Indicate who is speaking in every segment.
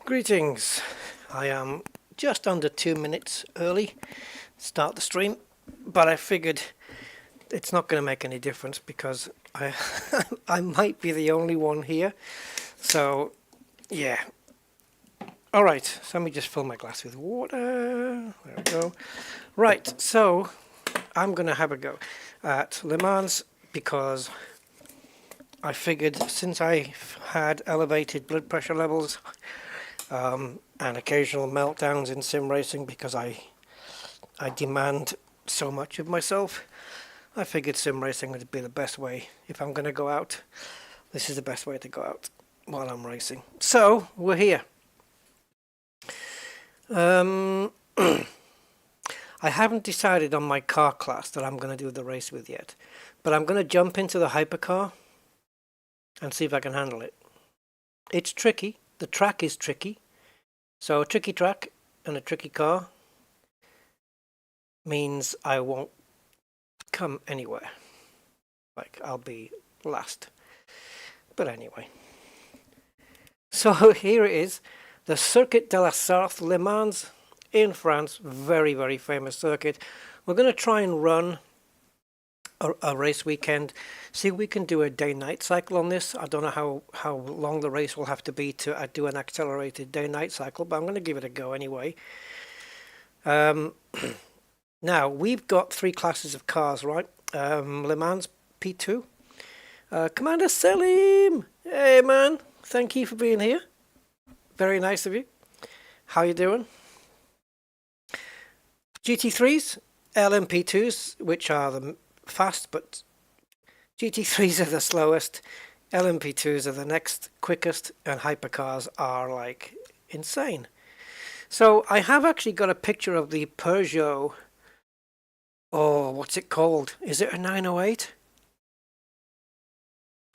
Speaker 1: Greetings. I am just under 2 minutes early start the stream, but I figured it's not going to make any difference because I I might be the only one here. So yeah. All right, so let me just fill my glass with water. There we go. Right, so I'm going to have a go at LeMans because I figured since I've had elevated blood pressure levels and occasional meltdowns in sim racing because I demand so much of myself, I figured sim racing would be the best way. If I'm going to go out, this is the best way to go out while I'm racing. So we're here. I haven't decided on my car class that I'm going to do the race with yet, but I'm going to jump into the hypercar and see if I can handle it. It's tricky. The track is tricky. So a tricky track and a tricky car means I won't come anywhere. Like, I'll be last. But anyway. So here it is. The Circuit de la Sarthe Le Mans in France. Very, very famous circuit. We're going to try and run a race weekend. See if we can do a day-night cycle on this. I don't know how long the race will have to be to do an accelerated day-night cycle, but I'm going to give it a go anyway. Now, we've got 3 classes of cars, right? LeMans P2. Commander Selim! Hey, man. Thank you for being here. Very nice of you. How you doing? GT3s, LMP2s, which are the fast, but GT3s are the slowest, LMP2s are the next quickest, and hypercars are like insane. So I have actually got a picture of the Peugeot, oh, what's it called? Is it a 908?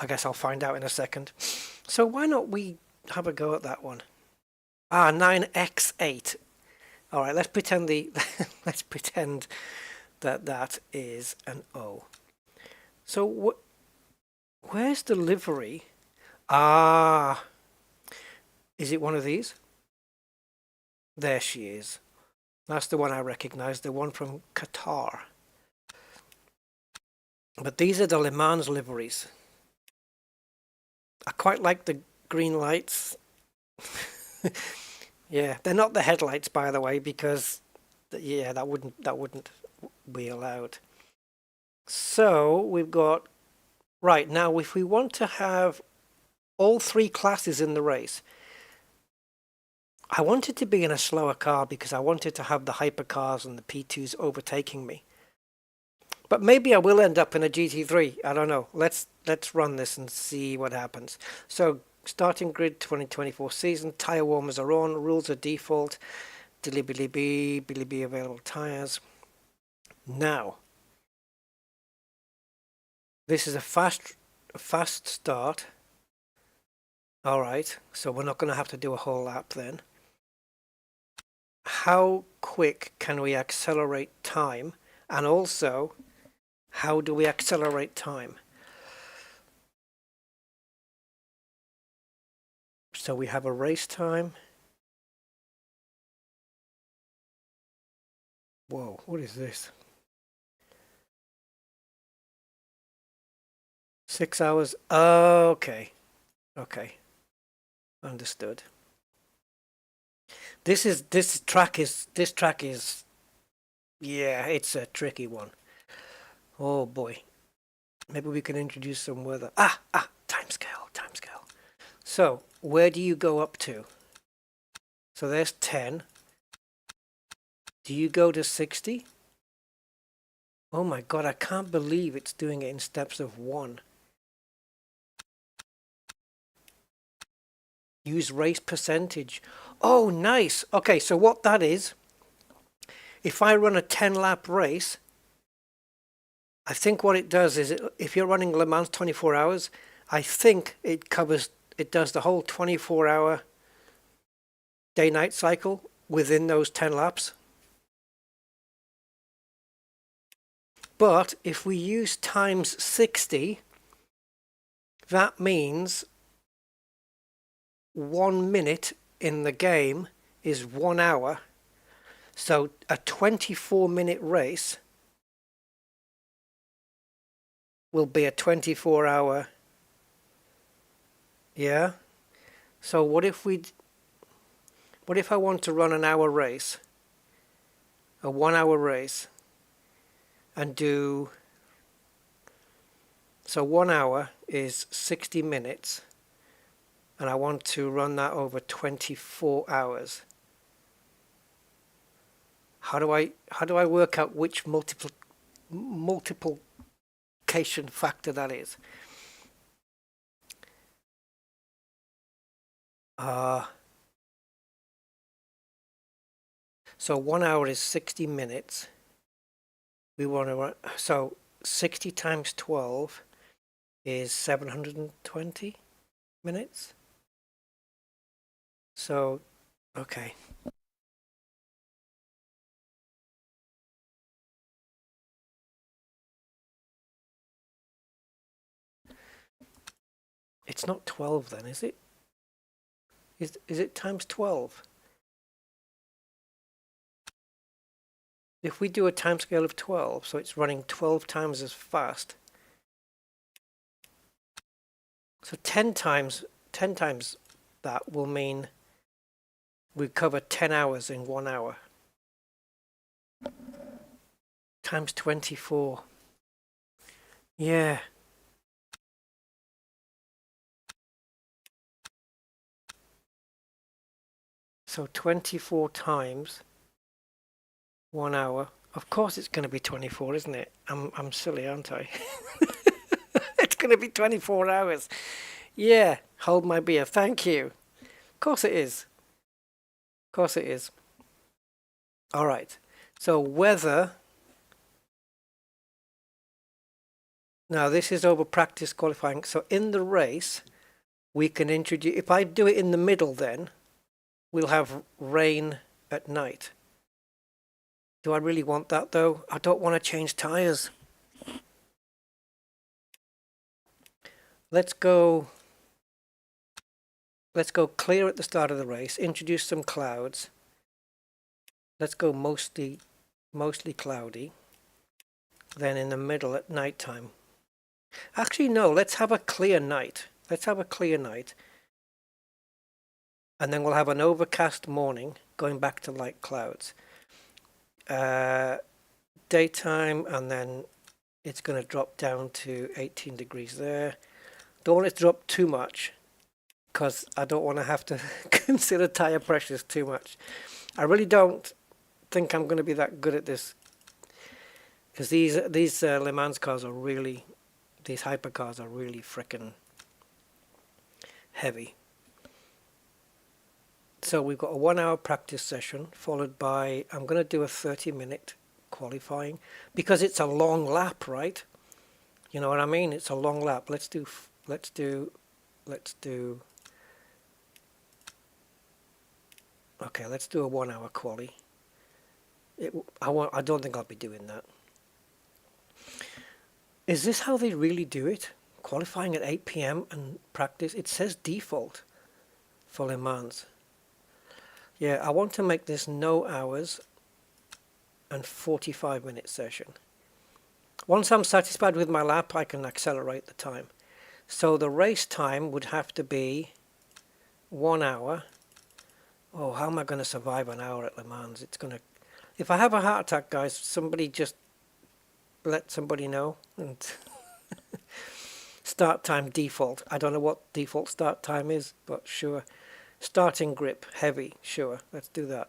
Speaker 1: I guess I'll find out in a second. So why not we have a go at that one? 9X8. All right, let's pretend let's pretend that is an O. So where's the livery? Is it one of these? There she is. That's the one I recognize, the one from Qatar. But these are the Le Mans liveries. I quite like the green lights. Yeah, they're not the headlights, by the way, because yeah, that wouldn't be allowed. So we've got, right, now if we want to have all 3 classes in the race, I want it to be in a slower car because I wanted to have the hypercars and the P2s overtaking me. But maybe I will end up in a GT3. I don't know. Let's run this and see what happens. So starting grid 2024 season, tire warmers are on, rules are default, billy available tires. Now, this is a fast start. All right, so we're not going to have to do a whole lap then. How quick can we accelerate time? And also, how do we accelerate time? So we have a race time. Whoa, what is this? 6 hours. Okay. Okay. Understood. This track is yeah, it's a tricky one. Oh boy. Maybe we can introduce some weather. Timescale. So, where do you go up to? So there's 10. Do you go to 60? Oh my god, I can't believe it's doing it in steps of 1. Use race percentage. Oh, nice. Okay, so what that is, if I run a 10-lap race, I think what it does is, if you're running Le Mans 24 hours, I think it does the whole 24-hour day-night cycle within those 10 laps. But if we use times 60, that means 1 minute in the game is 1 hour. So a 24-minute race will be a 24-hour. Yeah. So what if I want to run an hour race, a 1 hour race, and do, so 1 hour is 60 minutes, and I want to run that over 24 hours. How do I work out which multiplication factor that is? So 1 hour is 60 minutes. We want to run, so 60 times 12 is 720 minutes. So, okay. It's not 12 then, is it? Is it times 12? If we do a timescale of 12, so it's running 12 times as fast. So 10 times that will mean we cover 10 hours in 1 hour. Times 24. Yeah. So 24 times 1 hour. Of course it's going to be 24, isn't it? I'm silly, aren't I? It's going to be 24 hours. Yeah, hold my beer. Thank you. Of course it is. Of course it is. All right. So whether, now this is over practice qualifying. So in the race, we can introduce, if I do it in the middle then, we'll have rain at night. Do I really want that though? I don't want to change tires. Let's go clear at the start of the race, introduce some clouds. Let's go mostly cloudy. Then in the middle at night time. Actually no, let's have a clear night. Let's have a clear night. And then we'll have an overcast morning going back to light clouds. Daytime, and then it's going to drop down to 18 degrees there. Don't want it to drop too much because I don't want to have to consider tire pressures too much. I really don't think I'm going to be that good at this because these LeMans cars are really, these hypercars are really frickin' heavy. So we've got a 1 hour practice session followed by, I'm going to do a 30-minute qualifying because it's a long lap, right? You know what I mean? It's a long lap. Let's do okay, let's do a 1 hour quali. I don't think I'll be doing that. Is this how they really do it? Qualifying at 8 p.m. and practice? It says default for LeMans. Yeah, I want to make this no hours and 45-minute session. Once I'm satisfied with my lap, I can accelerate the time. So the race time would have to be 1 hour. Oh, how am I going to survive an hour at LeMans? It's going to, if I have a heart attack, guys, somebody just let somebody know. And start time default. I don't know what default start time is, but sure. Starting grip, heavy, sure, let's do that.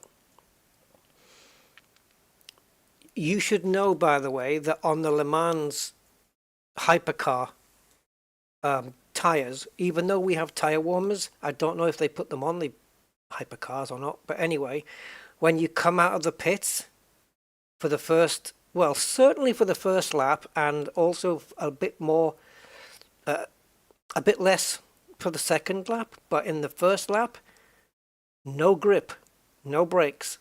Speaker 1: You should know, by the way, that on the LeMans hypercar tires, even though we have tire warmers, I don't know if they put them on the hypercars or not, but anyway, when you come out of the pits for the first, well, certainly for the first lap, and also a bit more, a bit less for the second lap, but in the first lap, no grip, no brakes,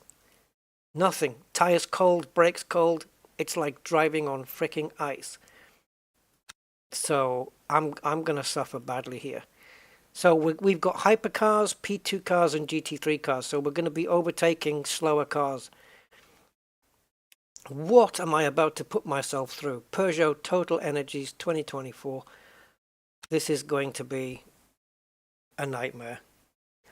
Speaker 1: nothing. Tires cold, brakes cold. It's like driving on freaking ice. So I'm gonna suffer badly here. So we've got hypercars, P2 cars, and GT3 cars. So we're going to be overtaking slower cars. What am I about to put myself through? Peugeot Total Energies 2024. This is going to be a nightmare.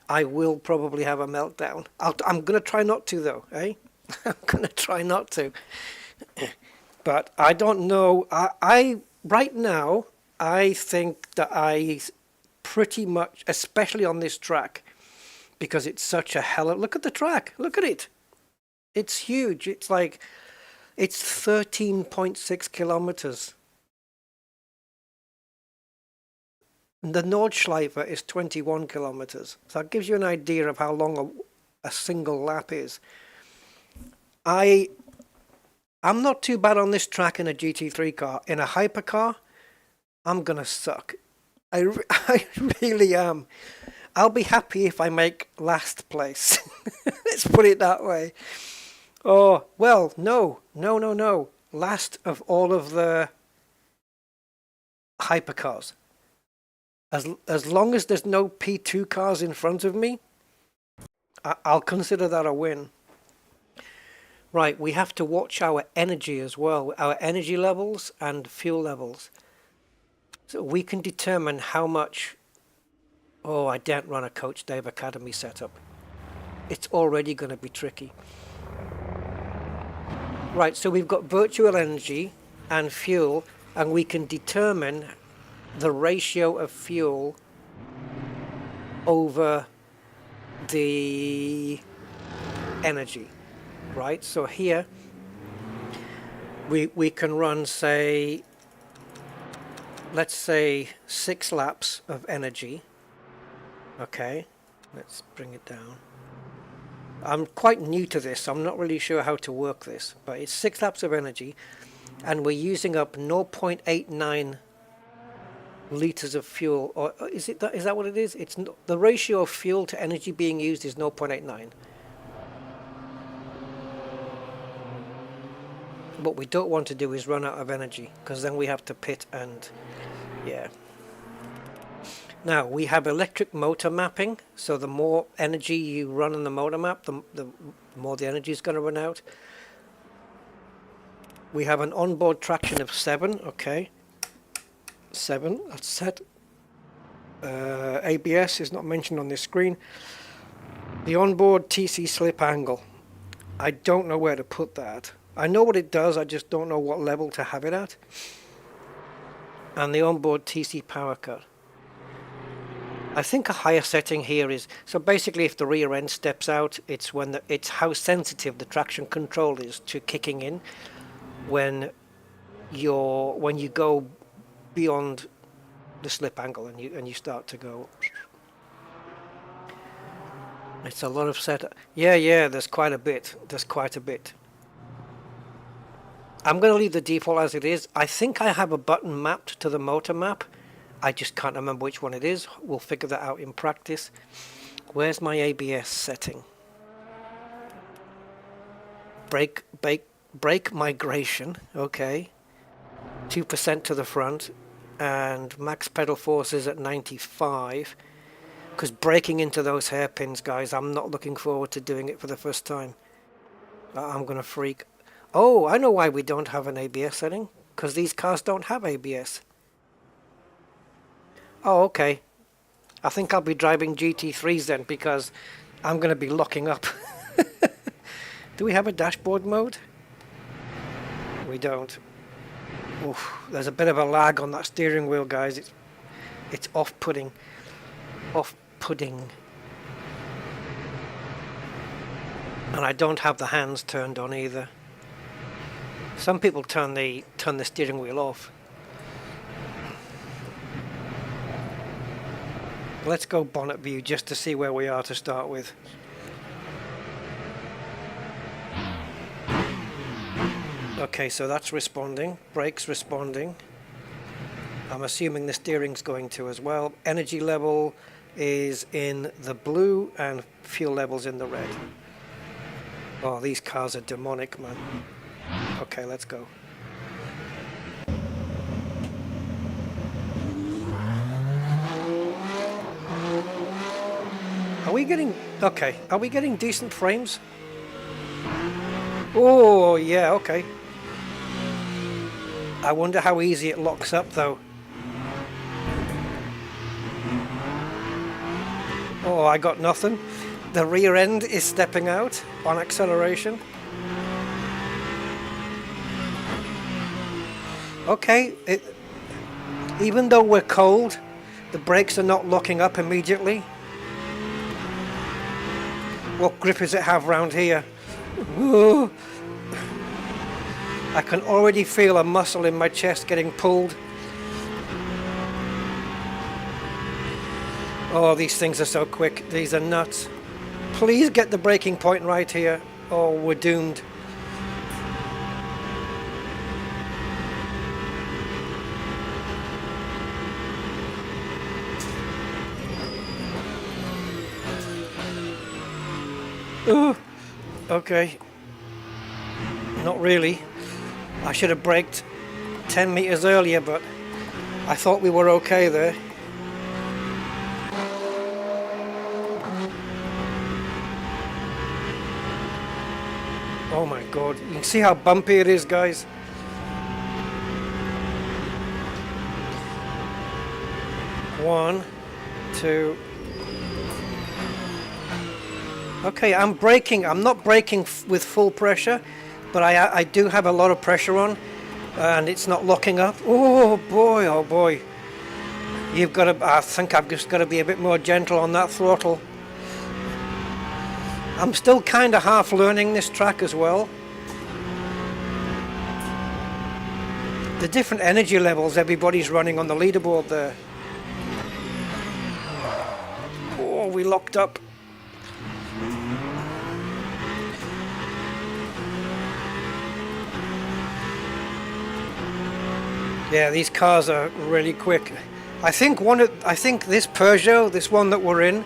Speaker 1: I will probably have a meltdown. I'm going to try not to, though, eh? I'm going to try not to. But I don't know. Right now, I think that I pretty much, especially on this track, because it's such a look at the track. Look at it. It's huge. It's 13.6 kilometers. The Nordschleife is 21 kilometers. So that gives you an idea of how long a single lap is. I'm not too bad on this track in a GT3 car. In a hypercar, I'm gonna suck. I really am. I'll be happy if I make last place. Let's put it that way. Oh, well, no. Last of all of the hypercars. As long as there's no P2 cars in front of me, I'll consider that a win. Right, we have to watch our energy as well, our energy levels and fuel levels. So we can determine how much... Oh, I daren't run a Coach Dave Academy setup. It's already going to be tricky. Right, so we've got virtual energy and fuel, and we can determine the ratio of fuel over the energy. Right, so here we can run, say, let's say 6 laps of energy. Okay, let's bring it down. I'm quite new to this, so I'm not really sure how to work this, but it's 6 laps of energy, and we're using up 0.89 liters of fuel. Or is that what it is? It's the ratio of fuel to energy being used is 0.89. What we don't want to do is run out of energy, because then we have to pit and yeah. Now we have electric motor mapping, so the more energy you run on the motor map, the more the energy is going to run out. We have an onboard traction of 7, okay. 7, that's set. ABS is not mentioned on this screen. The onboard TC slip angle. I don't know where to put that. I know what it does, I just don't know what level to have it at. And the onboard TC power cut. I think a higher setting here is, so basically if the rear end steps out, it's it's how sensitive the traction control is to kicking in when you go beyond the slip angle and you start to go. It's a lot of setup. Yeah, there's quite a bit. I'm going to leave the default as it is. I think I have a button mapped to the motor map. I just can't remember which one it is. We'll figure that out in practice. Where's my ABS setting? Brake migration. Okay. 2% to the front. And max pedal force is at 95. Because braking into those hairpins, guys, I'm not looking forward to doing it for the first time. I'm going to freak. Oh, I know why we don't have an ABS setting. Because these cars don't have ABS. Oh, okay. I think I'll be driving GT3s then, because I'm going to be locking up. Do we have a dashboard mode? We don't. Oof, there's a bit of a lag on that steering wheel, guys. It's off-putting. Off-putting. And I don't have the hands turned on either. Some people turn the steering wheel off. Let's go bonnet view just to see where we are to start with. Okay, so that's responding. Brakes responding. I'm assuming the steering's going to as well. Energy level is in the blue and fuel levels in the red. Oh, these cars are demonic, man. Okay, let's go. we getting... Okay, are we getting decent frames? Oh, yeah, okay. I wonder how easy it locks up, though. Oh, I got nothing. The rear end is stepping out on acceleration. Okay, even though we're cold, the brakes are not locking up immediately. What grip does it have round here? Whoa. I can already feel a muscle in my chest getting pulled. Oh, these things are so quick. These are nuts. Please get the braking point right here. Oh, we're doomed. Ooh, okay. Not really. I should have braked 10 meters earlier, but I thought we were okay there. Oh my god, you can see how bumpy it is, guys. One, two. Okay, I'm braking. I'm not braking with full pressure, but I do have a lot of pressure on, and it's not locking up. Oh boy, oh boy. You've got to, I think I've just got to be a bit more gentle on that throttle. I'm still kind of half learning this track as well. The different energy levels everybody's running on the leaderboard there. Oh, we locked up. Yeah, these cars are really quick. I think this Peugeot, this one that we're in,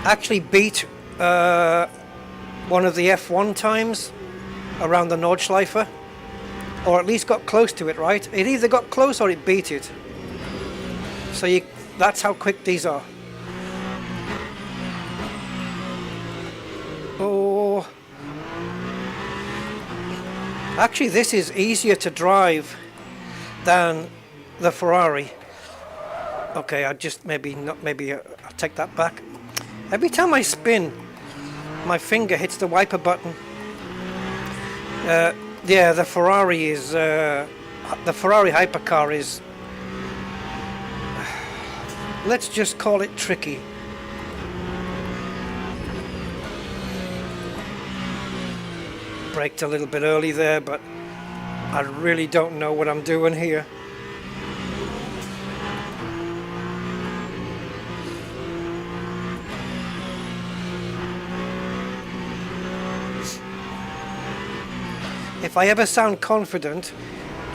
Speaker 1: actually beat one of the F1 times around the Nordschleife, or at least got close to it, right? It either got close or it beat it. So that's how quick these are. Oh, actually this is easier to drive than the Ferrari. Okay, I'll take that back. Every time I spin, my finger hits the wiper button. Yeah, the Ferrari hypercar is, let's just call it tricky. Braked a little bit early there, but I really don't know what I'm doing here. If I ever sound confident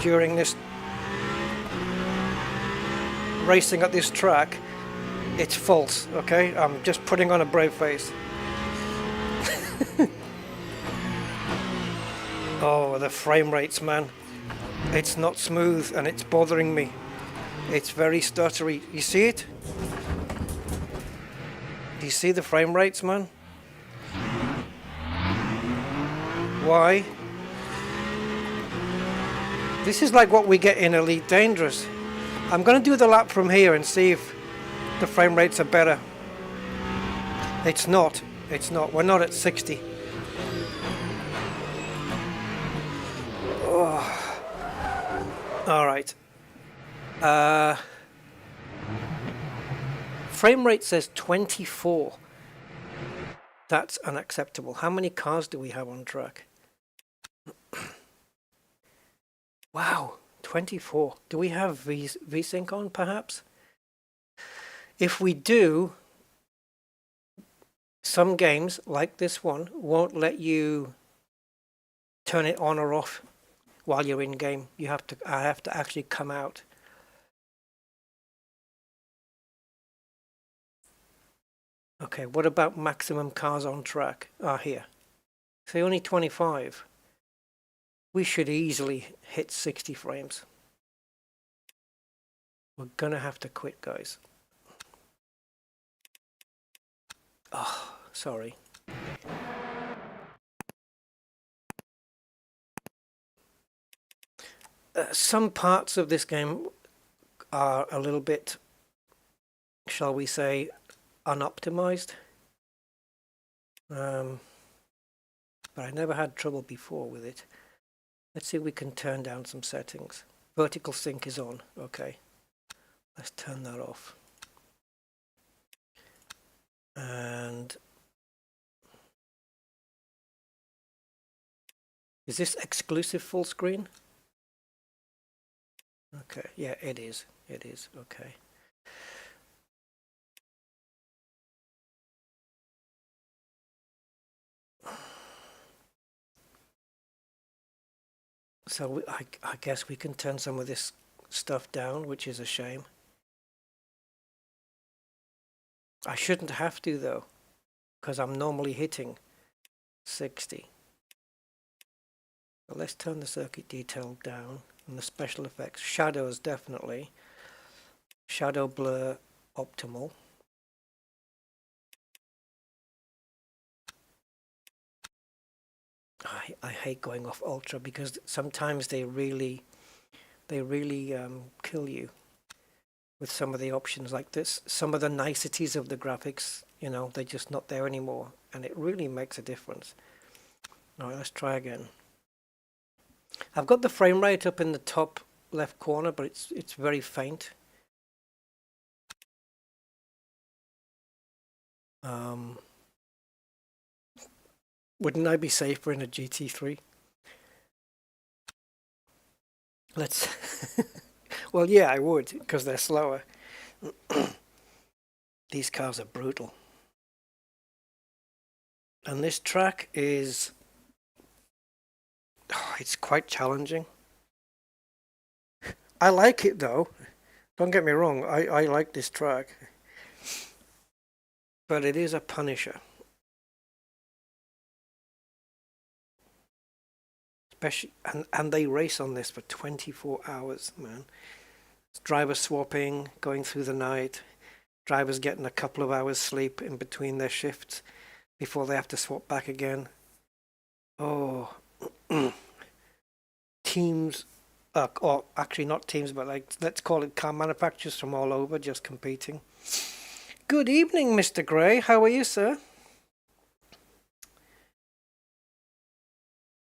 Speaker 1: during this racing at this track, it's false, okay? I'm just putting on a brave face. Oh, the frame rates, man. It's not smooth and it's bothering me. It's very stuttery. You see it? Do you see the frame rates, man? Why? This is like what we get in Elite Dangerous. I'm going to do the lap from here and see if the frame rates are better. It's not. It's not. We're not at 60. All right. Frame rate says 24. That's unacceptable. How many cars do we have on track? Wow, 24. Do we have VSync on, perhaps? If we do, some games, like this one, won't let you turn it on or off while you're in game. I have to actually come out. Okay, what about maximum cars on track? Here. Say only 25. We should easily hit 60 frames. We're gonna have to quit, guys. Oh, sorry. Some parts of this game are a little bit, shall we say, unoptimized. But I never had trouble before with it. Let's see if we can turn down some settings. Vertical sync is on. Okay. Let's turn that off. And is this exclusive full screen? Okay, yeah, it is. It is. Okay. So I guess we can turn some of this stuff down, which is a shame. I shouldn't have to though, because I'm normally hitting 60. So let's turn the circuit detail down and the special effects. Shadows definitely. Shadow blur optimal. I hate going off ultra because sometimes they really kill you with some of the options like this. Some of the niceties of the graphics, you know, they're just not there anymore, and it really makes a difference. All right, let's try again. I've got the frame rate up in the top left corner, but it's very faint. Wouldn't I be safer in a GT3? Let's. Well, yeah, I would, because they're slower. These cars are brutal. And this track is. Oh, it's quite challenging. I like it though. Don't get me wrong, I like this track. But it is a punisher. Especially, and they race on this for 24 hours, man. Driver swapping, going through the night, drivers getting a couple of hours sleep in between their shifts before they have to swap back again. Oh, teams, or actually not teams, but like let's call it car manufacturers from all over just competing. Good evening, Mr. Gray. How are you, sir?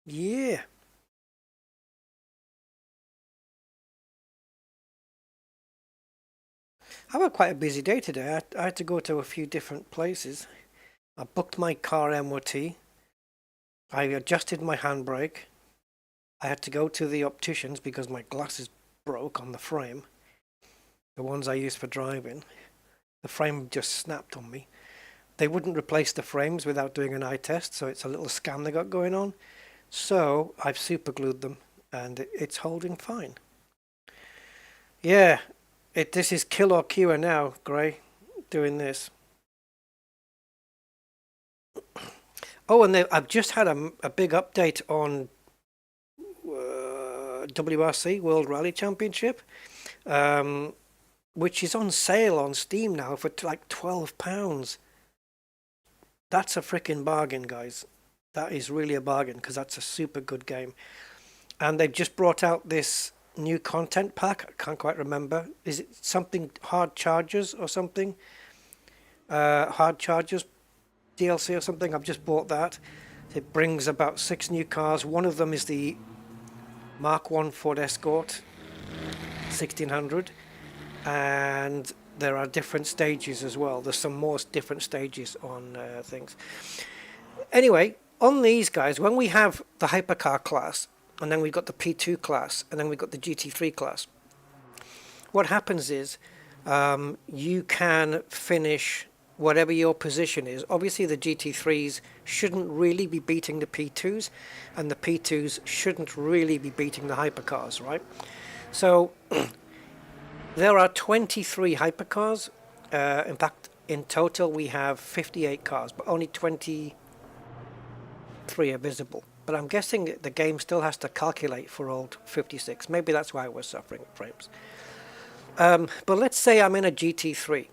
Speaker 1: Yeah. I had quite a busy day today. I had to go to a few different places. I booked my car MOT. I adjusted my handbrake. I had to go to the opticians because my glasses broke on the frame. The ones I use for driving. The frame just snapped on me. They wouldn't replace the frames without doing an eye test, so it's a little scam they got going on. So I've super glued them and it's holding fine. Yeah, this is kill or cure now, Gray, doing this. Oh, and I've just had a big update on WRC, World Rally Championship, which is on sale on Steam now for like £12. That's a freaking bargain, guys. That is really a bargain because that's a super good game. And they've just brought out this new content pack. I can't quite remember. Is it something Hard Chargers or something? Hard Chargers DLC or something. I've just bought that. It brings about 6 new cars. One of them is the Mark 1 Ford Escort 1600, and there are different stages as well. There's some more different stages on things. Anyway, on these guys, when we have the hypercar class, and then we've got the P2 class, and then we've got the GT3 class, what happens is you can finish whatever your position is. Obviously the GT3s shouldn't really be beating the P2s, and the P2s shouldn't really be beating the hypercars, right? So there are 23 hypercars. In fact, in total we have 58 cars, but only 23 are visible. But I'm guessing the game still has to calculate for all 56. Maybe that's why we're suffering frames. But let's say I'm in a GT3.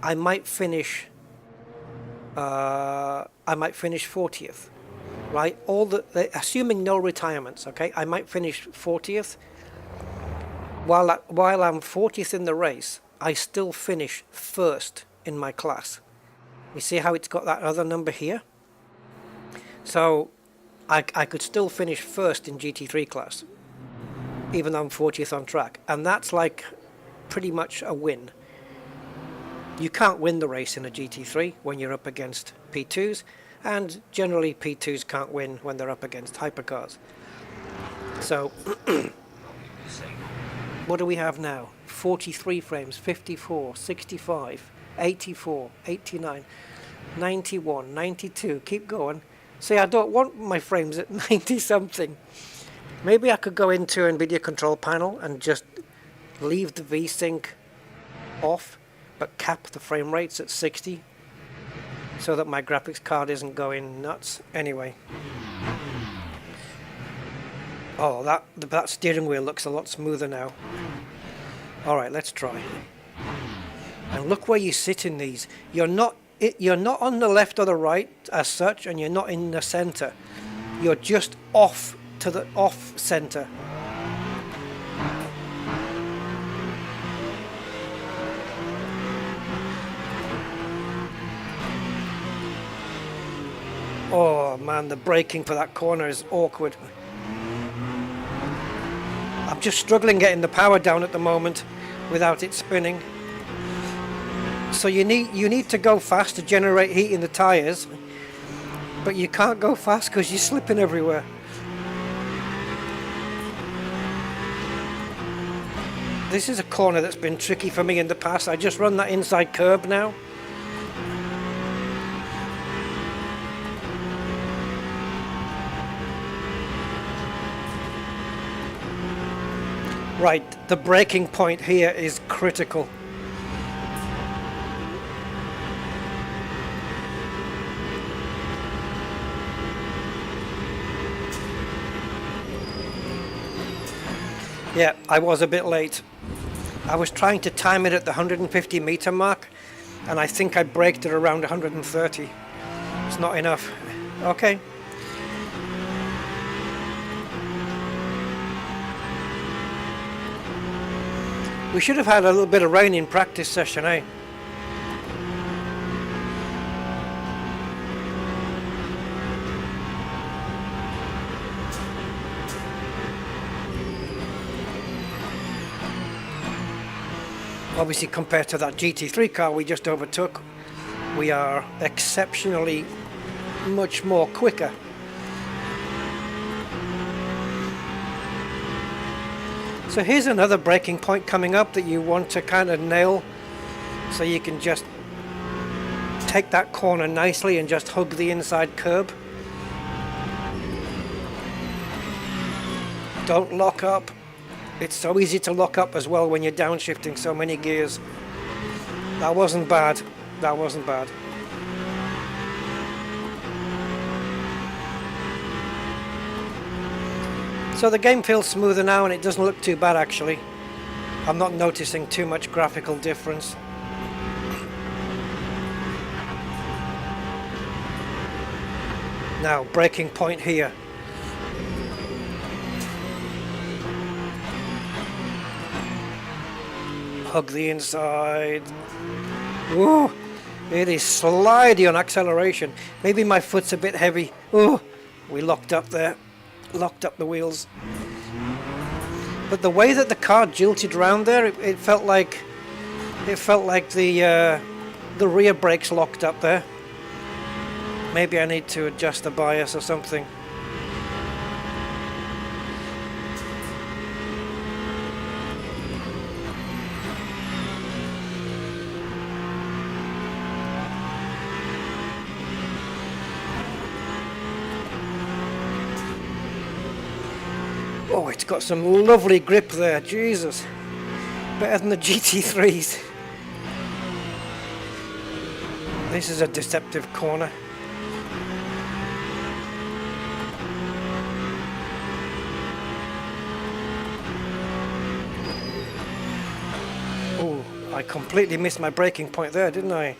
Speaker 1: I might finish I might finish 40th, right? Assuming no retirements, okay? I might finish 40th. While I'm 40th in the race, I still finish first in my class. You see how it's got that other number here? So I could still finish first in GT3 class, even though I'm 40th on track. And that's like pretty much a win. You can't win the race in a GT3 when you're up against P2s, and generally P2s can't win when they're up against hypercars. So what do we have now? 43 frames, 54, 65, 84, 89, 91, 92, keep going. See, I don't want my frames at 90 something. Maybe I could go into Nvidia control panel and just leave the VSync off, but cap the frame rates at 60 so that my graphics card isn't going nuts. Anyway. Oh, that steering wheel looks a lot smoother now. Alright, let's try. And look where you sit in these. You're not on the left or the right as such, and you're not in the center. You're just off to the off center. Oh man, the braking for that corner is awkward. I'm just struggling getting the power down at the moment without it spinning. So you need to go fast to generate heat in the tires, but you can't go fast because you're slipping everywhere. This is a corner that's been tricky for me in the past. I just run that inside curb now. Right, the braking point here is critical. Yeah, I was a bit late. I was trying to time it at the 150 meter mark, and I think I braked it around 130. It's not enough. Okay. We should have had a little bit of rain in practice session, eh? Obviously, compared to that GT3 car we just overtook, we are exceptionally much more quicker. So here's another braking point coming up that you want to kind of nail, so you can just take that corner nicely and just hug the inside curb. Don't lock up. It's so easy to lock up as well when you're downshifting so many gears. That wasn't bad. That wasn't bad. So the game feels smoother now, and it doesn't look too bad actually. I'm not noticing too much graphical difference. Now, braking point here. Hug the inside. Ooh, it is slidey on acceleration. Maybe my foot's a bit heavy. Ooh, we locked up there. Locked up the wheels. But the way that the car jilted around there, it felt like the rear brakes locked up there. Maybe I need to adjust the bias or something. Oh, it's got some lovely grip there, Jesus. Better than the GT3s. This is a deceptive corner. Oh, I completely missed my braking point there, didn't I?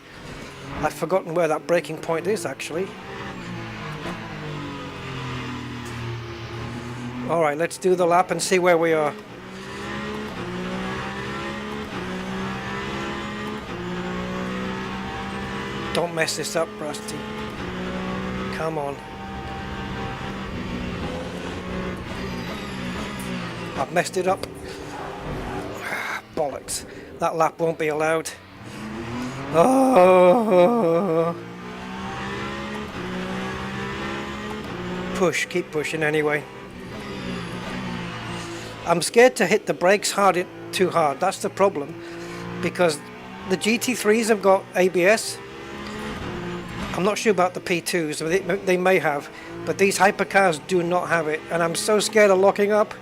Speaker 1: I've forgotten where that braking point is actually. Alright, let's do the lap and see where we are. Don't mess this up, Rusty. Come on. I've messed it up. Bollocks. That lap won't be allowed. Oh. Push, keep pushing anyway. I'm scared to hit the brakes too hard. That's the problem. Because the GT3s have got ABS. I'm not sure about the P2s. They may have. But these hypercars do not have it. And I'm so scared of locking up.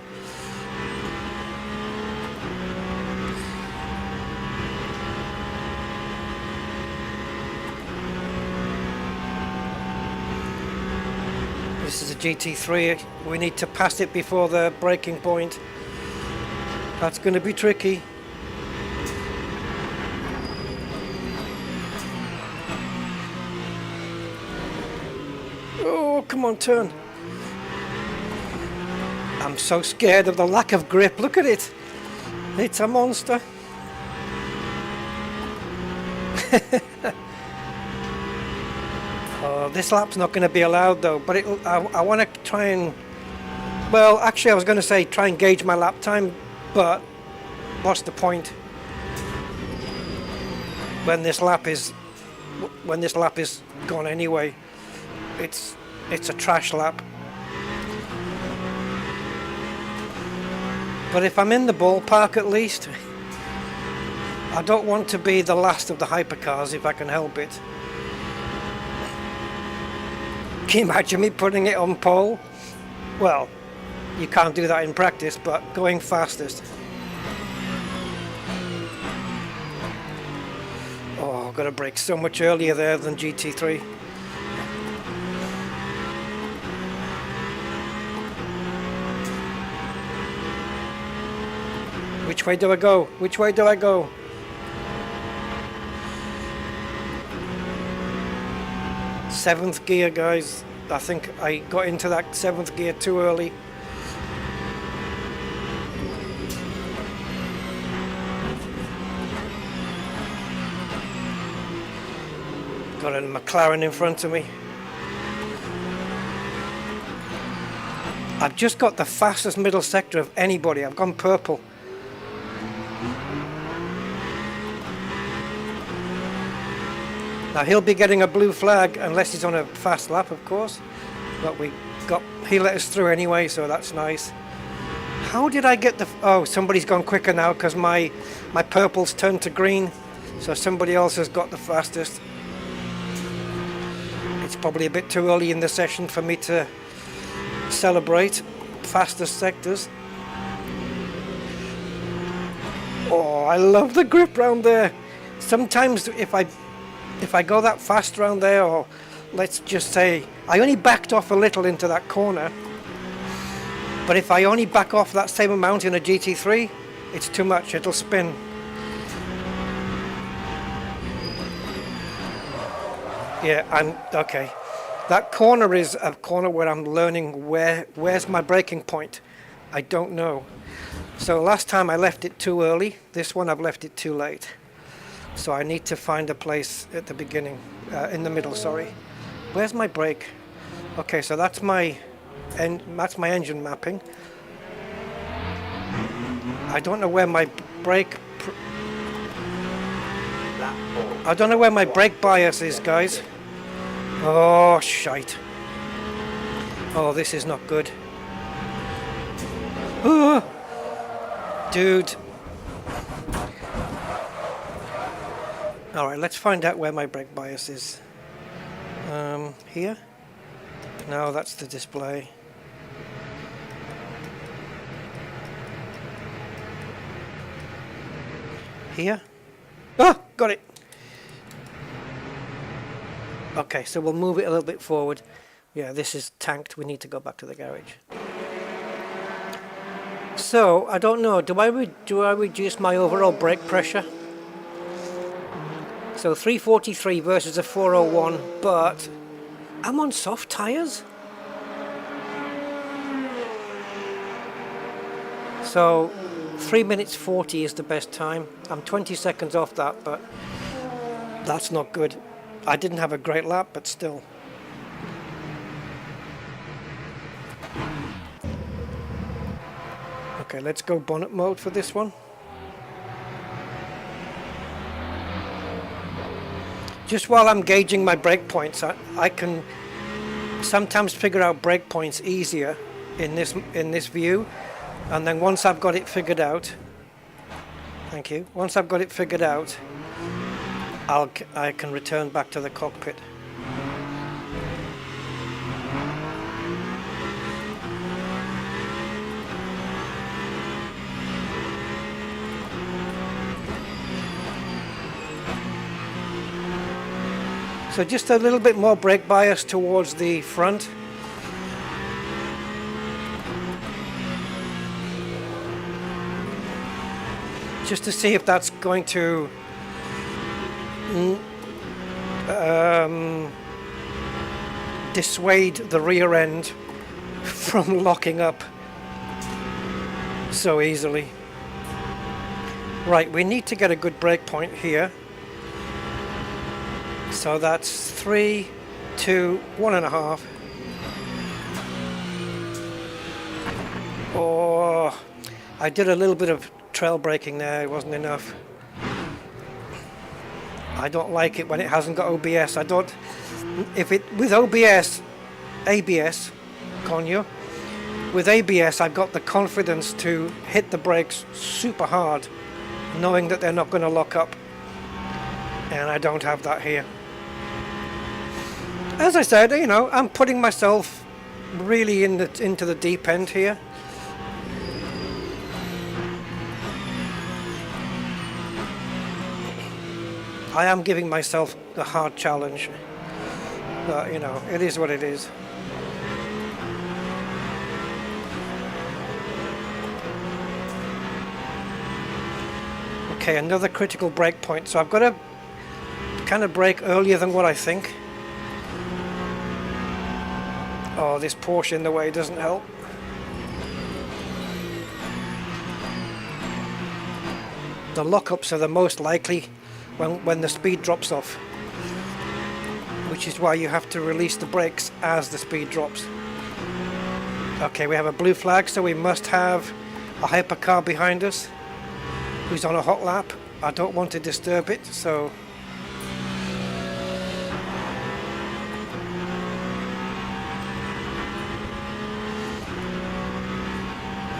Speaker 1: This is a GT3. We need to pass it before the braking point. That's going to be tricky. Oh, come on, turn. I'm so scared of the lack of grip. Look at it. It's a monster. Oh, this lap's not going to be allowed though, but I want to try and... Well, actually I was going to say try and gauge my lap time, but what's the point when this lap is gone anyway? It's a trash lap. But if I'm in the ballpark at least, I don't want to be the last of the hypercars if I can help it. Can you imagine me putting it on pole? Well, you can't do that in practice, but going fastest. Oh, I've got to brake so much earlier there than GT3. Which way do I go? Which way do I go? Seventh gear, guys. I think I got into that seventh gear too early. Got a McLaren in front of me. I've just got the fastest middle sector of anybody. I've gone purple. Now he'll be getting a blue flag unless he's on a fast lap, of course. But he let us through anyway, so that's nice. How did I get the... Oh, somebody's gone quicker now because my purple's turned to green. So somebody else has got the fastest. It's probably a bit too early in the session for me to celebrate fastest sectors. Oh, I love the grip round there. Sometimes if I go that fast around there, or let's just say I only backed off a little into that corner, but if I only back off that same amount in a GT3, it's too much, it'll spin. Yeah, okay. That corner is a corner where I'm learning where's my braking point. I don't know. So last time I left it too early, this one I've left it too late. So I need to find a place at the beginning, in the middle, sorry. Where's my brake? Okay, so that's my engine mapping. I don't know where my brake... I don't know where my brake bias is, guys. Oh, shite. Oh, this is not good. Oh, dude. Alright, let's find out where my brake bias is. Here? No, that's the display. Here? Ah, got it! Okay, so we'll move it a little bit forward. Yeah, this is tanked. We need to go back to the garage. So, I don't know. Do I reduce my overall brake pressure? So 343 versus a 401, but I'm on soft tyres. So 3 minutes 40 is the best time. I'm 20 seconds off that, but that's not good. I didn't have a great lap, but still. Okay, let's go bonnet mode for this one. Just while I'm gauging my brake points, I can sometimes figure out brake points easier in this view. And then once I've got it figured out, thank you. Once I've got it figured out, I can return back to the cockpit. So just a little bit more brake bias towards the front. Just to see if that's going to dissuade the rear end from locking up so easily. Right, we need to get a good brake point here. So that's 3, 2, 1.5. Oh, I did a little bit of trail braking there, it wasn't enough. I don't like it when it hasn't got OBS. I don't, if it, with ABS, Conyo, with ABS I've got the confidence to hit the brakes super hard, knowing that they're not going to lock up. And I don't have that here. As I said, you know, I'm putting myself really into the deep end here. I am giving myself a hard challenge, but you know, it is what it is. Okay, another critical brake point, so I've got to kind of brake earlier than what I think. Oh, this Porsche in the way doesn't help. The lockups are the most likely when the speed drops off, which is why you have to release the brakes as the speed drops. Okay, we have a blue flag, so we must have a hypercar behind us who's on a hot lap. I don't want to disturb it, so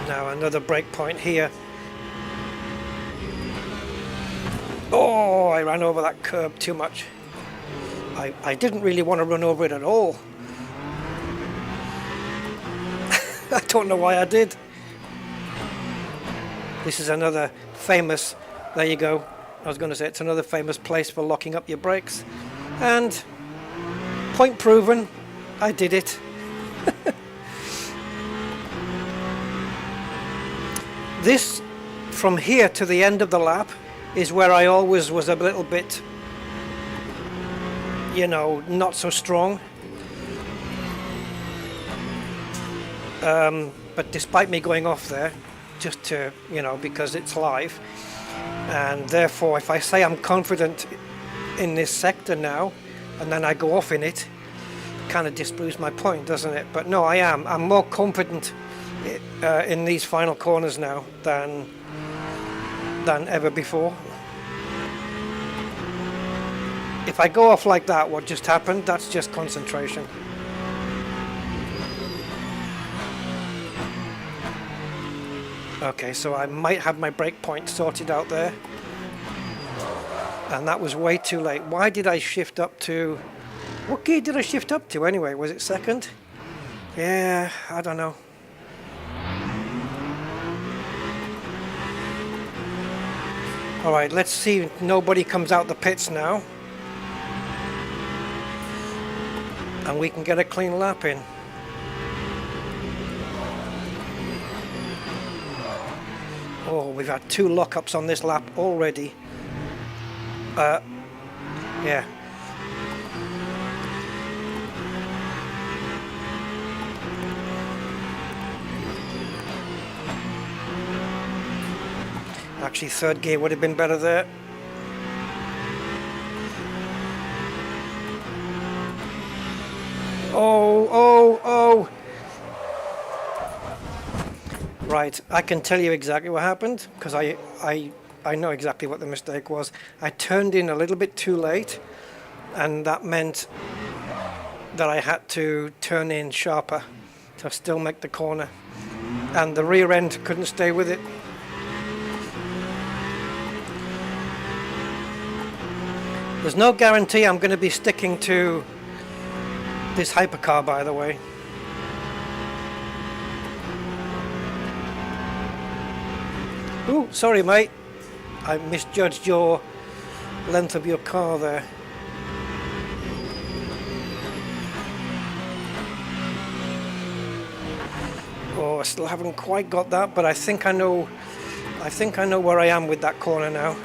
Speaker 1: now another brake point here. Oh, I ran over that curb too much. I didn't really want to run over it at all. I don't know why I did. This is another famous, there you go, I was going to say it's another famous place for locking up your brakes. And point proven, I did it. This, from here to the end of the lap, is where I always was a little bit, you know, not so strong. But despite me going off there, just to, you know, because it's live, and therefore if I say I'm confident in this sector now, and then I go off in it, kind of disproves my point, doesn't it? But no, I'm more confident in these final corners now than ever before. If I go off like that, what just happened, that's just concentration. Okay, so I might have my brake point sorted out there. And that was way too late. Why did I shift up to... What gear did I shift up to anyway? Was it second? Yeah, I don't know. Alright, let's see if nobody comes out the pits now. And we can get a clean lap in. Oh, we've had 2 lockups on this lap already. Yeah. Actually, third gear would have been better there. Oh, oh, oh! Right, I can tell you exactly what happened, because I know exactly what the mistake was. I turned in a little bit too late, and that meant that I had to turn in sharper to still make the corner. And the rear end couldn't stay with it. There's no guarantee I'm going to be sticking to this hypercar, by the way. Ooh, sorry mate, I misjudged your length of your car there. Oh, I still haven't quite got that, but I think I know where I am with that corner now.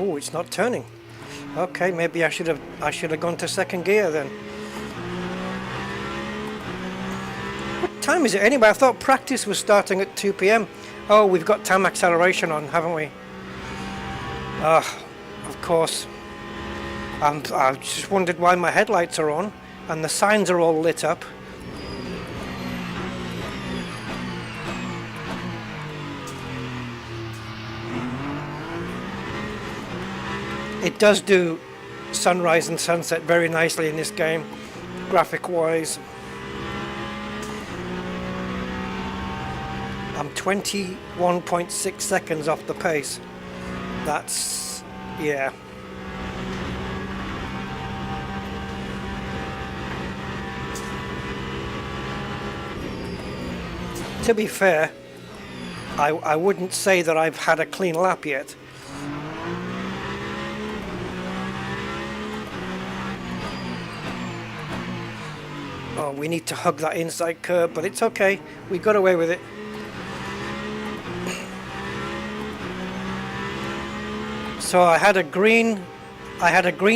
Speaker 1: Oh, it's not turning. Okay, maybe I should have gone to second gear then. What time is it anyway? I thought practice was starting at 2 p.m. Oh, we've got time acceleration on, haven't we? Of course. I just wondered why my headlights are on and the signs are all lit up. It does do sunrise and sunset very nicely in this game, graphic-wise. I'm 21.6 seconds off the pace. That's, yeah. To be fair, I wouldn't say that I've had a clean lap yet. Oh, we need to hug that inside curb, but it's okay. We got away with it. So I had a green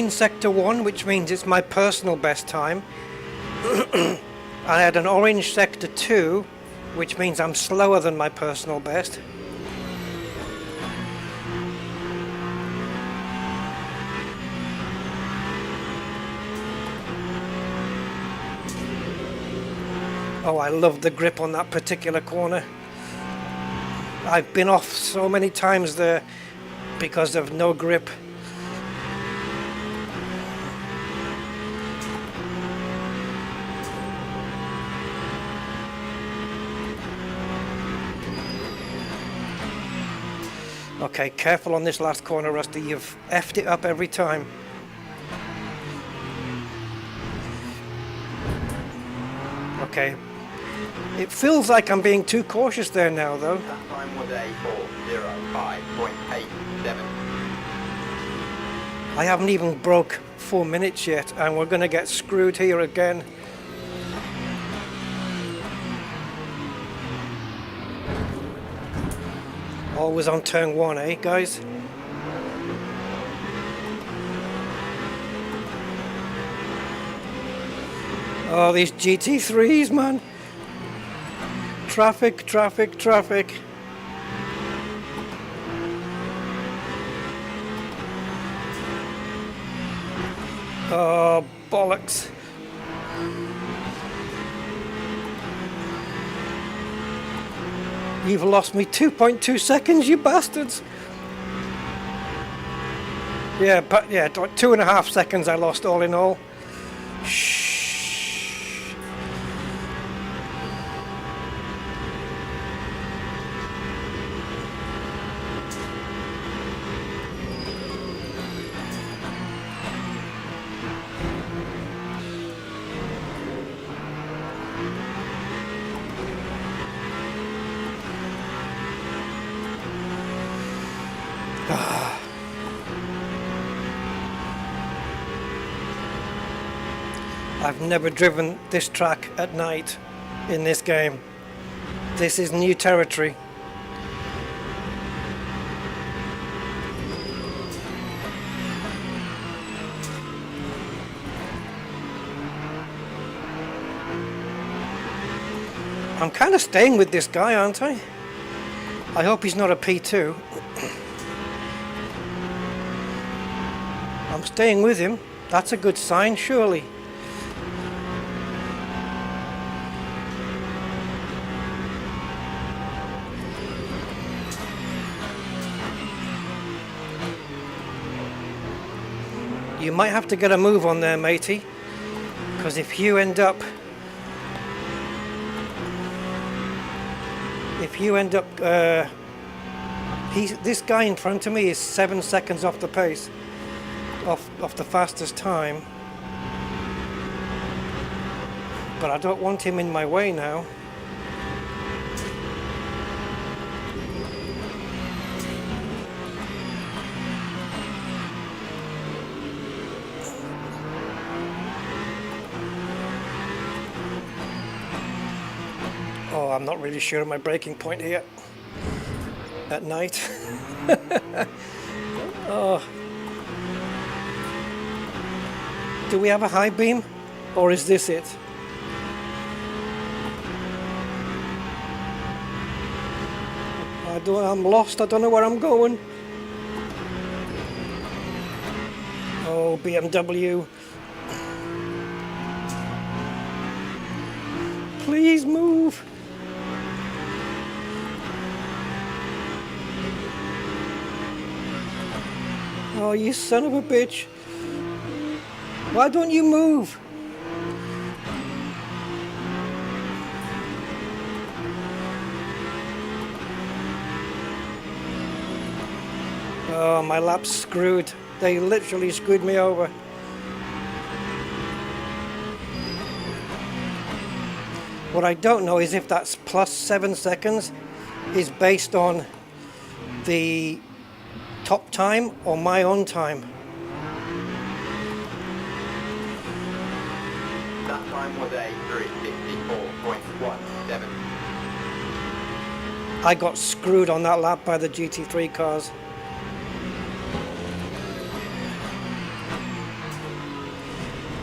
Speaker 1: sector 1, which means it's my personal best time. I had an orange sector 2, which means I'm slower than my personal best. Oh, I love the grip on that particular corner. I've been off so many times there because of no grip. Okay, careful on this last corner, Rusty. You've effed it up every time. Okay. It feels like I'm being too cautious there now, though.
Speaker 2: That time was a 4:05.87.
Speaker 1: I haven't even broke 4 minutes yet, and we're going to get screwed here again. Always on turn 1, eh, guys? Oh, these GT3s, man. Traffic, traffic, traffic. Oh, bollocks. You've lost me 2.2 seconds, you bastards. Yeah, but yeah, 2.5 seconds I lost all in all. Shh. I've never driven this track at night in this game. This is new territory. I'm kind of staying with this guy, aren't I? I hope he's not a P2. I'm staying with him. That's a good sign, surely. You might have to get a move on there, matey, because if you end up this guy in front of me is 7 seconds off the pace, off the fastest time, but I don't want him in my way now. Oh, I'm not really sure of my braking point here at night. Oh. Do we have a high beam, or is this it? I'm lost, I don't know where I'm going. Oh, BMW. Please move. Oh, you son of a bitch. Why don't you move? Oh, my lap's screwed. They literally screwed me over. What I don't know is if that's plus 7 seconds is based on the top time or my own time.
Speaker 2: That time was a 3:54.17.
Speaker 1: I got screwed on that lap by the GT3 cars.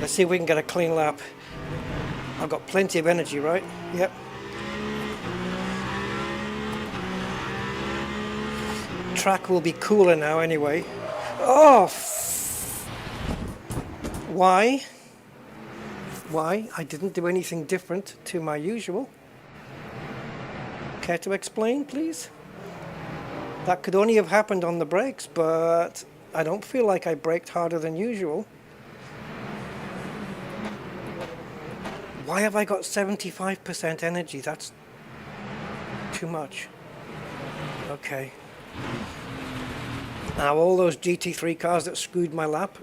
Speaker 1: Let's see if we can get a clean lap. I've got plenty of energy, right? Yep. Track will be cooler now anyway. Oh! Why? Why? I didn't do anything different to my usual. Care to explain, please? That could only have happened on the brakes, but I don't feel like I braked harder than usual. Why have I got 75% energy? That's too much. Okay. Now all those GT3 cars that screwed my lap,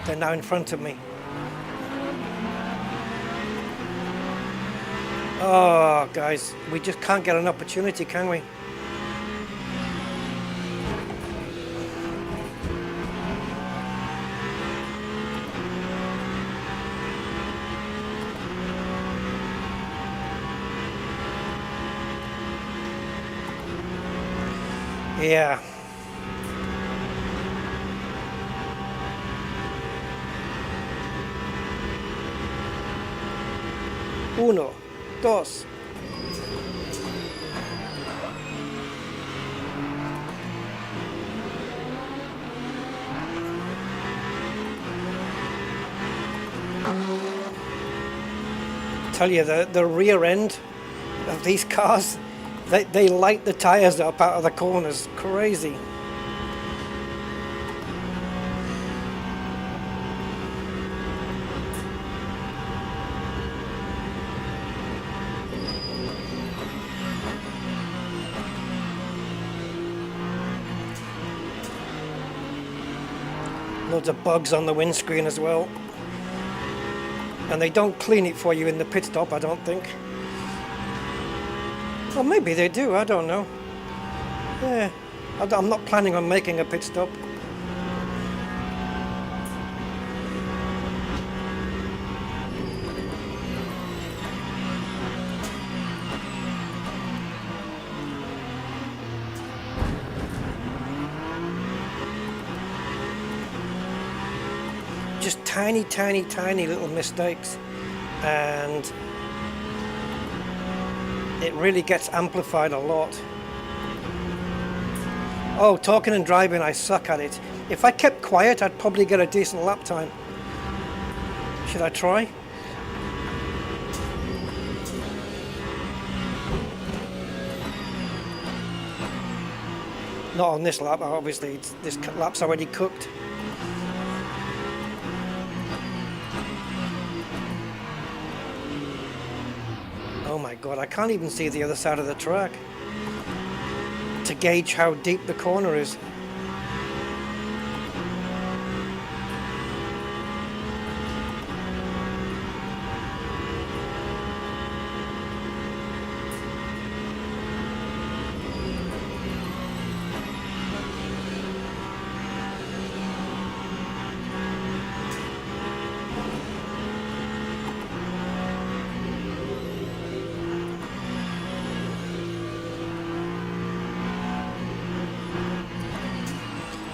Speaker 1: they're now in front of me. Oh, guys, we just can't get an opportunity, can we? Yeah. Uno, dos. Tell you, the rear end of these cars, they light the tires up out of the corners. Crazy. Loads of bugs on the windscreen as well. And they don't clean it for you in the pit stop, I don't think. Well, maybe they do, I don't know. Yeah, I'm not planning on making a pit stop. tiny, tiny, tiny little mistakes, and it really gets amplified a lot. Oh, talking and driving, I suck at it. If I kept quiet, I'd probably get a decent lap time. Should I try? Not on this lap, obviously. This lap's already cooked. Oh my god, I can't even see the other side of the track to gauge how deep the corner is.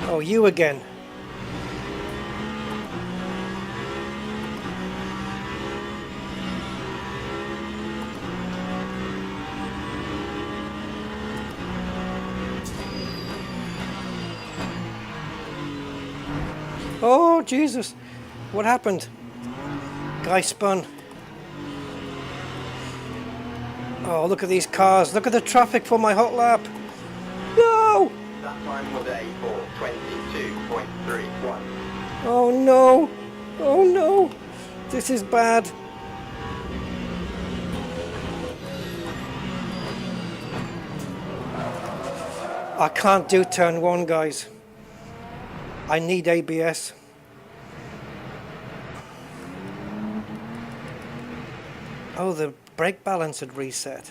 Speaker 1: Oh, you again. Oh, Jesus. What happened? Guy spun. Oh, look at these cars. Look at the traffic for my hot lap. No!
Speaker 2: That time was a 4:22.31.
Speaker 1: Oh no! Oh no! This is bad. I can't do turn one, guys. I need ABS. Oh, the brake balance had reset.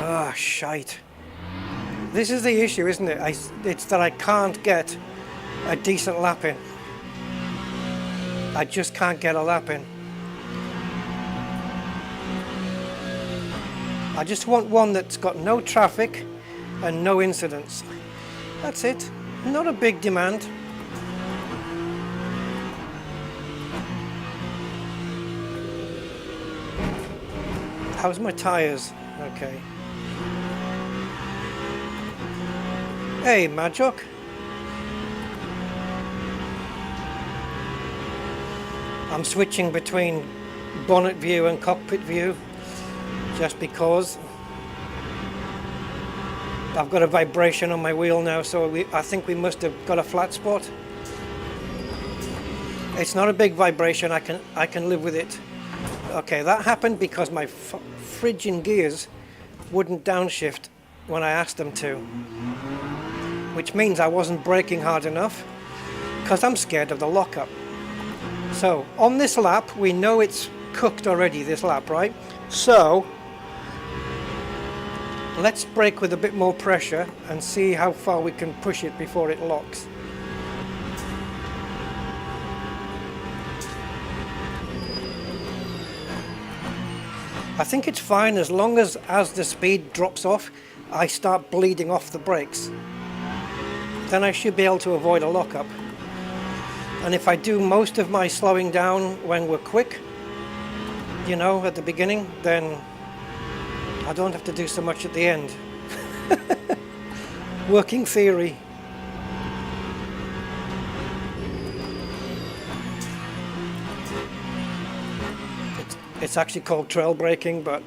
Speaker 1: Ah, shite. This is the issue, isn't it? It's that I can't get a decent lap in. I just can't get a lap in. I just want one that's got no traffic and no incidents. That's it. Not a big demand. How's my tires? Okay. Hey, Majok. I'm switching between bonnet view and cockpit view just because I've got a vibration on my wheel now, so I think we must have got a flat spot. It's not a big vibration, I can live with it. Okay, that happened because my friggin' gears wouldn't downshift when I asked them to, which means I wasn't braking hard enough because I'm scared of the lockup. So on this lap, we know it's cooked already, this lap, right? So let's brake with a bit more pressure and see how far we can push it before it locks. I think it's fine as long as the speed drops off, I start bleeding off the brakes. Then I should be able to avoid a lockup. And if I do most of my slowing down when we're quick, you know, at the beginning, then I don't have to do so much at the end. Working theory. It's actually called trail braking, but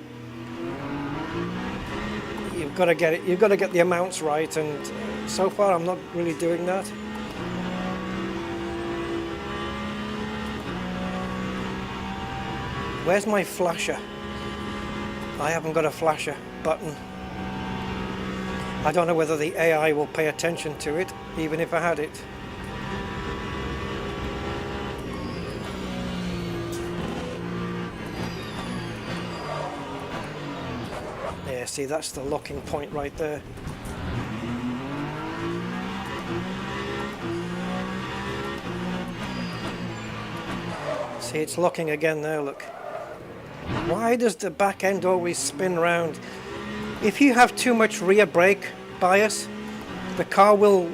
Speaker 1: you've got to get it. You've got to get the amounts right, and so far I'm not really doing that. Where's my flasher? I haven't got a flasher button. I don't know whether the AI will pay attention to it, even if I had it. Yeah, see, that's the locking point right there. See, it's locking again there, look. Why does the back end always spin round? If you have too much rear brake bias, the car will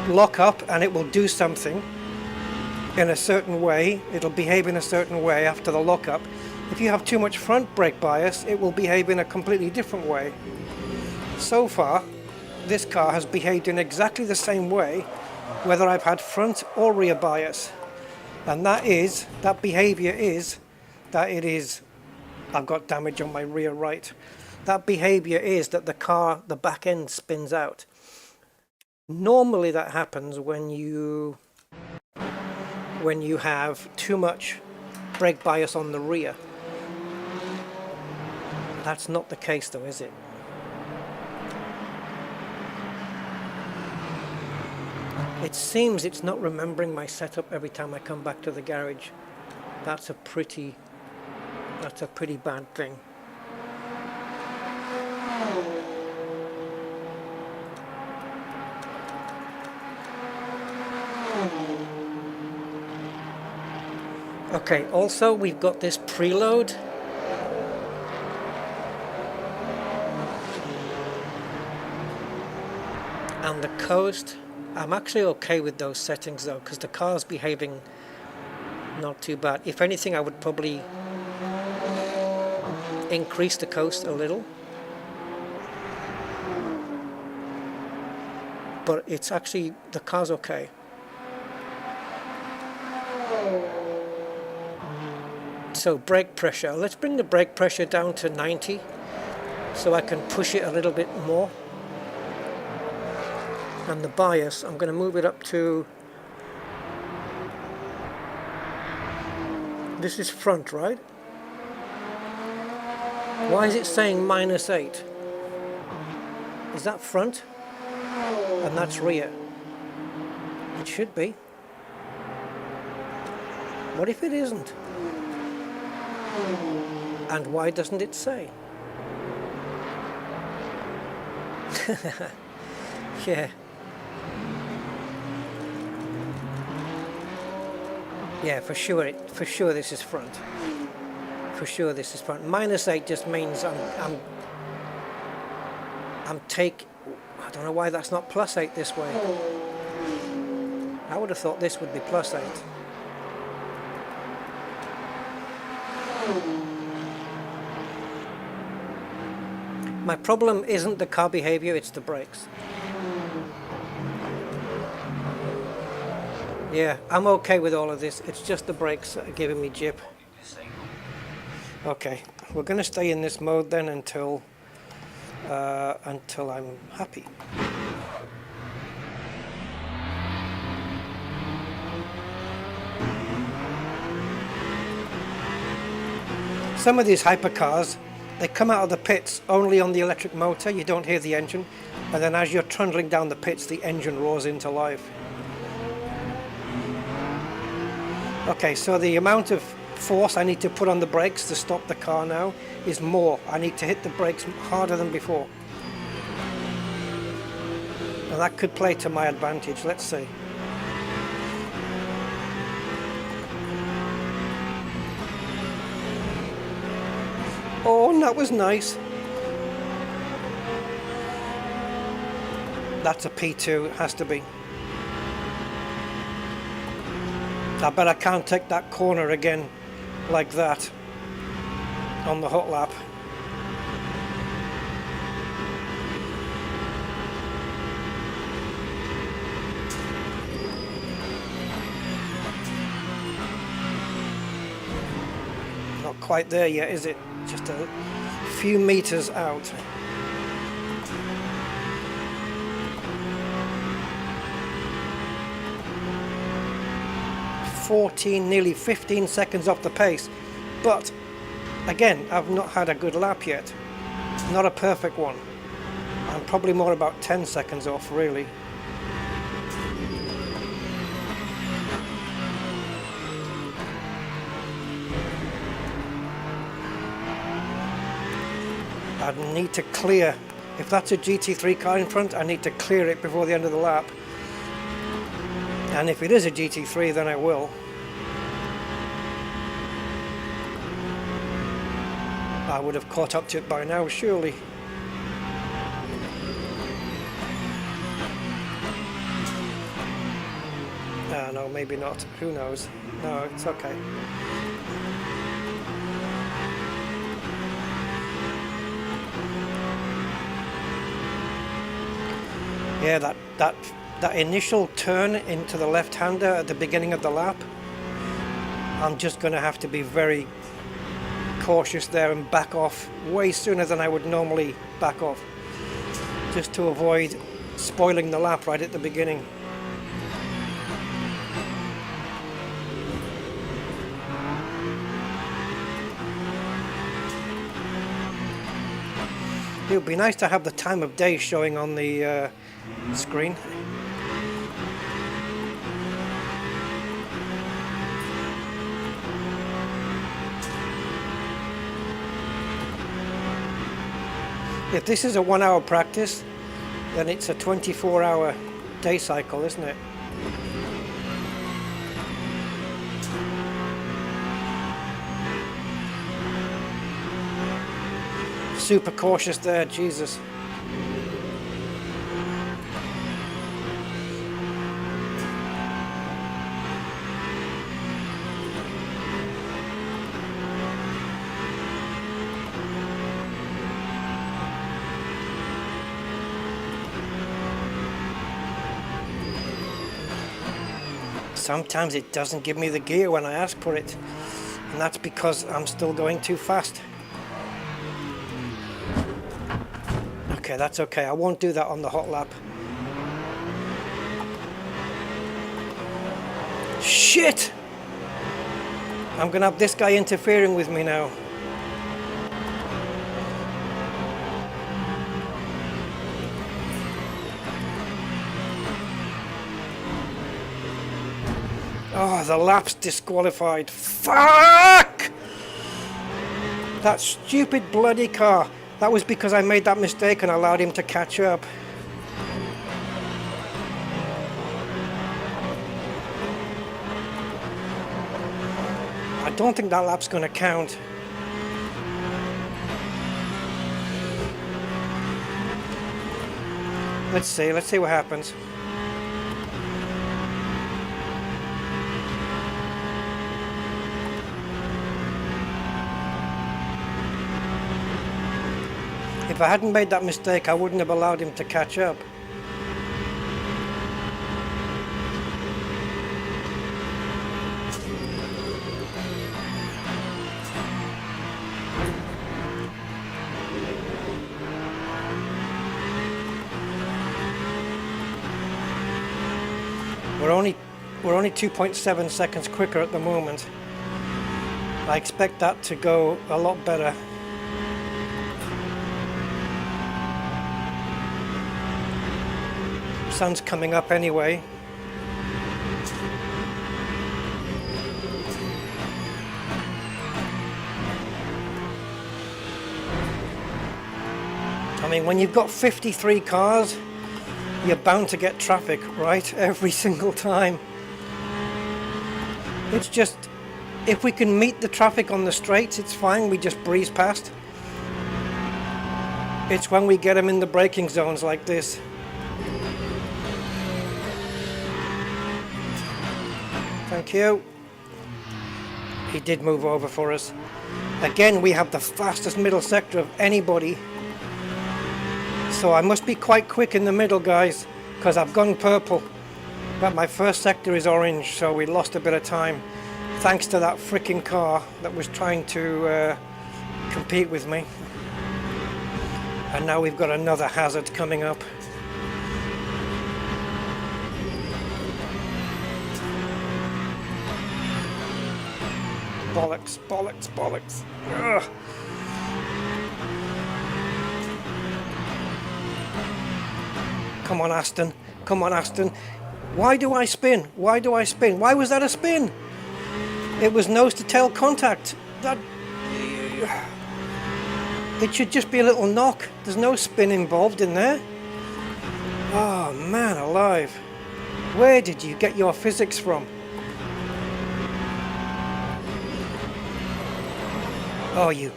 Speaker 1: lock up and it will do something in a certain way. It'll behave in a certain way after the lockup. If you have too much front brake bias, it will behave in a completely different way. So far, this car has behaved in exactly the same way, whether I've had front or rear bias. And that behavior is that I've got damage on my rear right. That behavior is that the back end spins out. Normally that happens when you have too much brake bias on the rear. That's not the case though, is it? It seems it's not remembering my setup every time I come back to the garage. That's a pretty bad thing. Okay, also we've got this preload. And the coast, I'm actually okay with those settings though, because the car's behaving not too bad. If anything, I would probably increase the coast a little. But it's actually, the car's okay. So brake pressure, let's bring the brake pressure down to 90 so I can push it a little bit more. And the bias, I'm going to move it up to, this is front, right? Why is it saying -8? Is that front? And that's rear. It should be. What if it isn't? And why doesn't it say? Yeah. Yeah, for sure this is front. For sure this is front. -8 just means I don't know why that's not +8 this way. I would have thought this would be +8. My problem isn't the car behavior, it's the brakes. Yeah, I'm okay with all of this. It's just the brakes that are giving me jip. Okay, we're going to stay in this mode then until I'm happy. Some of these hypercars, they come out of the pits only on the electric motor. You don't hear the engine, and then as you're trundling down the pits, the engine roars into life. Okay, so the amount of force I need to put on the brakes to stop the car now is more. I need to hit the brakes harder than before. And that could play to my advantage. Let's see. Oh, that was nice. That's a P2, it has to be. I bet I can't take that corner again like that on the hot lap. Not quite there yet, is it? Just a few meters out. 14, nearly 15 seconds off the pace, but again, I've not had a good lap yet. Not a perfect one. I'm probably more about 10 seconds off, really. I need to clear, if that's a GT3 car in front, I need to clear it before the end of the lap. And if it is a GT3, then I will. I would have caught up to it by now, surely. No, maybe not. Who knows? No, it's okay. Yeah, that initial turn into the left-hander at the beginning of the lap, I'm just going to have to be very cautious there and back off way sooner than I would normally back off, just to avoid spoiling the lap right at the beginning. It would be nice to have the time of day showing on the screen. If this is a 1 hour practice, then it's a 24-hour day cycle, isn't it? Super cautious there, Jesus. Sometimes it doesn't give me the gear when I ask for it, and that's because I'm still going too fast. Okay, that's okay. I won't do that on the hot lap. Shit! I'm gonna have this guy interfering with me now. Oh, the lap's disqualified. Fuck! That stupid bloody car. That was because I made that mistake and allowed him to catch up. I don't think that lap's going to count. Let's see what happens. If I hadn't made that mistake, I wouldn't have allowed him to catch up. We're only 2.7 seconds quicker at the moment. I expect that to go a lot better. Sun's coming up anyway. I mean, when you've got 53 cars, you're bound to get traffic, right? Every single time. It's just, if we can meet the traffic on the straights, it's fine, we just breeze past. It's when we get them in the braking zones like this. Thank you. He did move over for us. Again, we have the fastest middle sector of anybody. So I must be quite quick in the middle, guys, because I've gone purple. But my first sector is orange, so we lost a bit of time. Thanks to that freaking car that was trying to compete with me. And now we've got another hazard coming up. Bollocks, bollocks, bollocks. Ugh. Come on, Aston. Come on, Aston. Why do I spin? Why do I spin? Why was that a spin? It was nose to tail contact. That... It should just be a little knock. There's no spin involved in there. Oh, man alive. Where did you get your physics from? Oh, you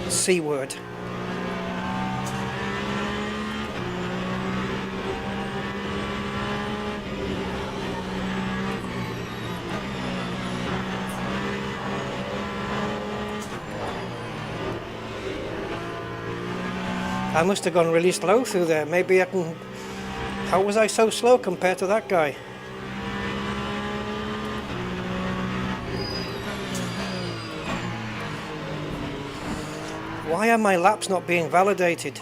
Speaker 1: C word. I must have gone really slow through there. Maybe I can... How was I so slow compared to that guy? Why are my laps not being validated?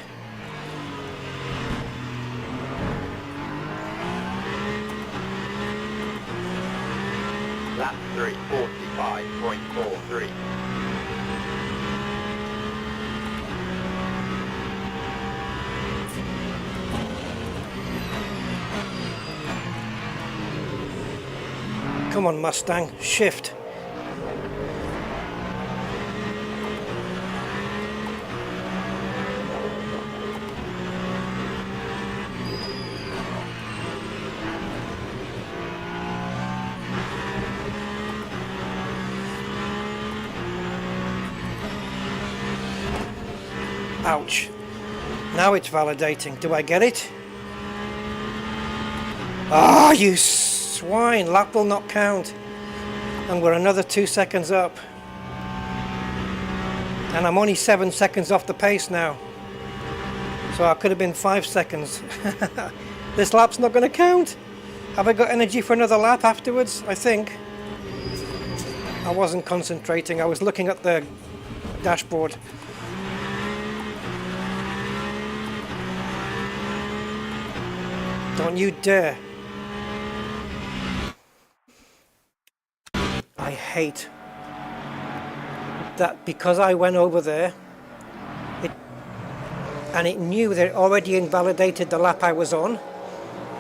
Speaker 2: Lap 3, 45.43.
Speaker 1: Come on, Mustang, shift. Ouch. Now it's validating. Do I get it? Ah, you swine. Lap will not count. And we're another 2 seconds up. And I'm only 7 seconds off the pace now. So I could have been 5 seconds. This lap's not going to count. Have I got energy for another lap afterwards? I think. I wasn't concentrating. I was looking at the dashboard. Don't you dare. I hate that because I went over there and it knew that it already invalidated the lap I was on,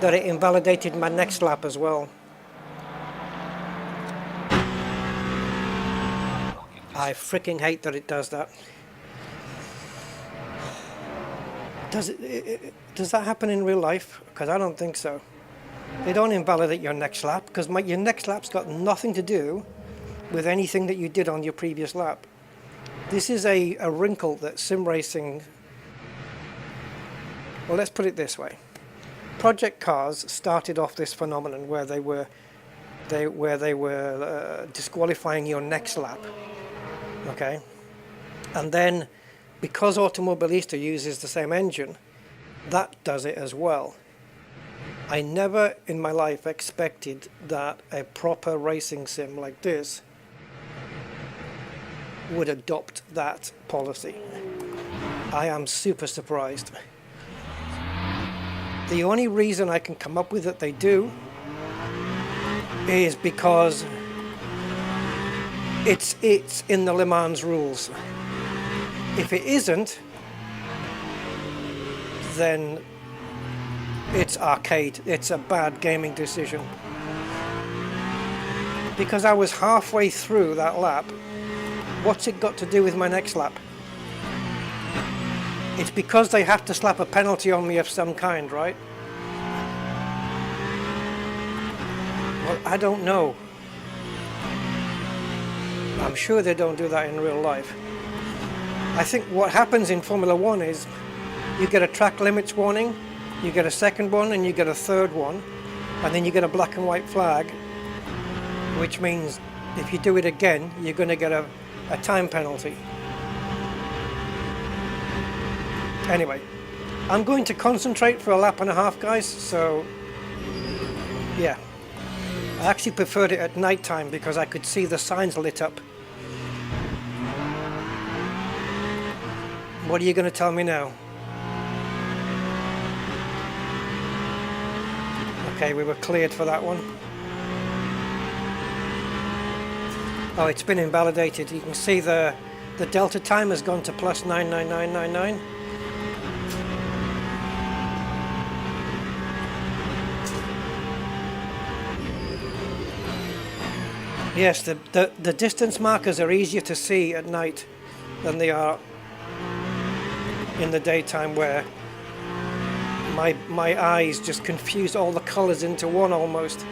Speaker 1: that it invalidated my next lap as well. I freaking hate that it does that. Does that happen in real life? Because I don't think so. They don't invalidate your next lap because your next lap's got nothing to do with anything that you did on your previous lap. This is a wrinkle that sim racing... Well, let's put it this way. Project cars started off this phenomenon where they were disqualifying your next lap. Okay? And then, because Automobilista uses the same engine, that does it as well. I never in my life expected that a proper racing sim like this would adopt that policy. I am super surprised. The only reason I can come up with that they do is because it's in the LeMans rules. If it isn't, then it's arcade. It's a bad gaming decision. Because I was halfway through that lap. What's it got to do with my next lap? It's because they have to slap a penalty on me of some kind, right? Well, I don't know. I'm sure they don't do that in real life. I think what happens in Formula 1 is you get a track limits warning, you get a second one, and you get a third one, and then you get a black and white flag, which means if you do it again, you're going to get a time penalty. Anyway, I'm going to concentrate for a lap and a half, guys, so yeah. I actually preferred it at night time because I could see the signs lit up. What are you going to tell me now? Okay, we were cleared for that one. Oh, it's been invalidated. You can see the delta time has gone to plus 99999. Yes, the distance markers are easier to see at night than they are in the daytime, where my eyes just confuse all the colours into one almost,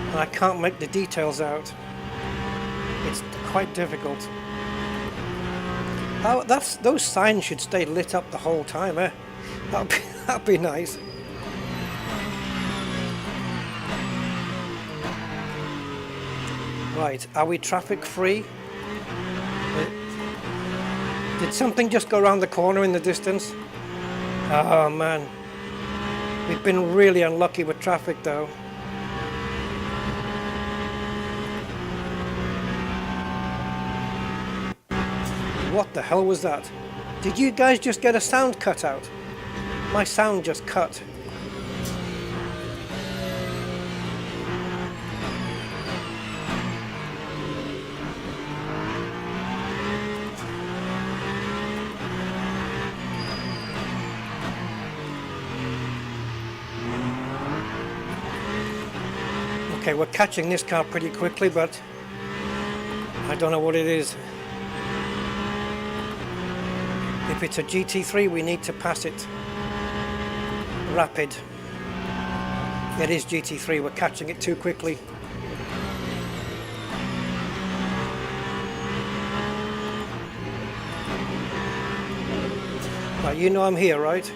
Speaker 1: and I can't make the details out. It's quite difficult. Oh, those signs should stay lit up the whole time, eh? That'd be nice. Right, are we traffic free? Did something just go around the corner in the distance? Oh man, we've been really unlucky with traffic though. What the hell was that? Did you guys just get a sound cut out? My sound just cut. Okay, we're catching this car pretty quickly, but I don't know what it is. If it's a GT3, we need to pass it. Rapid. It is GT3, we're catching it too quickly. Right, you know I'm here, right?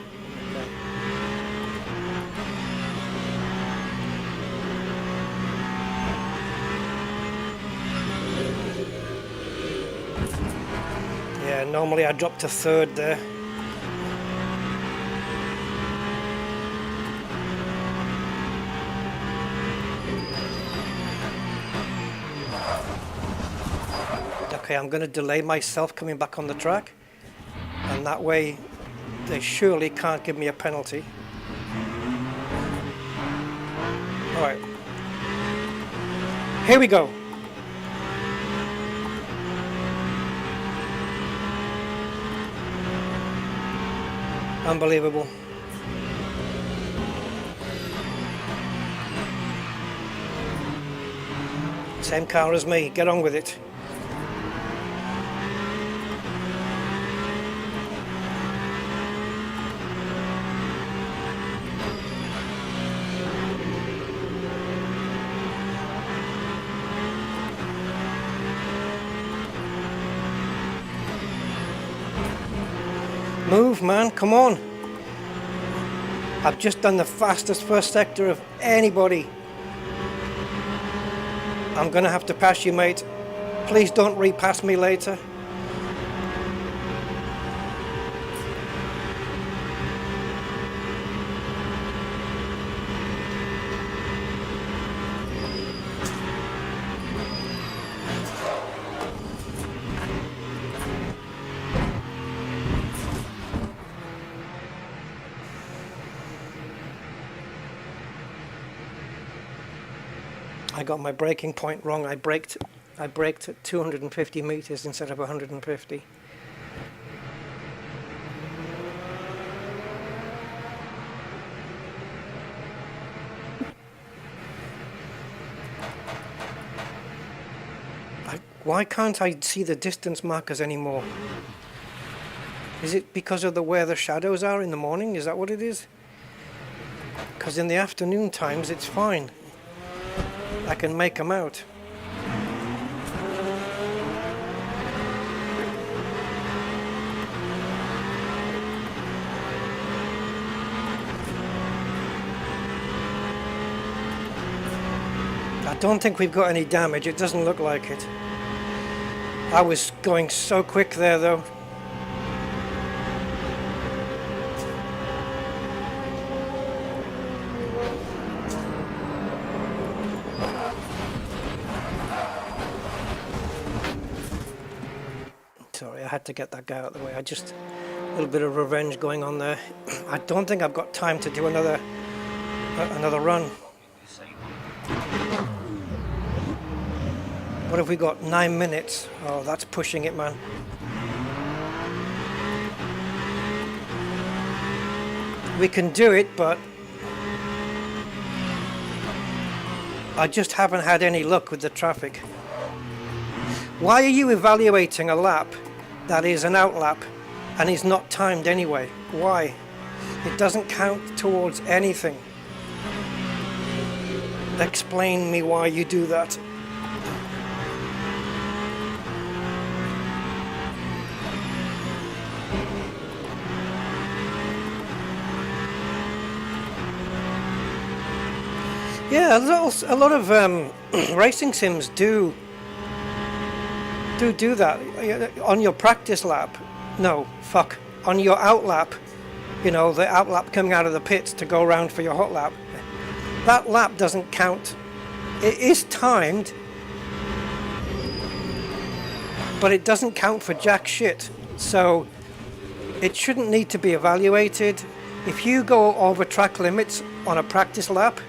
Speaker 1: Yeah, normally I drop to third there. Okay, I'm going to delay myself coming back on the track, and that way they surely can't give me a penalty. Alright, here we go. Unbelievable. Same car as me, get on with it. Move, man, come on. I've just done the fastest first sector of anybody. I'm gonna have to pass you, mate. Please don't repass me later. I got my braking point wrong. I braked at 250 meters instead of 150. Why can't I see the distance markers anymore? Is it because of where the shadows are in the morning? Is that what it is? Because in the afternoon times it's fine. I can make them out. I don't think we've got any damage. It doesn't look like it. I was going so quick there though. Sorry, I had to get that guy out of the way. A little bit of revenge going on there. I don't think I've got time to do another run. What have we got? 9 minutes. Oh, that's pushing it, man. We can do it, but I just haven't had any luck with the traffic. Why are you evaluating a lap that is an out lap and is not timed anyway? Why? It doesn't count towards anything. Explain me why you do that. Yeah, a lot of racing sims do that on your practice lap. No, fuck. On your out lap, you know, the out lap coming out of the pits to go around for your hot lap. That lap doesn't count. It is timed, but it doesn't count for jack shit. So it shouldn't need to be evaluated. If you go over track limits on a practice lap,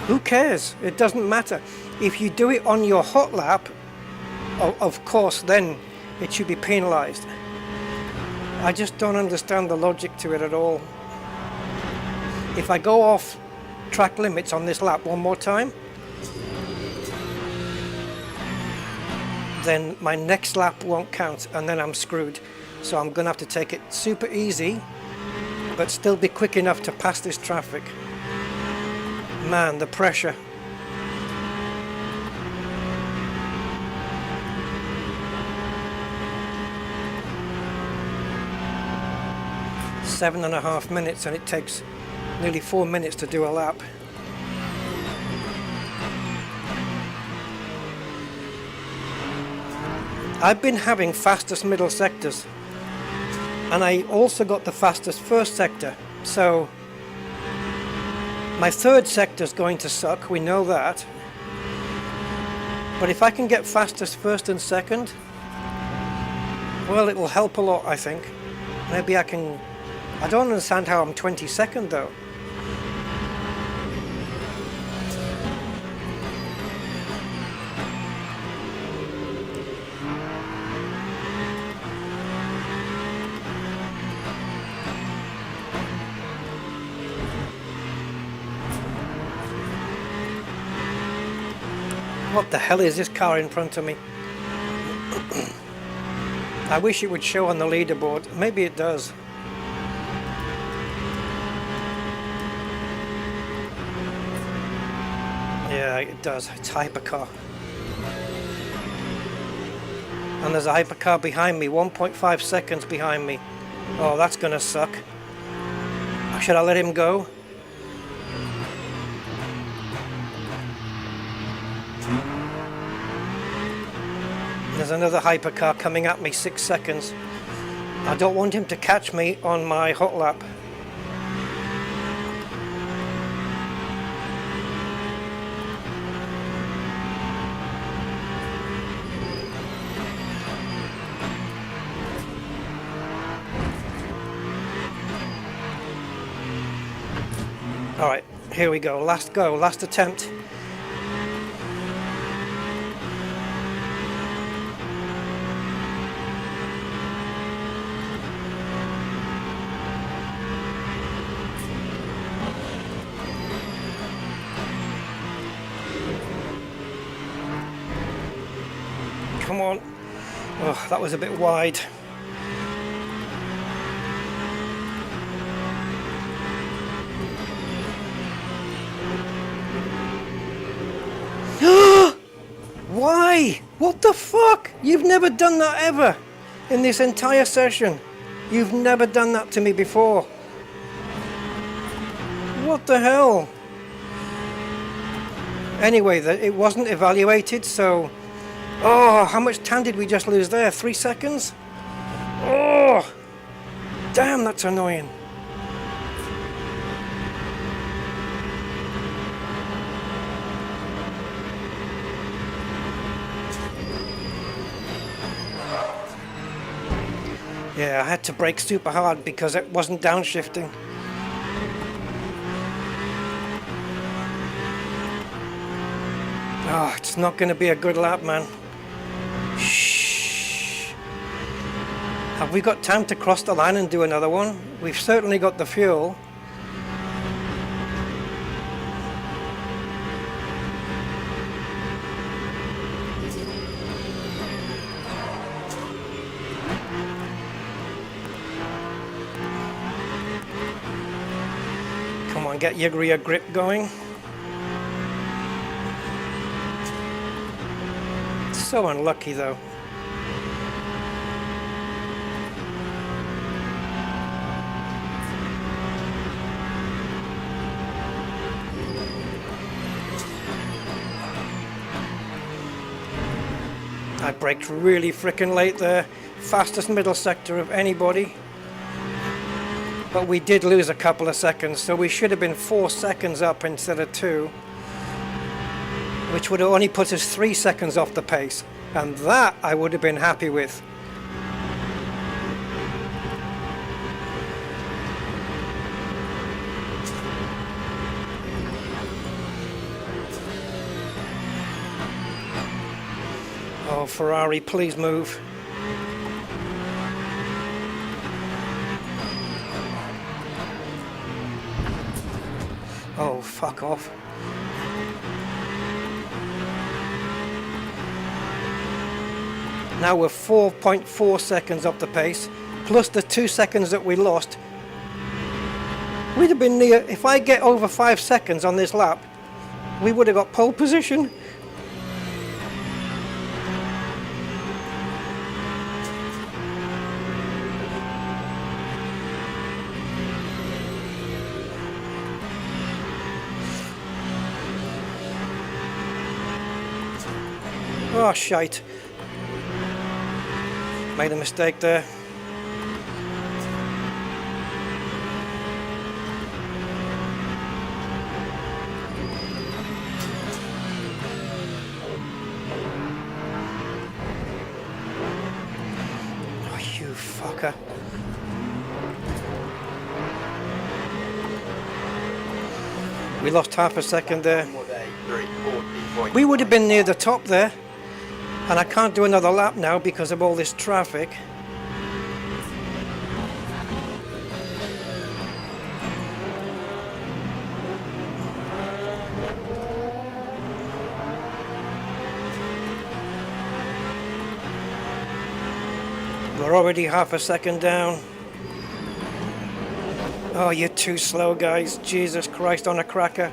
Speaker 1: who cares? It doesn't matter. If you do it on your hot lap, of course, then it should be penalized. I just don't understand the logic to it at all. If I go off track limits on this lap one more time, then my next lap won't count, and then I'm screwed. So I'm gonna have to take it super easy, but still be quick enough to pass this traffic. Man, the pressure. Seven and a half minutes, and it takes nearly 4 minutes to do a lap. I've been having fastest middle sectors, and I also got the fastest first sector, so my third sector is going to suck, we know that. But if I can get fastest first and second, well, it will help a lot, I think. Maybe I can... I don't understand how I'm 22nd though. What the hell is this car in front of me? I wish it would show on the leaderboard. Maybe it does. Yeah, it does. It's hypercar. And there's a hypercar behind me, 1.5 seconds behind me. Oh, that's gonna suck. Should I let him go? There's another hypercar coming at me, 6 seconds. I don't want him to catch me on my hot lap. Alright, here we go, last attempt. Come on. Oh, that was a bit wide. Why? What the fuck? You've never done that ever in this entire session. You've never done that to me before. What the hell? Anyway, it wasn't evaluated, so... Oh, how much time did we just lose there? 3 seconds? Oh! Damn, that's annoying. Yeah, I had to brake super hard because it wasn't downshifting. Oh, it's not going to be a good lap, man. Shh. Have we got time to cross the line and do another one? We've certainly got the fuel. Come on, get your rear grip going. So unlucky though. I braked really frickin' late there. Fastest middle sector of anybody. but we did lose a couple of seconds, so we should have been 4 seconds up instead of 2, which would have only put us 3 seconds off the pace, and that I would have been happy with. Oh, Ferrari, please move. Oh, fuck off. Now we're 4.4 seconds off the pace, plus the 2 seconds that we lost. We'd have been near, if I get over 5 seconds on this lap, we would have got pole position. Oh, shite. Made a mistake there. Oh, you fucker. We lost half a second there. We would have been near the top there. And I can't do another lap now because of all this traffic. We're already half a second down. Oh, you're too slow, guys. Jesus Christ on a cracker.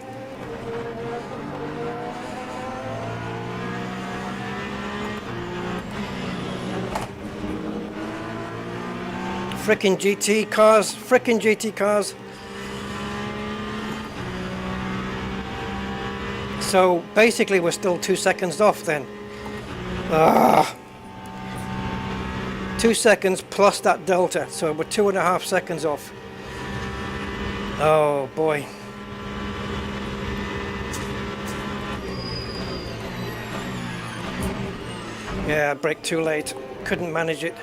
Speaker 1: Frickin' GT cars, frickin' GT cars. So basically we're still 2 seconds off then. 2 seconds plus that delta, so we're 2.5 seconds off. Oh boy. Yeah, brake too late, couldn't manage it.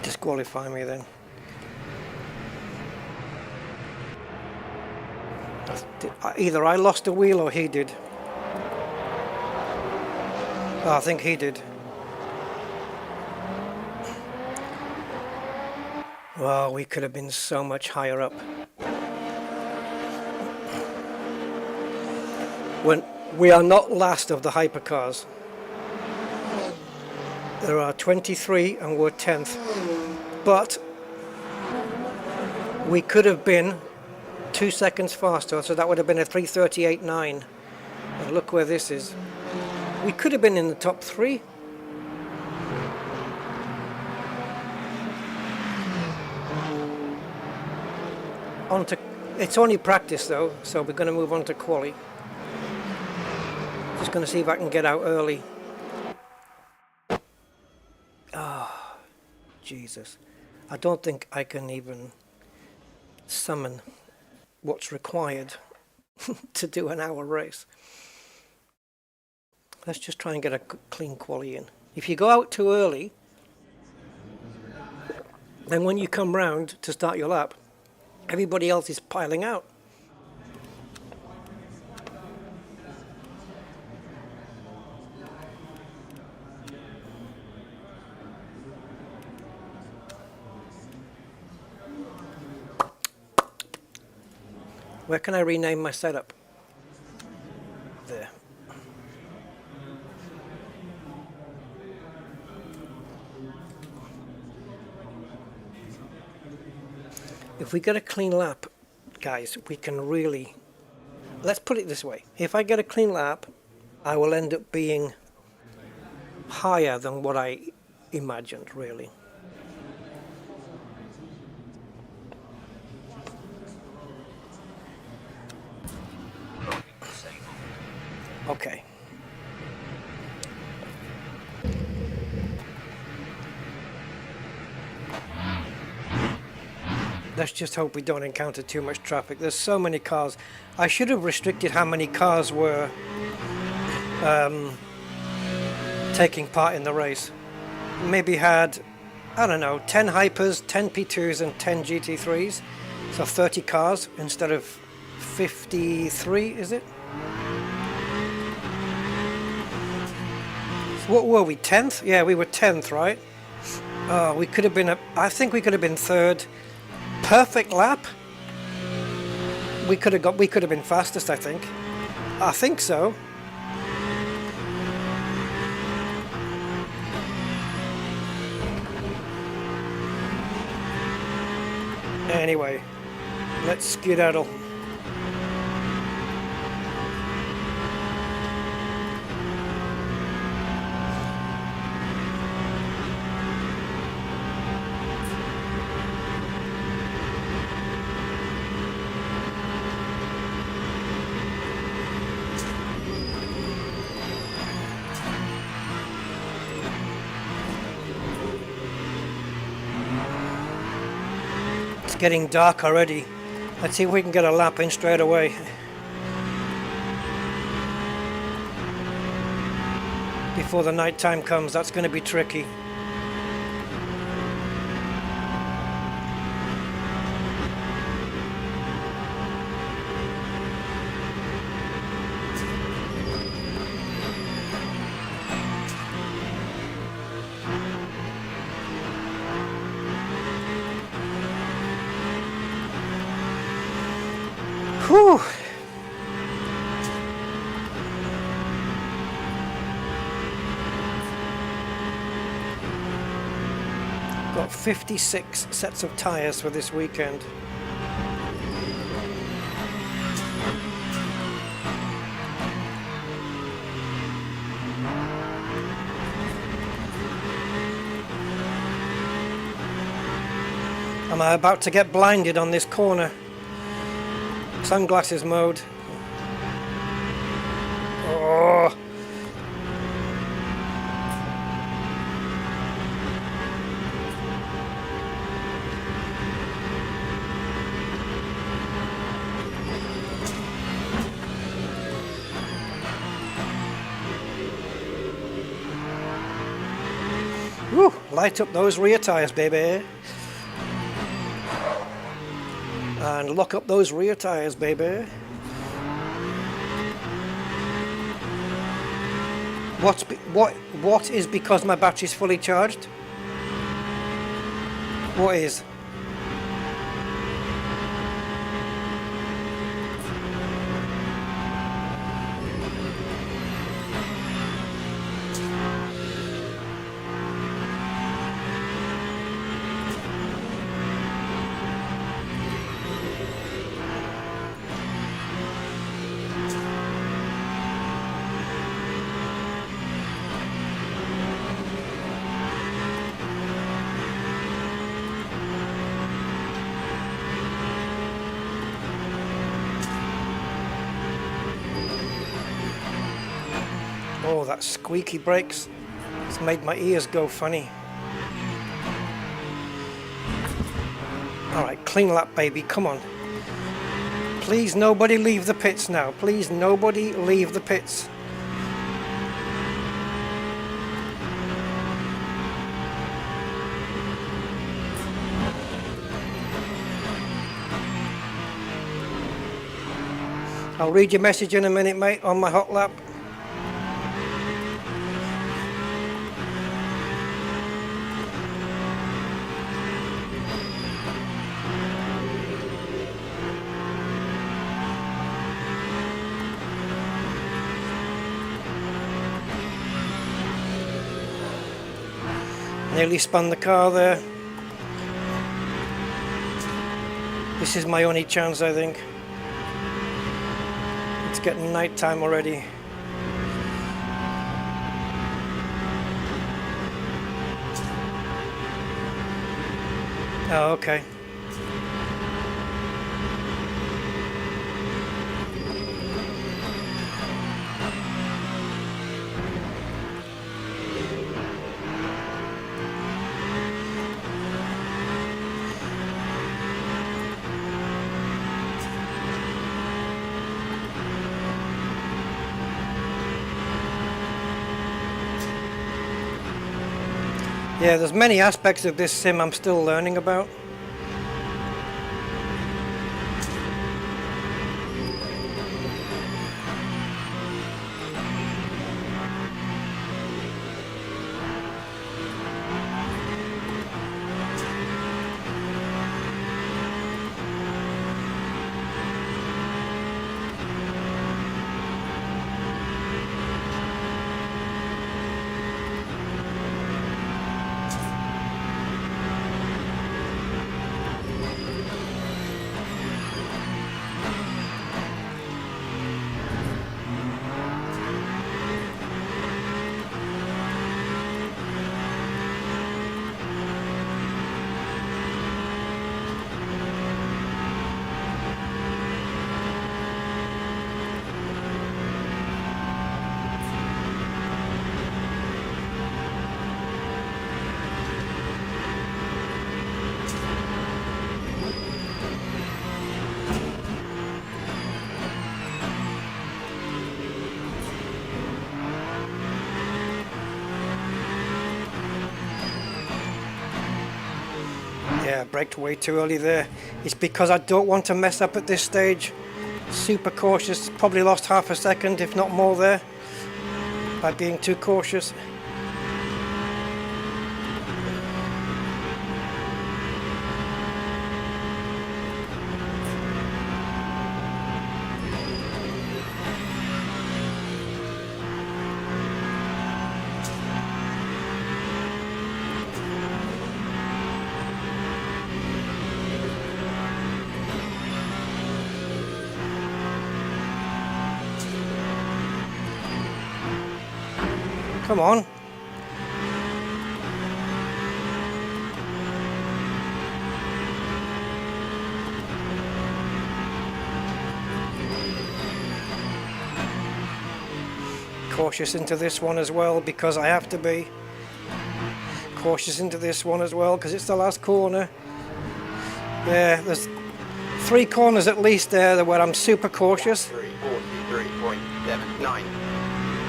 Speaker 1: Disqualify me then. Either I lost a wheel or he did. Oh, I think he did. Well, we could have been so much higher up. When we are not last of the hypercars. There are 23 and we're 10th. But we could have been 2 seconds faster, so that would have been a 3:38.9. And look where this is. We could have been in the top 3. It's only practice though, so we're going to move on to quali. Just going to see if I can get out early. Ah, Jesus. I don't think I can even summon what's required to do an hour race. Let's just try and get a clean quali in. If you go out too early, then when you come round to start your lap, everybody else is piling out. Where can I rename my setup? if we get a clean lap, guys, we can really, let's put it this way. If I get a clean lap, I will end up being higher than what I imagined, really. Okay. Let's just hope we don't encounter too much traffic. There's so many cars. I should have restricted how many cars were taking part in the race. Maybe had, I don't know, 10 Hypers, 10 P2s and 10 GT3s. So 30 cars instead of 53, is it? What were we, 10th? Yeah, we were 10th, right? Oh, we could have been, I think we could have been third. Perfect lap. We could have been fastest, I think. I think so. Anyway, let's skedaddle. Getting dark already. Let's see if we can get a lap in straight away. Before the night time comes, that's going to be tricky. Whew. Got 56 sets of tires for this weekend. Am I about to get blinded on this corner? Sunglasses mode. Oh. Woo, light up those rear tires, baby. And lock up those rear tires, baby. What is because my battery's fully charged? What is? Oh, that squeaky brakes. It's made my ears go funny. Alright, clean lap, baby, come on. Please nobody leave the pits now. Please nobody leave the pits. I'll read your message in a minute, mate, on my hot lap. Nearly spun the car there. This is my only chance, I think. It's getting night time already. Oh, okay. Yeah, there's many aspects of this sim I'm still learning about. Yeah, braked way too early there. It's because I don't want to mess up at this stage. Super cautious, probably lost half a second, if not more there, by being too cautious. Come on. Cautious into this one as well, because I have to be. Cautious into this one as well, because it's the last corner. Yeah, there's 3 corners at least there where I'm super cautious.
Speaker 2: 343.79.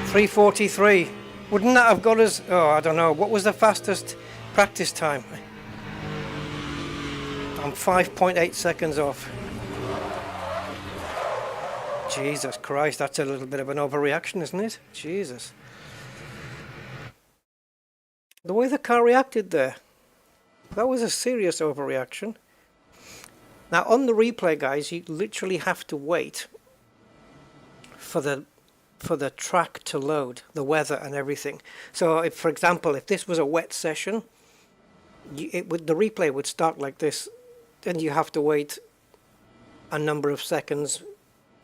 Speaker 1: 3:43. Wouldn't that have got us? Oh, I don't know. What was the fastest practice time? I'm 5.8 seconds off. Jesus Christ, that's a little bit of an overreaction, isn't it? Jesus. The way the car reacted there, that was a serious overreaction. Now on the replay, guys, you literally have to wait for the track to load, the weather and everything. So if, for example, if this was a wet session, the replay would start like this, then you have to wait a number of seconds,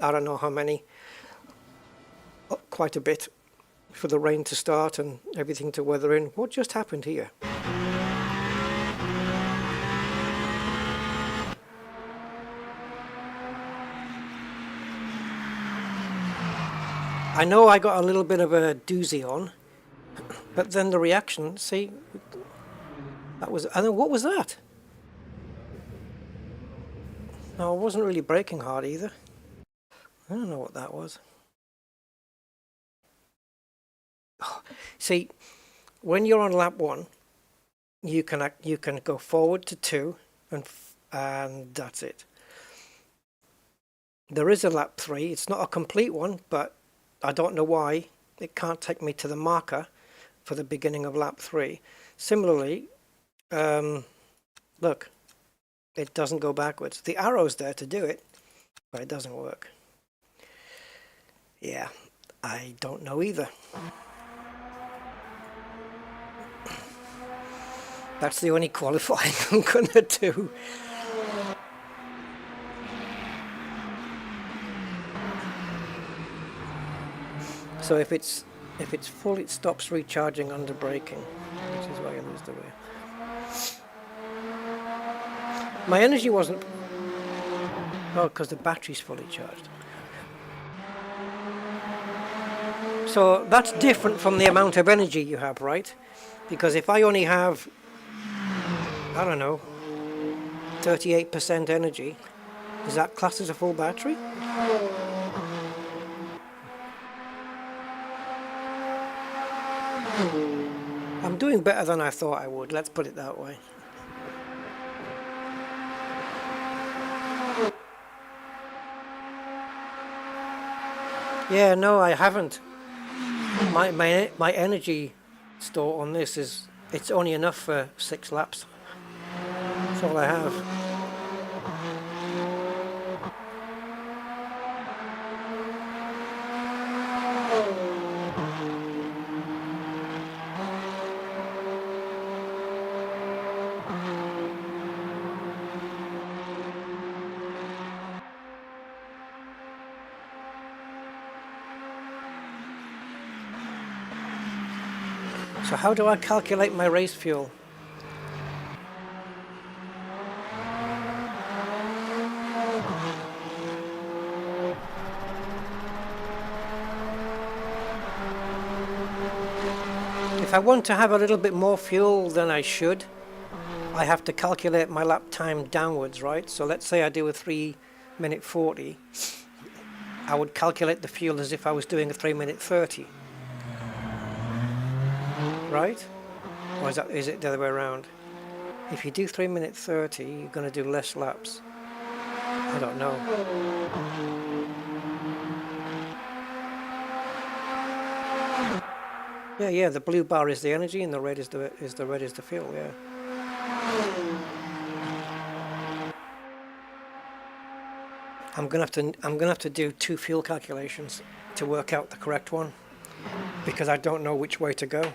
Speaker 1: I don't know how many, quite a bit, for the rain to start and everything to weather in. What just happened here? I know I got a little bit of a doozy on, but then the reaction, see, that was, I don't know, what was that? No, I wasn't really braking hard either. I don't know what that was. Oh, see, when you're on lap 1, you can go forward to 2, and that's it. There is a lap 3. It's not a complete one, but I don't know why it can't take me to the marker for the beginning of lap 3. Similarly, look, it doesn't go backwards. The arrow's there to do it, but it doesn't work. Yeah, I don't know either. That's the only qualifying I'm gonna do. So if it's full, it stops recharging under braking, which is why you lose the rear. My energy wasn't... Oh, because the battery's fully charged. So that's different from the amount of energy you have, right? Because if I only have, I don't know, 38% energy, is that classed as a full battery? I'm doing better than I thought I would, let's put it that way. Yeah, no, I haven't. My energy store on this is, it's only enough for 6 laps. That's all I have. So how do I calculate my race fuel? If I want to have a little bit more fuel than I should, I have to calculate my lap time downwards, right? So let's say I do a 3-minute 40. I would calculate the fuel as if I was doing a 3-minute 30. Right? Or is it the other way around? If you do 3-minute 30, you're going to do less laps. I don't know. Yeah, the blue bar is the energy and the red is the fuel, yeah. I'm gonna have to do 2 fuel calculations to work out the correct one, because I don't know which way to go.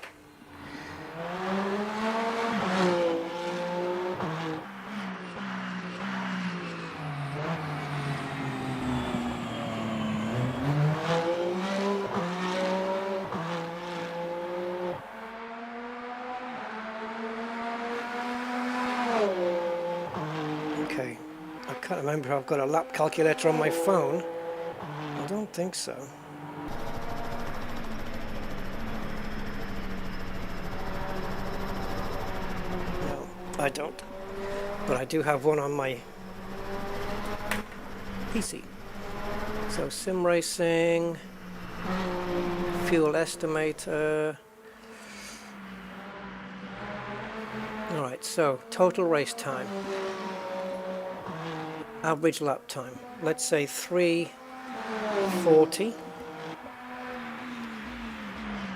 Speaker 1: Okay, I can't remember if I've got a lap calculator on my phone. I don't think so. No, I don't. But I do have one on my PC. So sim racing, fuel estimator. Alright, so total race time. Average lap time. Let's say 3:40.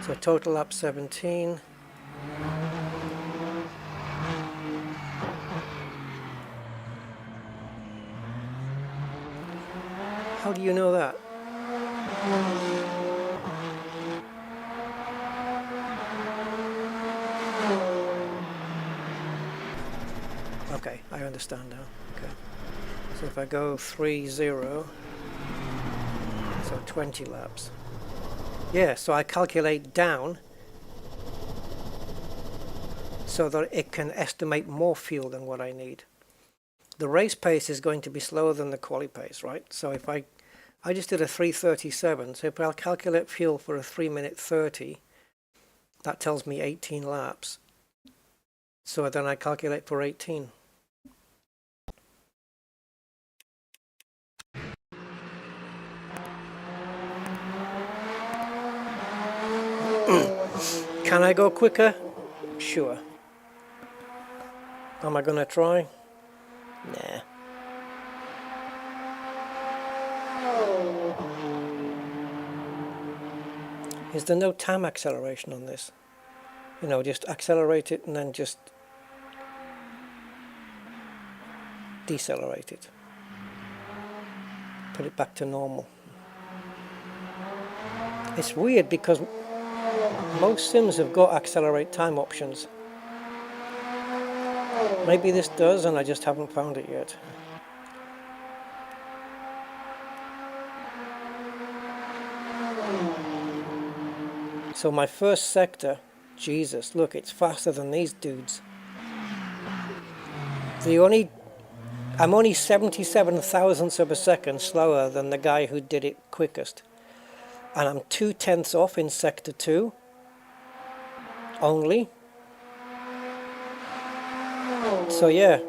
Speaker 1: So total lap 17. How do you know that? Okay, I understand now. Okay. So if I go 3:0, so 20 laps. Yeah, so I calculate down so that it can estimate more fuel than what I need. The race pace is going to be slower than the quali pace, right? So if I just did a 3:37, so if I'll calculate fuel for a 3-minute 30, that tells me 18 laps. So then I calculate for 18. Can I go quicker? Sure. Am I gonna try? Nah. Is there no time acceleration on this? You know, just accelerate it and then just decelerate it. Put it back to normal. It's weird because most sims have got accelerate time options. Maybe this does and I just haven't found it yet. So my first sector, Jesus, look, it's faster than these dudes. I'm only 77 thousandths of a second slower than the guy who did it quickest. And I'm 2/10 off in sector 2 only. So yeah,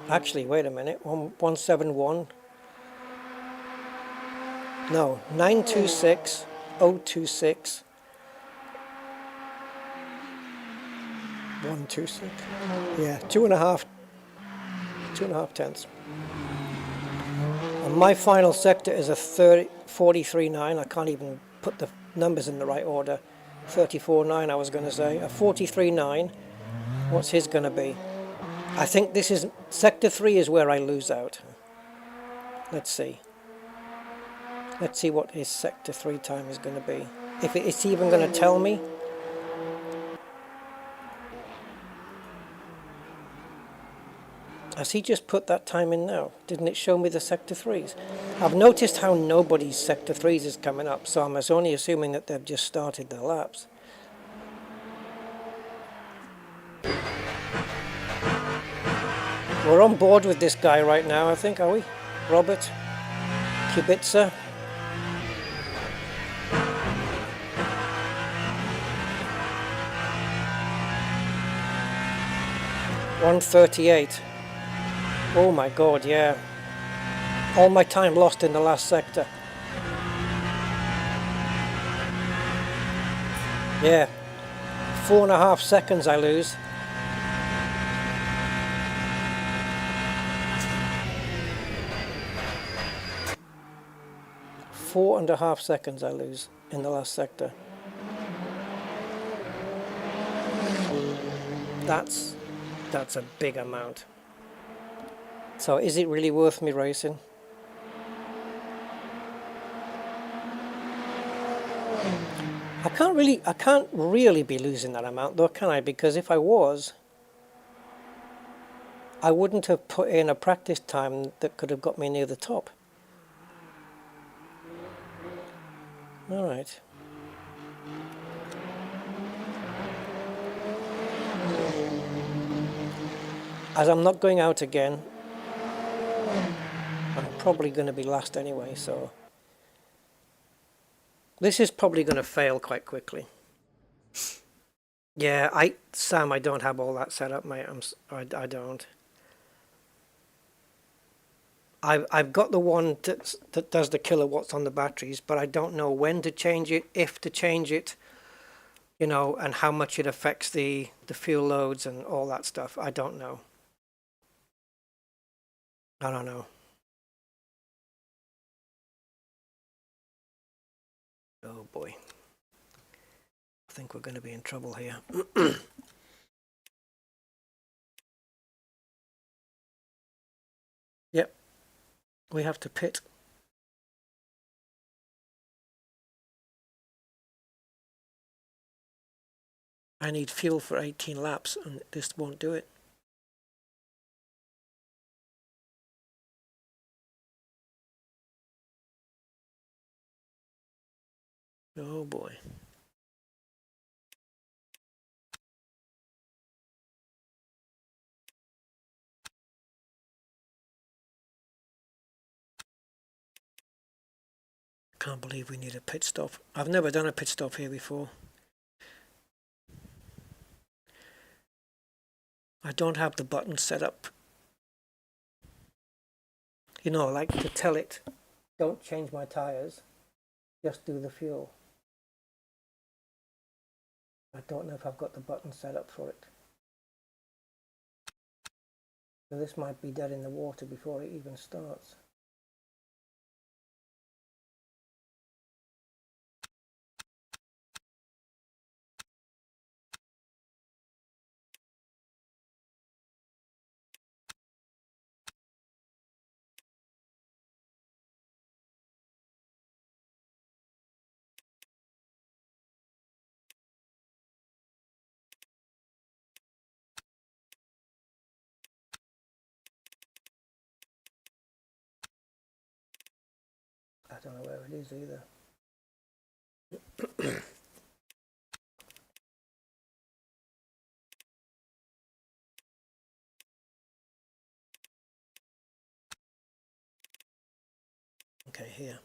Speaker 1: actually, wait a minute, 171. No, 926.026. 126. Yeah, two and a half tenths. And my final sector is a 43.9. I can't even put the numbers in the right order. 34.9 I was going to say. A 43.9. What's his going to be? I think this is sector 3 is where I lose out. Let's see. Let's see what his sector 3 time is going to be. If it's even going to tell me. Has he just put that time in now? Didn't it show me the sector 3s? I've noticed how nobody's sector 3s is coming up, so I'm only assuming that they've just started their laps. We're on board with this guy right now, I think, are we? Robert Kubica. $138. Oh my god, yeah. All my time lost in the last sector. Yeah. 4.5 seconds I lose. Four and a half seconds I lose in the last sector. That's a big amount. So is it really worth me racing? I can't really be losing that amount though, can I? Because if I was, I wouldn't have put in a practice time that could have got me near the top. All right. As I'm not going out again, I'm probably going to be last anyway, so this is probably going to fail quite quickly. Yeah, Sam, I don't have all that set up, mate. I don't. I've got the one that does the kilowatts on the batteries, but I don't know when to change it, if to change it, you know, and how much it affects the fuel loads and all that stuff. I don't know. I don't know. Oh boy. I think we're going to be in trouble here. Yep. We have to pit. I need fuel for 18 laps and this won't do it. Oh boy. Can't believe we need a pit stop. I've never done a pit stop here before. I don't have the button set up. You know, like to tell it, don't change my tires, just do the fuel. I don't know if I've got the button set up for it. So this might be dead in the water before it even starts. I don't know where it is either. okay here.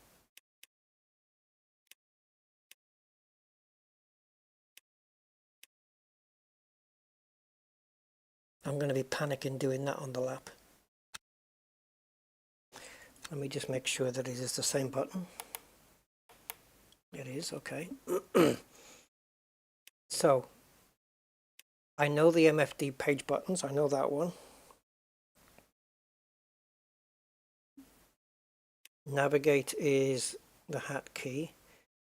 Speaker 1: I'm going to be panicking doing that on the lap. Let me just make sure that it is the same button. It is, okay. So, I know the MFD page buttons, I know that one. Navigate is the hat key.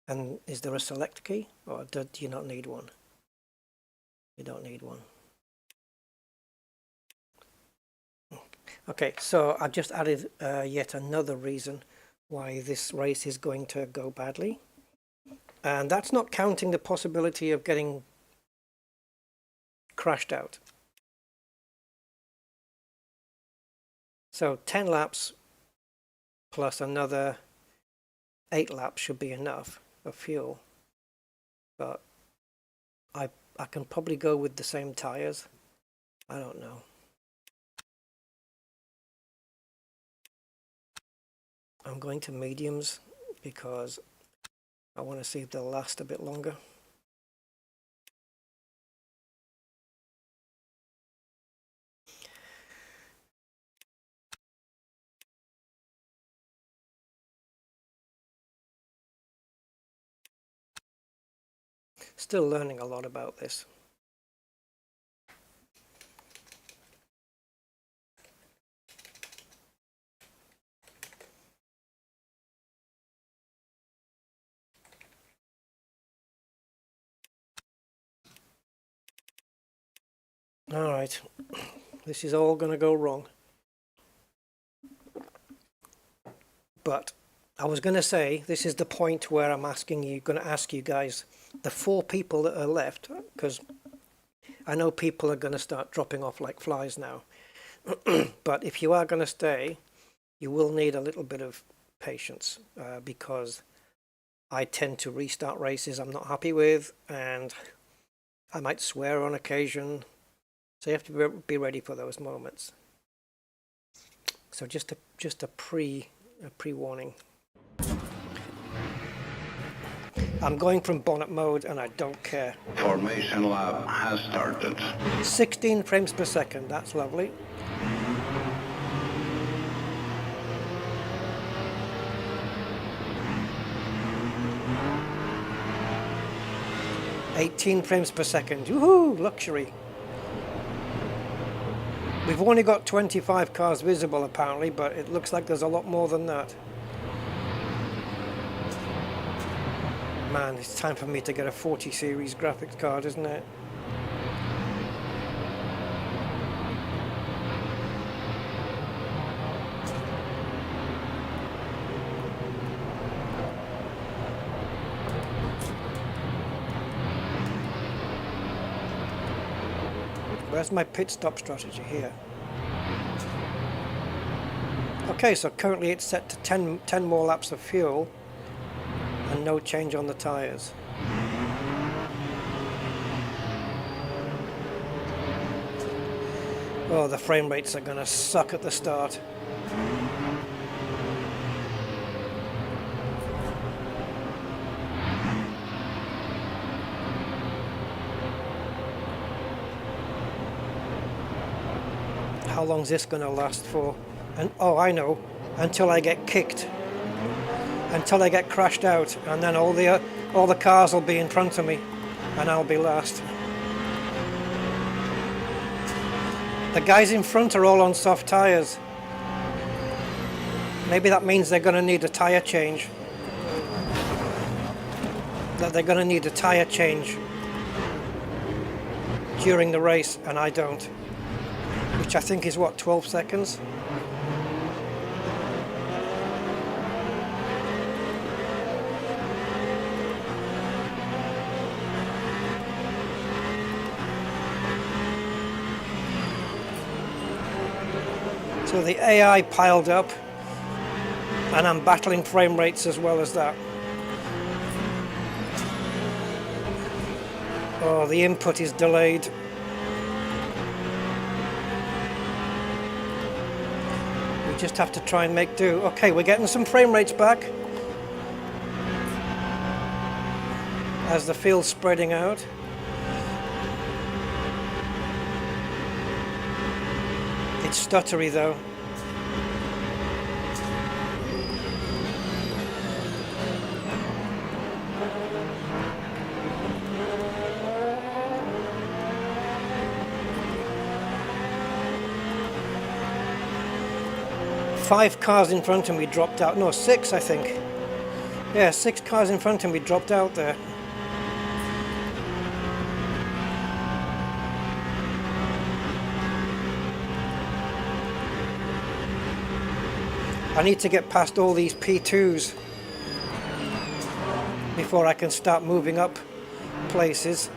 Speaker 1: And is there a select key? Or do you not need one? You don't need one. Okay, so I've just added yet another reason why this race is going to go badly. And that's not counting the possibility of getting crashed out. So 10 laps plus another 8 laps should be enough of fuel. But I can probably go with the same tires. I don't know. I'm going to mediums because I want to see if they'll last a bit longer. Still learning a lot about this. All right, this is all going to go wrong. But I was going to say, this is the point where I'm going to ask you guys, the 4 people that are left, because I know people are going to start dropping off like flies now. But if you are going to stay, you will need a little bit of patience because I tend to restart races I'm not happy with, and I might swear on occasion. So you have to be ready for those moments. So just a pre-warning. I'm going from bonnet mode and I don't care.
Speaker 3: Formation lap has started.
Speaker 1: 16 frames per second, that's lovely. $18 frames per second, woohoo, luxury. We've only got 25 cars visible apparently, but it looks like there's a lot more than that. Man, it's time for me to get a 40 series graphics card, isn't it? Where's my pit stop strategy here? Okay, so currently it's set to 10 more laps of fuel and no change on the tires. Oh, the frame rates are gonna suck at the start. How long's this gonna last for? And oh, I know, until I get kicked, until I get crashed out, and then all the cars will be in front of me, and I'll be last. The guys in front are all on soft tires. Maybe that means they're going to need a tire change. That they're going to need a tire change during the race, and I don't. Which I think is what, 12 seconds? So the AI piled up, and I'm battling frame rates as well as that. Oh, the input is delayed. We just have to try and make do. Okay, we're getting some frame rates back as the field's spreading out. It's stuttery though. Five cars in front and we dropped out. No, six, I think. Yeah, 6 cars in front and we dropped out there. I need to get past all these P2s before I can start moving up places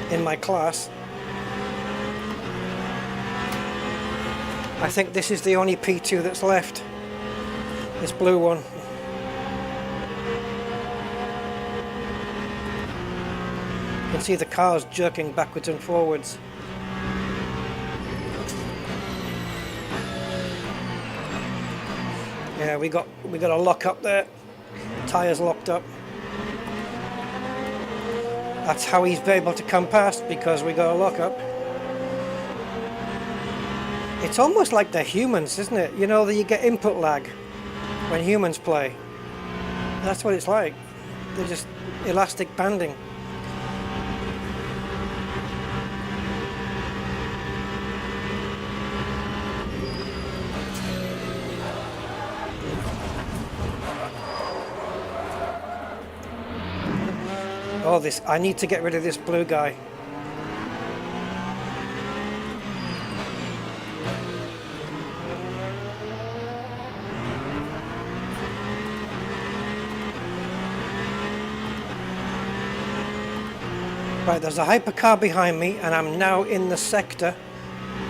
Speaker 1: in my class. I think this is the only P2 that's left, this blue one. You can see the cars jerking backwards and forwards. Yeah, we got a lock up there. Tires locked up. That's how he's able to come past, because we got a lock up. It's almost like they're humans, isn't it? You know that you get input lag when humans play. That's what it's like. They're just elastic banding. Oh, I need to get rid of this blue guy. Right, there's a hypercar behind me and I'm now in the sector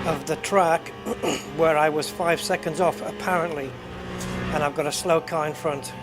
Speaker 1: of the track where I was 5 seconds off apparently, and I've got a slow car in front.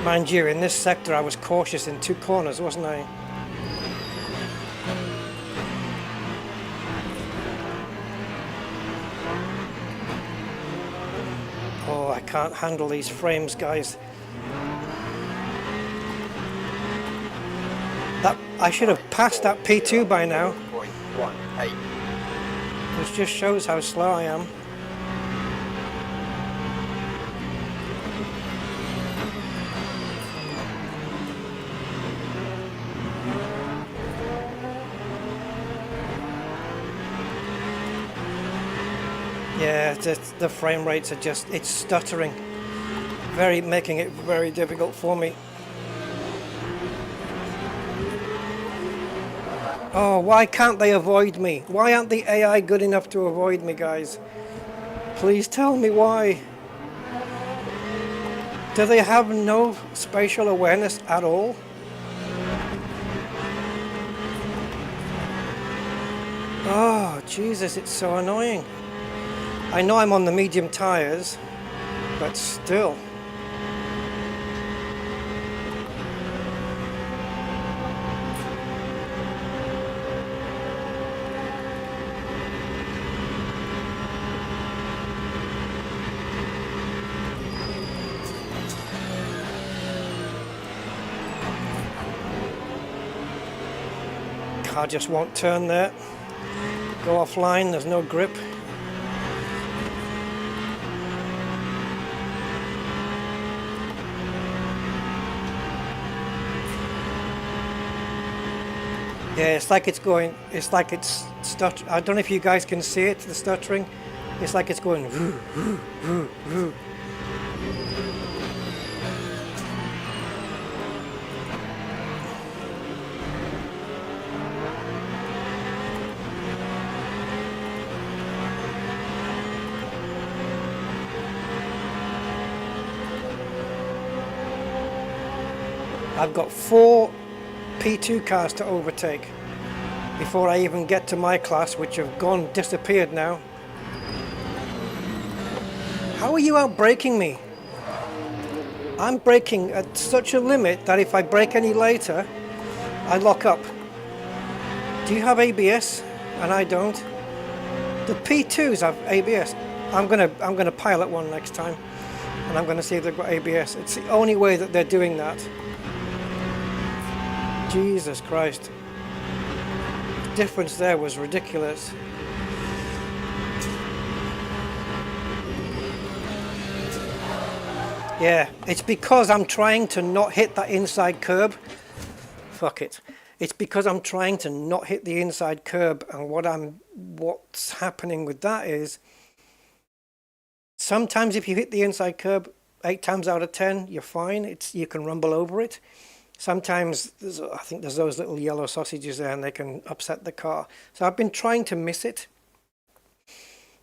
Speaker 1: Mind you, in this sector I was cautious in 2 corners, wasn't I? Oh, I can't handle these frames, guys. I should have passed that P2 by now.
Speaker 2: 0.18.
Speaker 1: Which just shows how slow I am. Yeah, the frame rates are just, it's stuttering. Making it very difficult for me. Oh, why can't they avoid me? Why aren't the AI good enough to avoid me, guys? Please tell me why. Do they have no spatial awareness at all? Oh, Jesus, it's so annoying. I know I'm on the medium tires, but still. Car just won't turn there. Go offline, there's no grip. Yeah, it's like it's stuttering. I don't know if you guys can see it, the stuttering. It's like it's going woo, woo, woo, woo. I've got 4 P2 cars to overtake before I even get to my class, which have disappeared now. How are you out braking me? I'm braking at such a limit that if I brake any later, I lock up. Do you have ABS? And I don't. The P2s have ABS. I'm gonna pilot one next time, and I'm gonna see if they've got ABS. It's the only way that they're doing that. Jesus Christ. The difference there was ridiculous. Yeah, it's because I'm trying to not hit that inside curb. Fuck it. It's because I'm trying to not hit the inside curb, and what's happening with that is sometimes if you hit the inside curb 8 times out of 10, you're fine. You can rumble over it. Sometimes I think there's those little yellow sausages there, and they can upset the car. So I've been trying to miss it.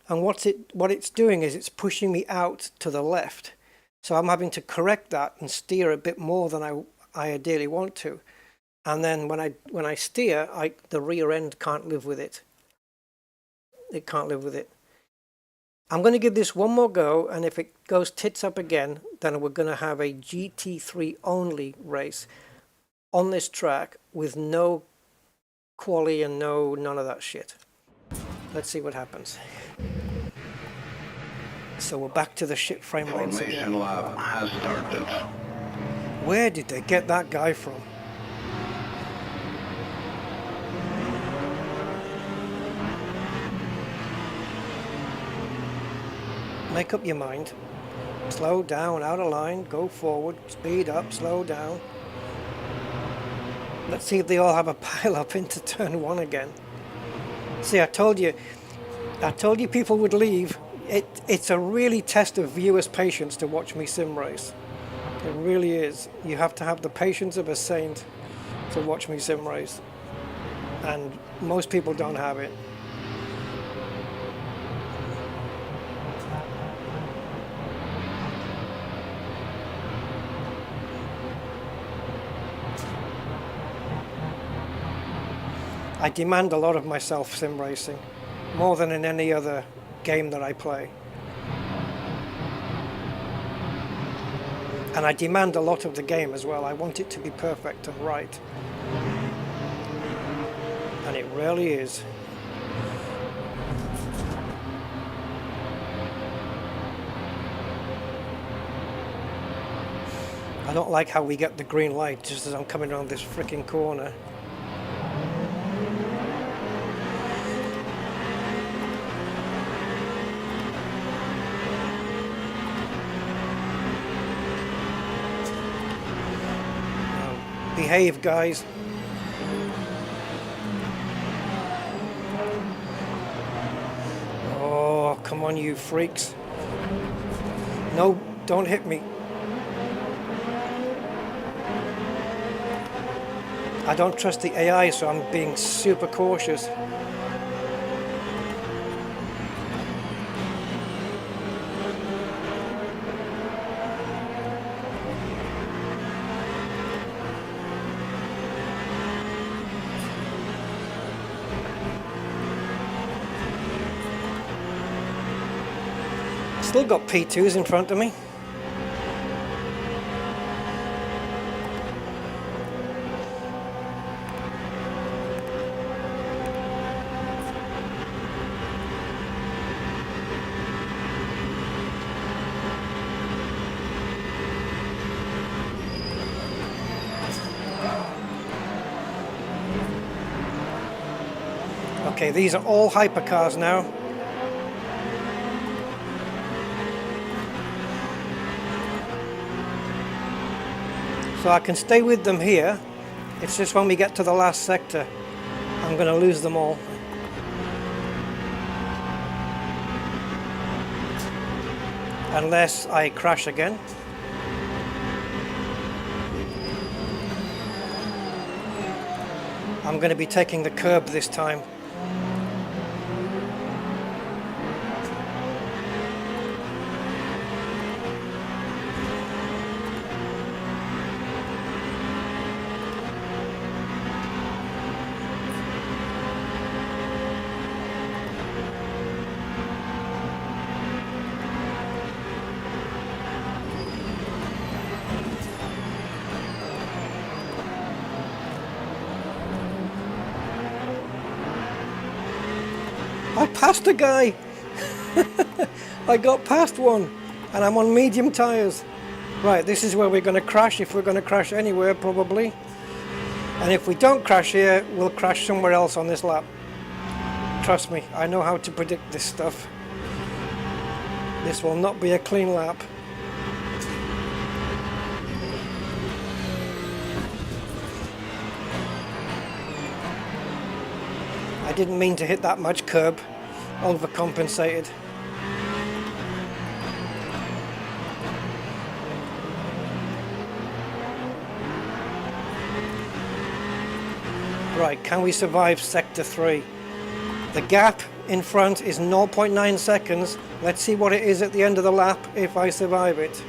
Speaker 1: And what it's doing is it's pushing me out to the left. So I'm having to correct that and steer a bit more than I ideally want to. And then when I steer, the rear end can't live with it. It can't live with it. I'm going to give this one more go, and if it goes tits up again, then we're going to have a GT3 only race on this track with no quali and none of that shit. Let's see what happens. So we're back to the shit frame rates again.
Speaker 3: Formation lap has started.
Speaker 1: Where did they get that guy from? Make up your mind. Slow down, out of line, go forward, speed up, slow down. Let's see if they all have a pile up into turn 1 again. See, I told you people would leave. It's a really test of viewers' patience to watch me sim race. It really is. You have to have the patience of a saint to watch me sim race. And most people don't have it. I demand a lot of myself sim racing, more than in any other game that I play. And I demand a lot of the game as well. I want it to be perfect and right. And it really is. I don't like how we get the green light just as I'm coming around this freaking corner. Behave, guys. Oh, come on, you freaks. No, don't hit me. I don't trust the AI, so I'm being super cautious. Still got P2s in front of me. Okay, these are all hypercars now. So I can stay with them here. It's just when we get to the last sector, I'm going to lose them all. Unless I crash again. I'm going to be taking the curb this time. got past a guy. I got past one, and I'm on medium tyres. Right, this is where we're going to crash, if we're going to crash anywhere probably. And if we don't crash here, we'll crash somewhere else on this lap. Trust me, I know how to predict this stuff. This will not be a clean lap. I didn't mean to hit that much curb. Overcompensated. Right, can we survive sector 3? The gap in front is 0.9 seconds. Let's see what it is at the end of the lap if I survive it.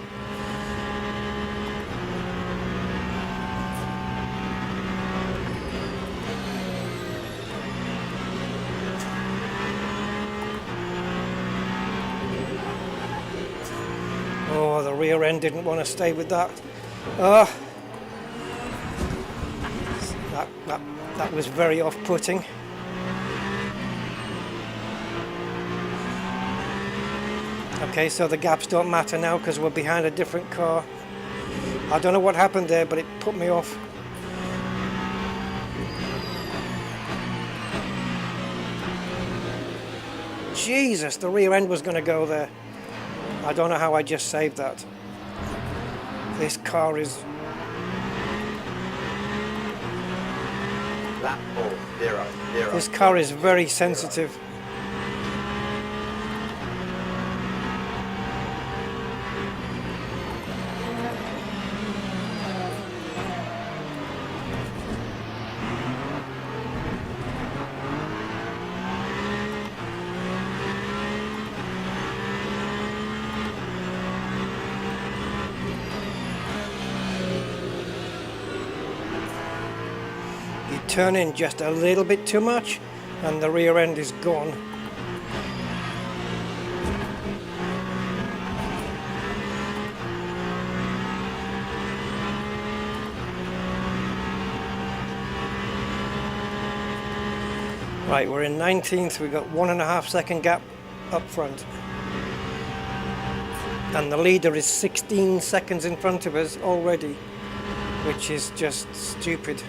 Speaker 1: Oh, the rear end didn't want to stay with that. That was very off-putting. Okay, so the gaps don't matter now because we're behind a different car. I don't know what happened there, but it put me off. Jesus, the rear end was going to go there. I don't know how I just saved that. This car is...
Speaker 2: Lap 4:00.
Speaker 1: This car is very sensitive. Turn in just a little bit too much and the rear end is gone. Right, we're in 19th, we've got 1.5 second gap up front. And the leader is 16 seconds in front of us already, which is just stupid.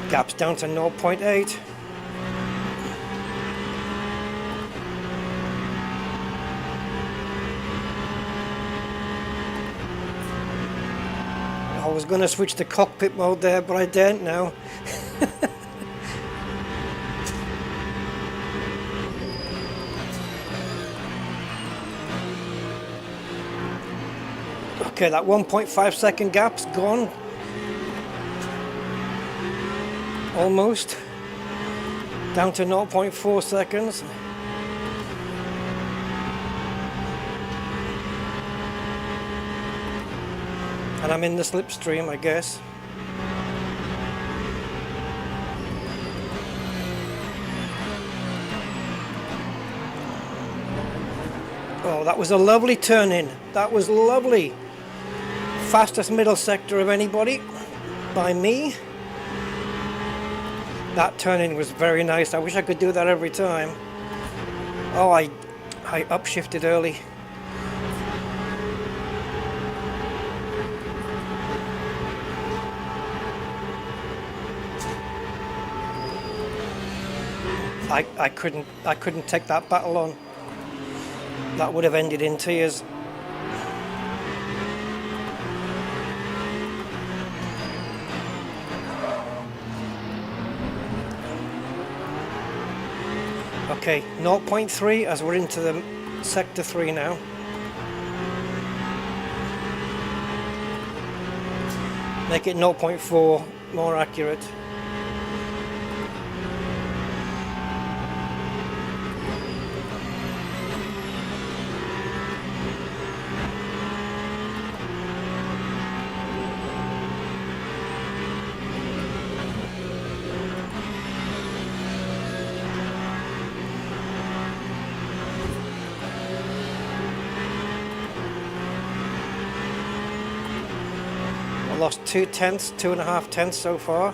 Speaker 1: Gap's down to 0.8. I was going to switch to cockpit mode there, but I daren't now. Okay, that 1.5 second gap's gone. Almost. Down to 0.4 seconds. And I'm in the slipstream, I guess. Oh, that was a lovely turn in. That was lovely. Fastest middle sector of anybody by me. That turn-in was very nice. I wish I could do that every time. Oh, I upshifted early. I couldn't take that battle on. That would have ended in tears. Okay, 0.3 as we're into the sector 3 now. Make it 0.4 more accurate. lost 2.5 tenths so far.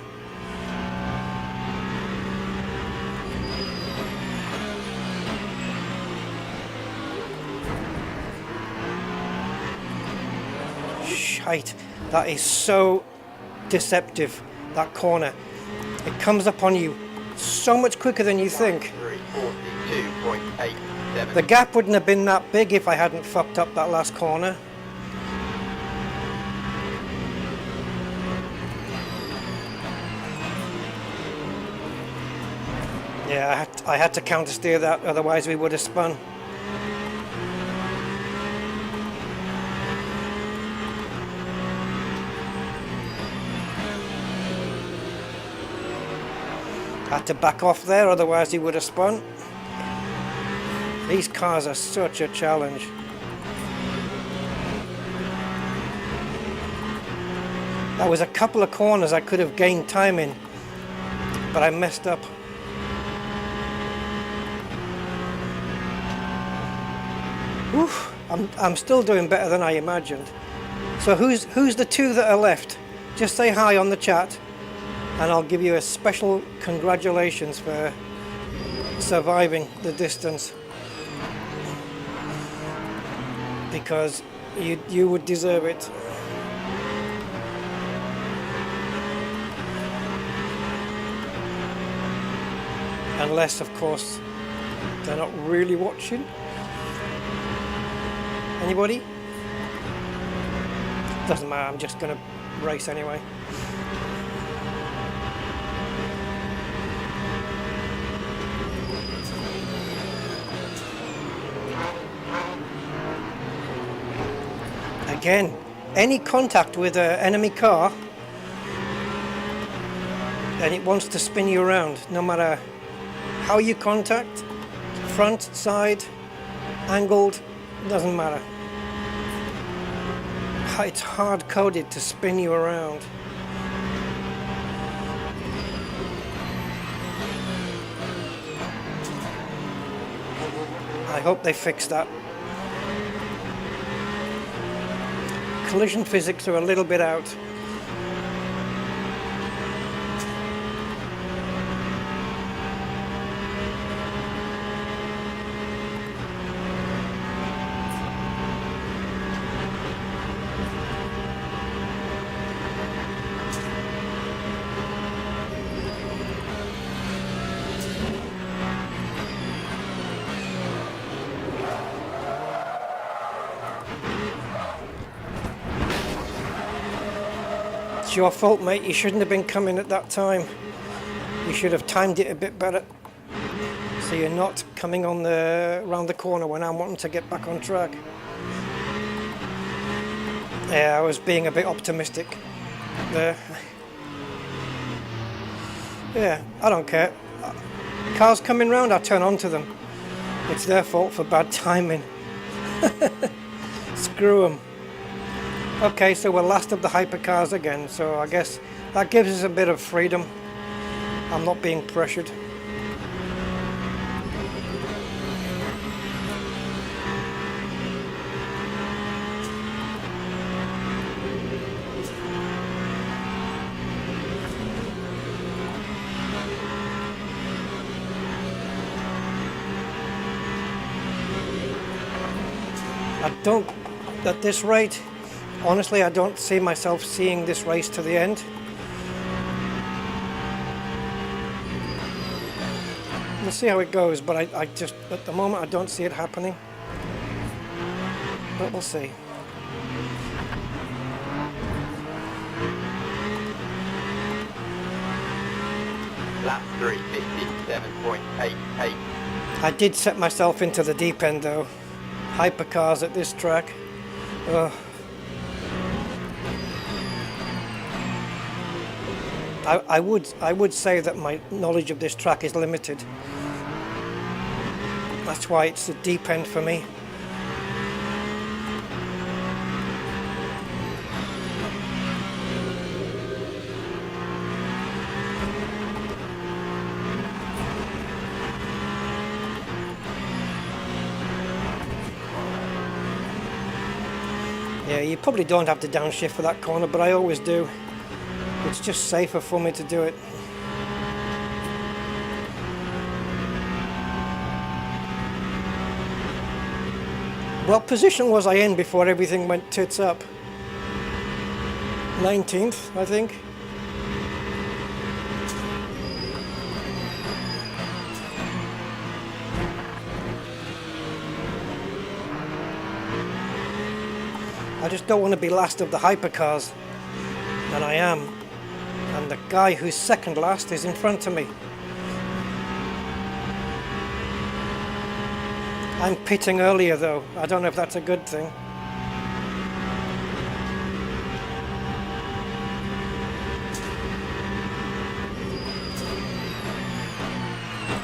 Speaker 1: Shite, that is so deceptive, that corner. It comes up on you so much quicker than you think.
Speaker 2: 342.87.
Speaker 1: The gap wouldn't have been that big if I hadn't fucked up that last corner. Yeah, I had to counter steer that, otherwise we would have spun. Had to back off there, otherwise he would have spun. These cars are such a challenge. That was a couple of corners I could have gained time in, but I messed up. Oof, I'm still doing better than I imagined. So who's the two that are left? Just say hi on the chat, and I'll give you a special congratulations for surviving the distance, because you would deserve it. Unless, of course, they're not really watching. Anybody? Doesn't matter, I'm just gonna race anyway. Again, any contact with an enemy car and it wants to spin you around, no matter how you contact, front, side, angled, doesn't matter. It's hard coded to spin you around. I hope they fix that. Collision physics are a little bit out. It's your fault, mate. You shouldn't have been coming at that time. You should have timed it a bit better, so you're not coming on around the corner when I'm wanting to get back on track. Yeah, I was being a bit optimistic there. Yeah, I don't care. Cars coming round, I turn on to them. It's their fault for bad timing. Screw them. Okay, so we're last of the hypercars again, so I guess that gives us a bit of freedom. I'm not being pressured. At this rate, honestly, I don't see myself seeing this race to the end. We'll see how it goes, but I just, at the moment, I don't see it happening. But we'll see.
Speaker 2: Lap 357.88.
Speaker 1: I did set myself into the deep end though. Hypercars at this track. Ugh. I would say that my knowledge of this track is limited. That's why it's the deep end for me. Yeah, you probably don't have to downshift for that corner, but I always do. It's just safer for me to do it. What position was I in before everything went tits up? 19th, I think. I just don't want to be last of the hypercars, and I am. And the guy who's second last is in front of me. I'm pitting earlier though. I don't know if that's a good thing.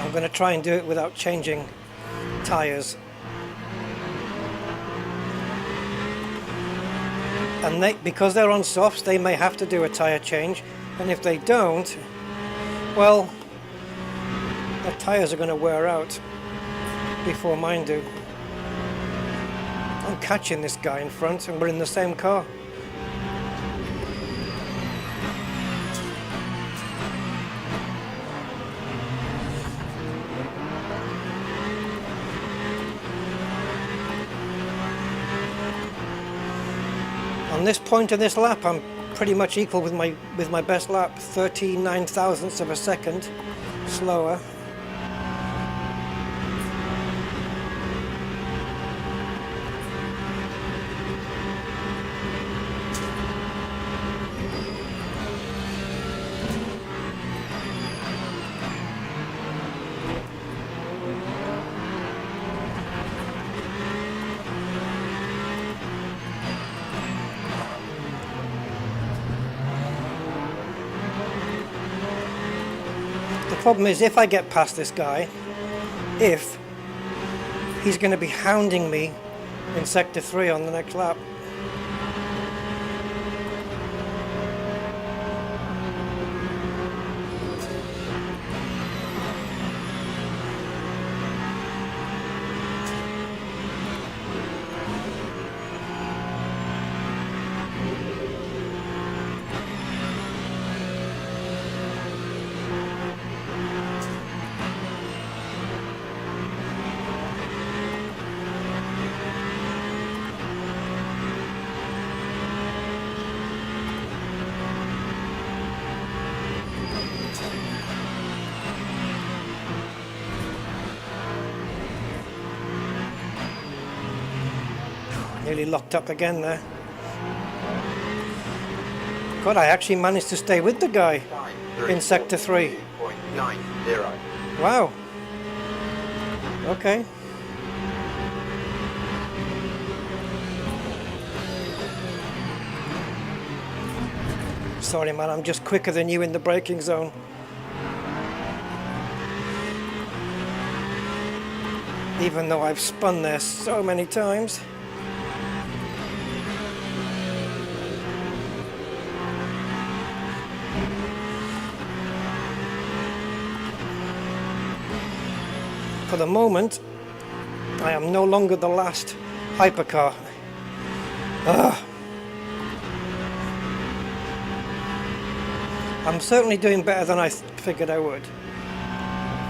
Speaker 1: I'm going to try and do it without changing tyres. And because they're on softs, they may have to do a tyre change. And if they don't, well, the tyres are going to wear out before mine do. I'm catching this guy in front and we're in the same car. On this point of this lap, I'm pretty much equal with my best lap, 39 thousandths of a second slower. The problem is, if I get past this guy, he's going to be hounding me in sector 3 on the next lap. Nearly locked up again there. God, I actually managed to stay with the guy in sector 3. Wow. Okay. Sorry man, I'm just quicker than you in the braking zone. Even though I've spun there so many times. For the moment, I am no longer the last hypercar. Ugh. I'm certainly doing better than I figured I would.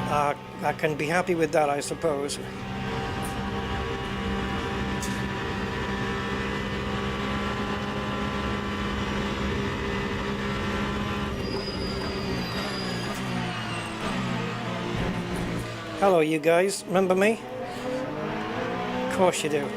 Speaker 1: I can be happy with that, I suppose. Hello you guys, remember me? Of course you do.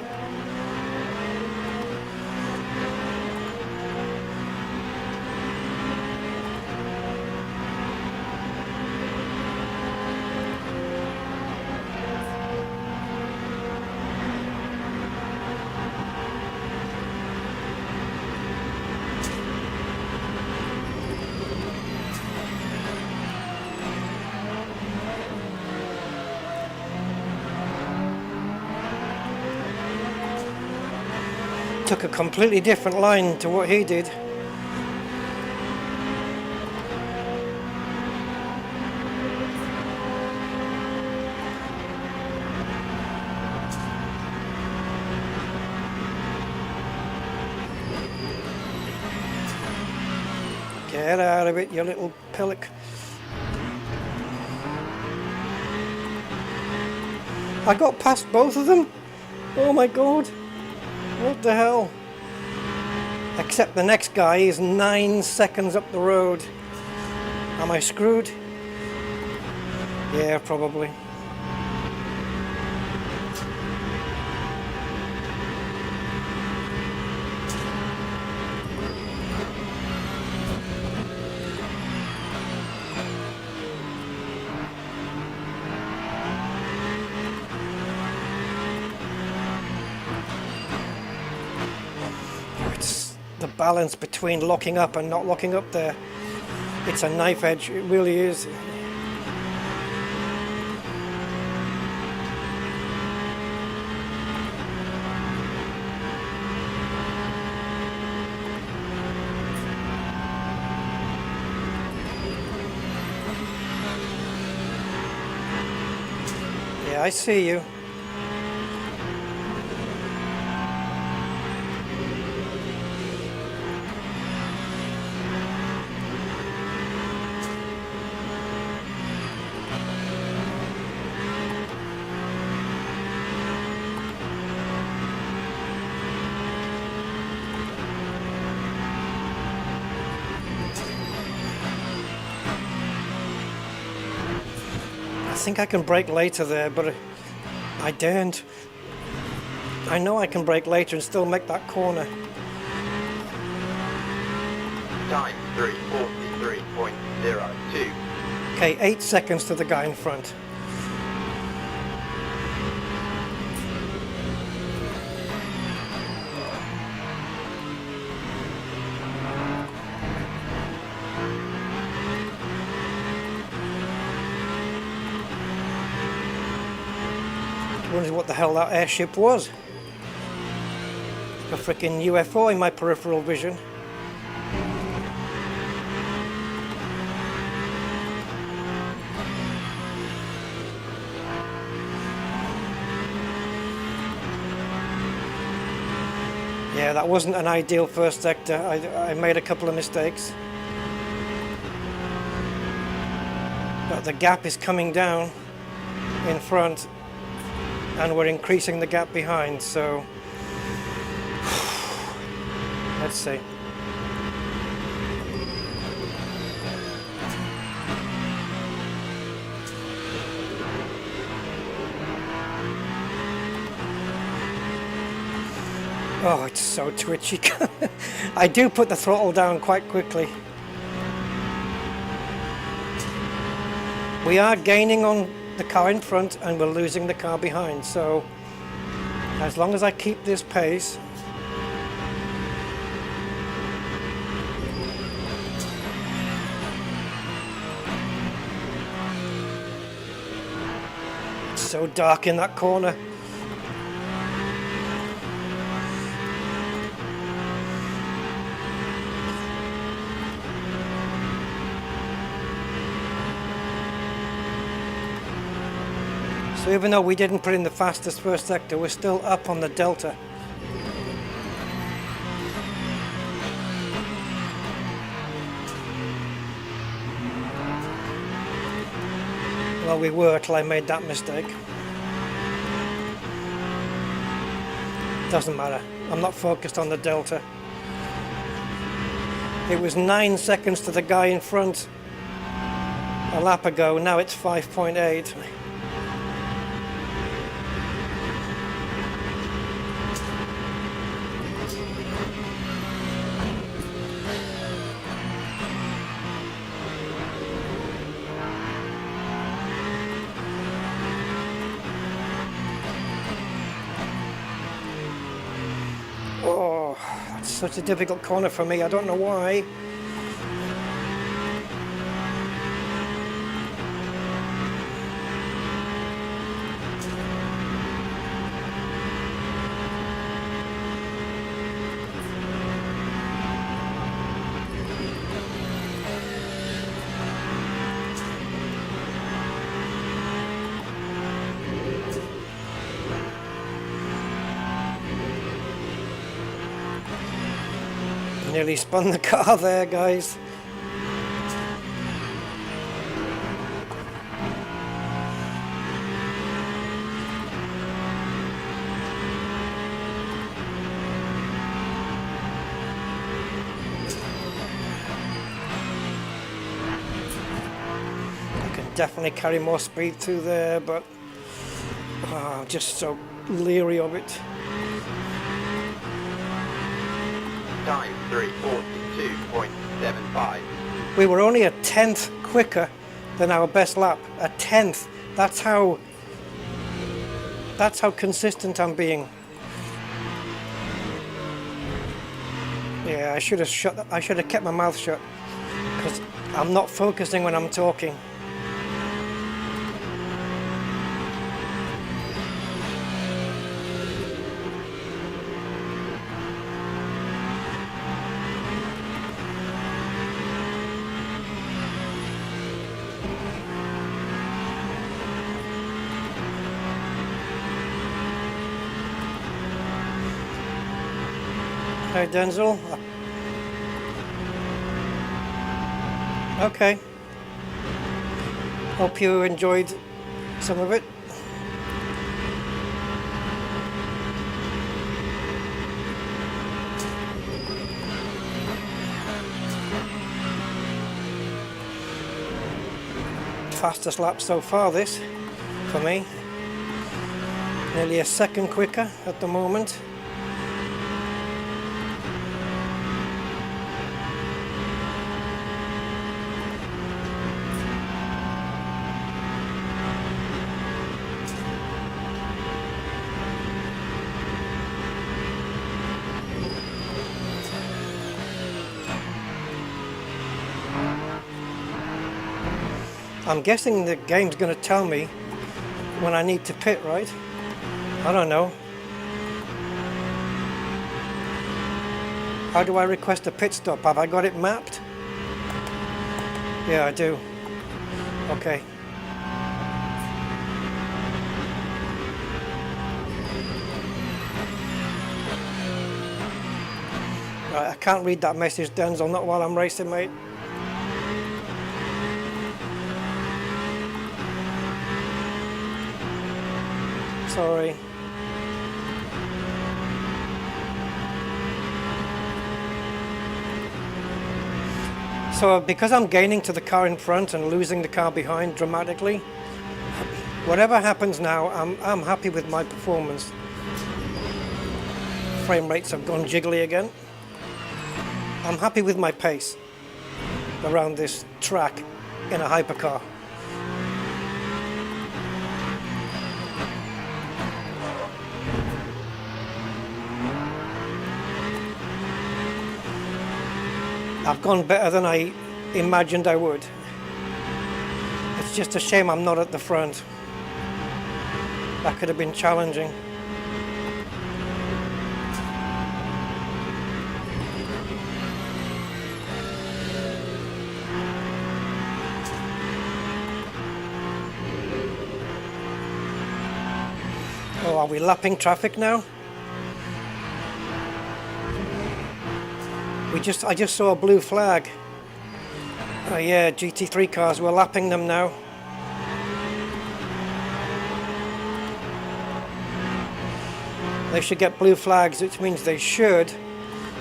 Speaker 1: Took a completely different line to what he did. Get out of it, you little pillock. I got past both of them? Oh my god. What the hell? Except the next guy is 9 seconds up the road. Am I screwed? Yeah, probably. It's the balance between locking up and not locking up there. It's a knife edge, it really is. Yeah, I see you. I think I can brake later there, but I daren't. I know I can brake later and still make that corner.
Speaker 2: Time 3:43.02.
Speaker 1: Okay, 8 seconds to the guy in front. Wondering what the hell that airship was. A freaking UFO in my peripheral vision. Yeah, that wasn't an ideal first sector. I made a couple of mistakes. But the gap is coming down in front, and we're increasing the gap behind, so let's see. Oh, it's so twitchy. I do put the throttle down quite quickly. We are gaining on the car in front and we're losing the car behind, so as long as I keep this pace, it's so dark in that corner. So even though we didn't put in the fastest first sector, we're still up on the delta. Well, we were till I made that mistake. Doesn't matter. I'm not focused on the delta. It was 9 seconds to the guy in front a lap ago. Now it's 5.8. Oh, that's such a difficult corner for me. I don't know why. Nearly spun the car there, guys. definitely carry more speed through there, but I'm just so leery of it.
Speaker 2: Time 3:42.75.
Speaker 1: We were only a tenth quicker than our best lap. A tenth. That's how consistent I'm being. Yeah, I should have kept my mouth shut because I'm not focusing when I'm talking. Hey Denzel. Okay. Hope you enjoyed some of it. Fastest lap so far this, for me. Nearly a second quicker at the moment. I'm guessing the game's going to tell me when I need to pit, right? I don't know. How do I request a pit stop? Have I got it mapped? Yeah, I do. Okay. Right, I can't read that message, Denzel, not while I'm racing, mate. Sorry. So because I'm gaining to the car in front and losing the car behind dramatically, whatever happens now, I'm happy with my performance. Frame rates have gone jiggly again. I'm happy with my pace around this track in a hypercar. I've gone better than I imagined I would. It's just a shame I'm not at the front. That could have been challenging. Oh, are we lapping traffic now? I just saw a blue flag. Oh yeah, GT3 cars, we're lapping them now. They should get blue flags, which means they should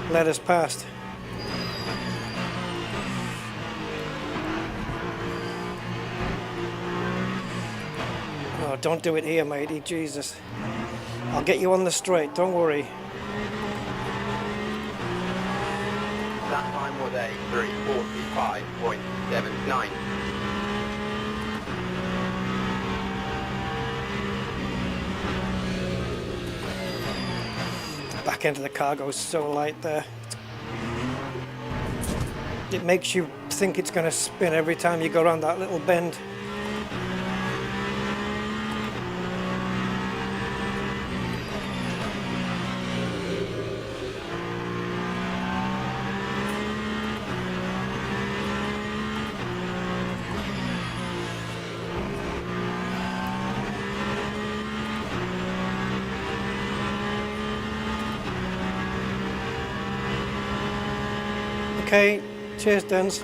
Speaker 1: let us past. Oh, don't do it here, matey, Jesus. I'll get you on the straight, don't worry.
Speaker 2: That time was a 3:45.79.
Speaker 1: The back end of the car goes so light there. It makes you think it's going to spin every time you go around that little bend. Okay, cheers, Dens.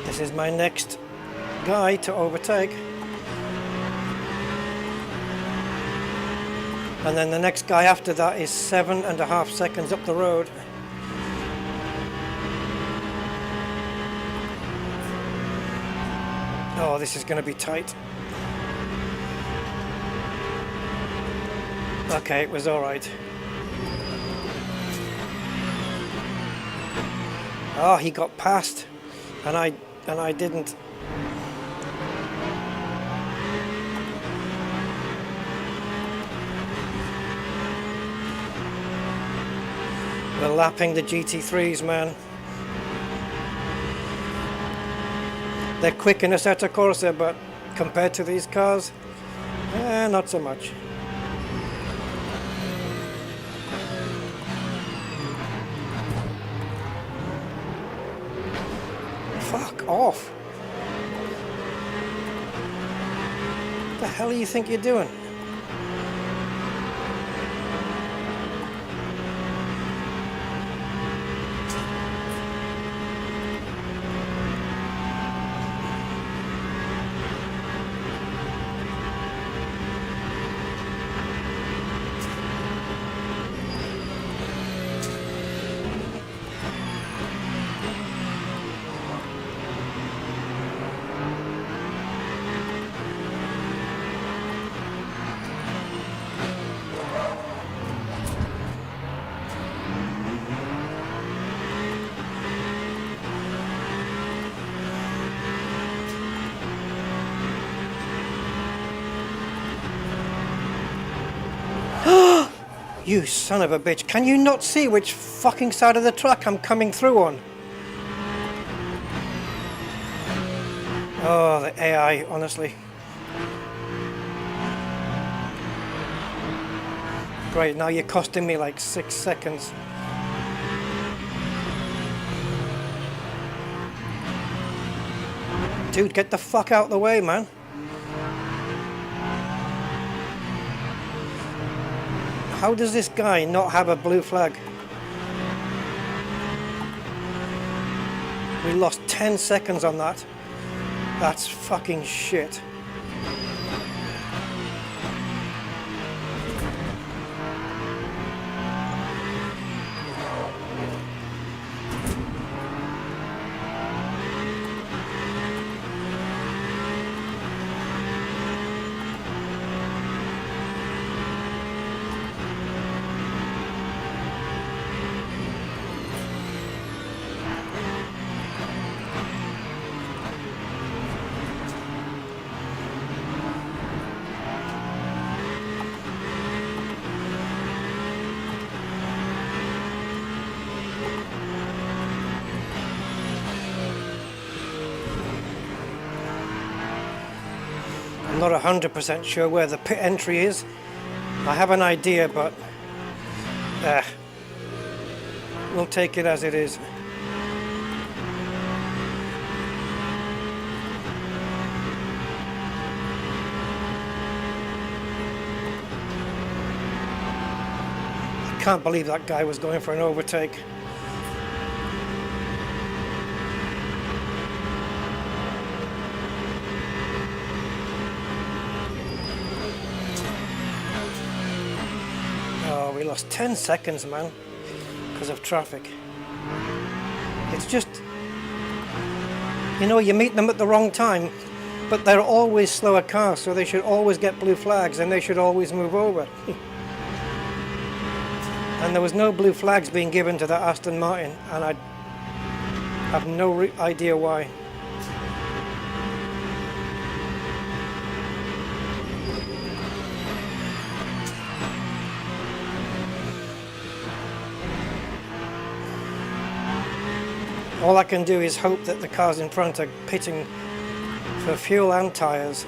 Speaker 1: The This is my next guy to overtake. And then the next guy after that is 7.5 seconds up the road. Oh, this is going to be tight. Okay, it was all right. Oh, he got past, and I didn't. We're lapping the GT3s, man. They're quick in a Assetto Corsa, but compared to these cars, not so much. Fuck off. What the hell do you think you're doing? You son of a bitch, can you not see which fucking side of the track I'm coming through on? Oh, the AI, honestly. Great, now you're costing me like 6 seconds. Dude, get the fuck out of the way, man. How does this guy not have a blue flag? We lost 10 seconds on that. That's fucking shit. I'm not 100% sure where the pit entry is. I have an idea, but we'll take it as it is. I can't believe that guy was going for an overtake. We lost 10 seconds, man, because of traffic. It's just, you know, you meet them at the wrong time, but they're always slower cars, so they should always get blue flags and they should always move over. And there was no blue flags being given to that Aston Martin, and I have no idea why. All I can do is hope that the cars in front are pitting for fuel and tyres.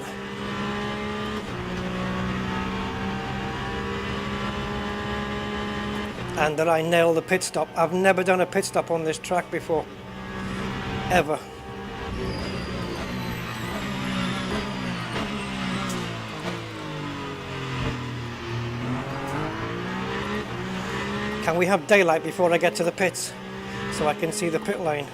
Speaker 1: And that I nail the pit stop. I've never done a pit stop on this track before. Ever. Can we have daylight before I get to the pits? So I can see the pit lane.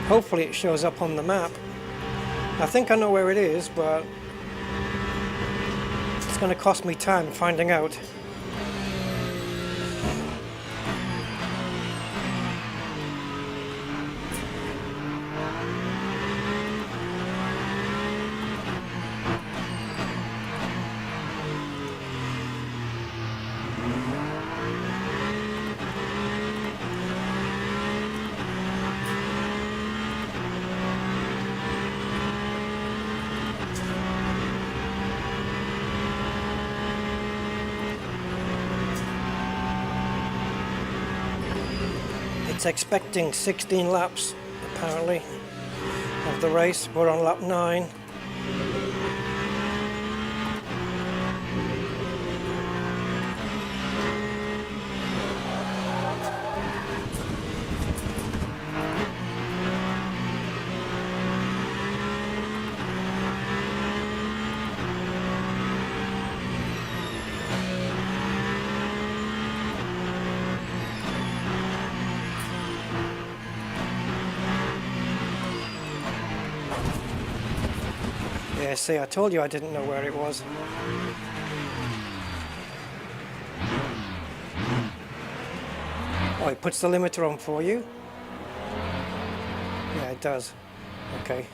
Speaker 1: Hopefully it shows up on the map. I think I know where it is, but it's going to cost me time finding out. It's expecting 16 laps, apparently, of the race. We're on lap 9. Yeah, see, I told you I didn't know where it was. Oh, it puts the limiter on for you? Yeah, it does. Okay.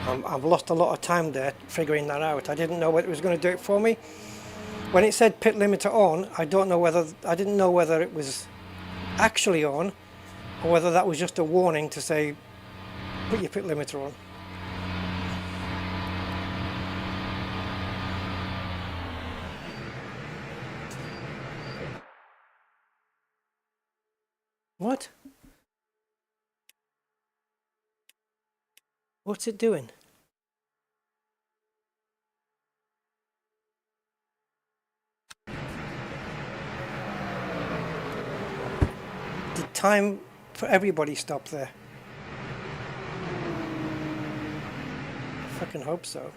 Speaker 1: I've lost a lot of time there figuring that out. I didn't know whether it was going to do it for me. When it said pit limiter on, I didn't know whether it was actually on or whether that was just a warning to say, put your pit limiter on. What? What's it doing? Did time for everybody stop there? I fucking hope so.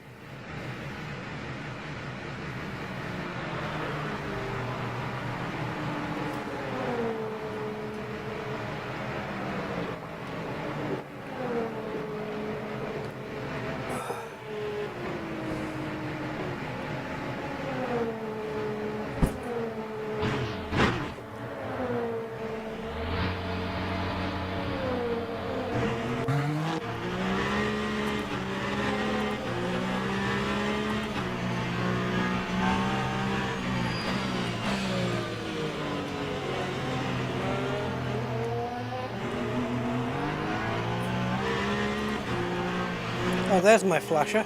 Speaker 1: Oh, there's my flasher.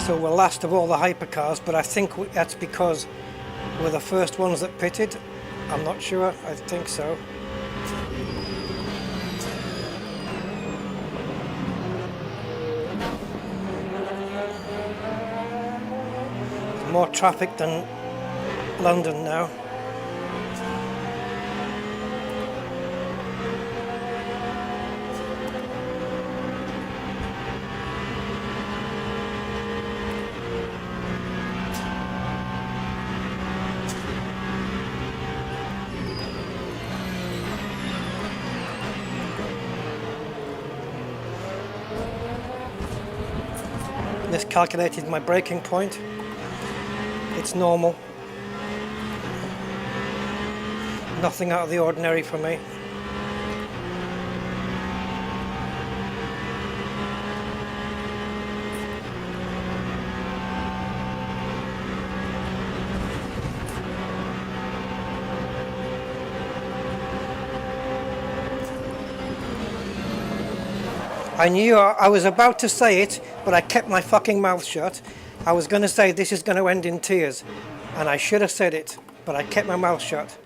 Speaker 1: So we're last of all the hypercars, but I think that's because we're the first ones that pitted. I'm not sure, I think so. There's more traffic than London now. This calculated my braking point. It's normal. Nothing out of the ordinary for me. I knew I was about to say it, but I kept my fucking mouth shut. I was going to say this is going to end in tears, and I should have said it, but I kept my mouth shut.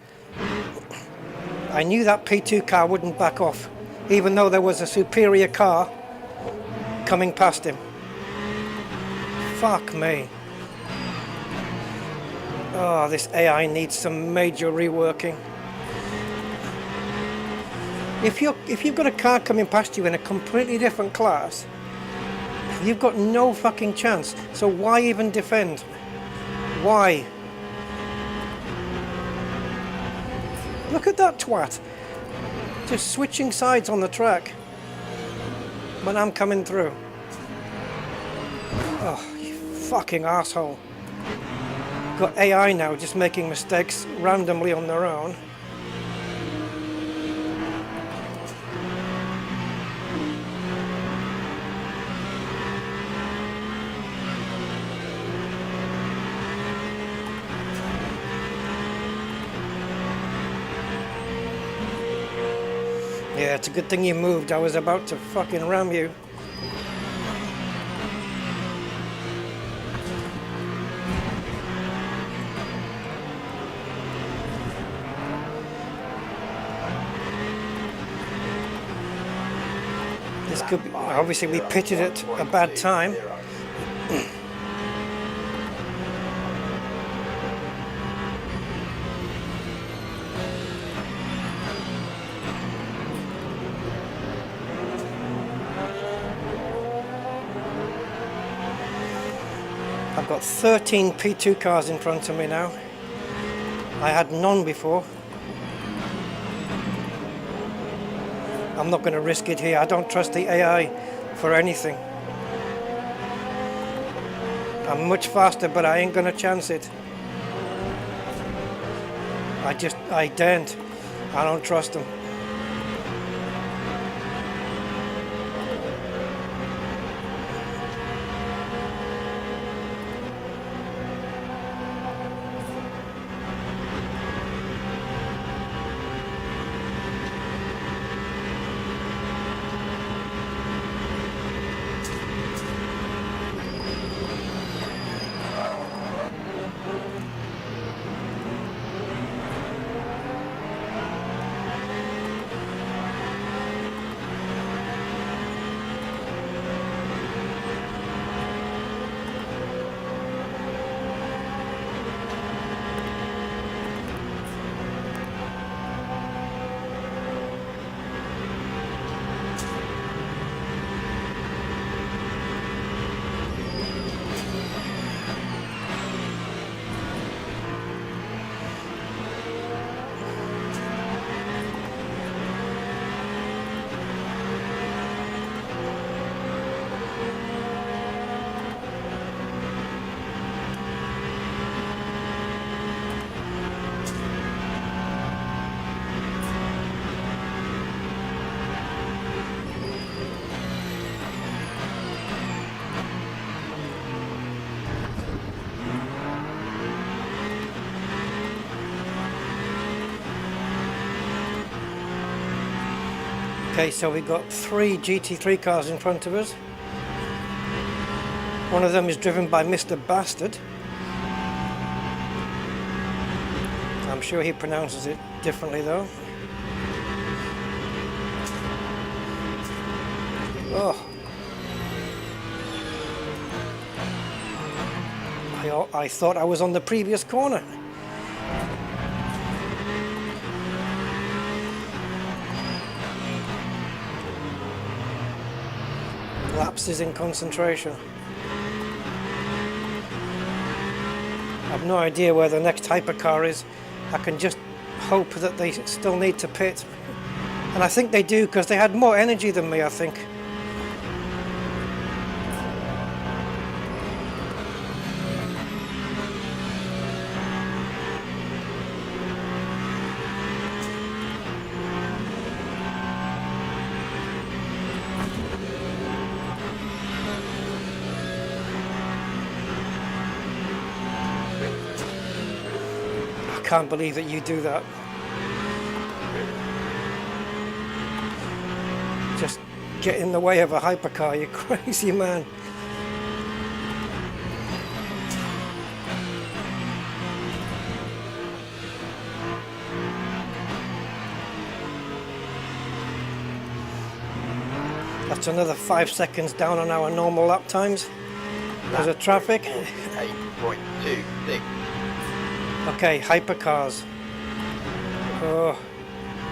Speaker 1: I knew that P2 car wouldn't back off, even though there was a superior car coming past him. Fuck me. Oh, this AI needs some major reworking. If you've got a car coming past you in a completely different class, you've got no fucking chance. So why even defend? Why? Look at that twat. Just switching sides on the track when I'm coming through. Oh, you fucking asshole. Got AI now just making mistakes randomly on their own. Yeah, it's a good thing you moved. I was about to fucking ram you. This could be, obviously we pitted at a bad time. I've got 13 P2 cars in front of me now. I had none before. I'm not going to risk it here. I don't trust the AI for anything. I'm much faster, but I ain't going to chance it. I daren't. I don't trust them. Okay, so we've got 3 GT3 cars in front of us. One of them is driven by Mr. Bastard. I'm sure he pronounces it differently though. Oh. I thought I was on the previous corner. Lapses in concentration. I've no idea where the next hypercar is. I can just hope that they still need to pit. And I think they do, because they had more energy than me, I think. I can't believe that you do that. Just get in the way of a hypercar, you crazy man. That's another 5 seconds down on our normal lap times because of traffic.
Speaker 2: 8.26.
Speaker 1: Okay, hypercars. Oh,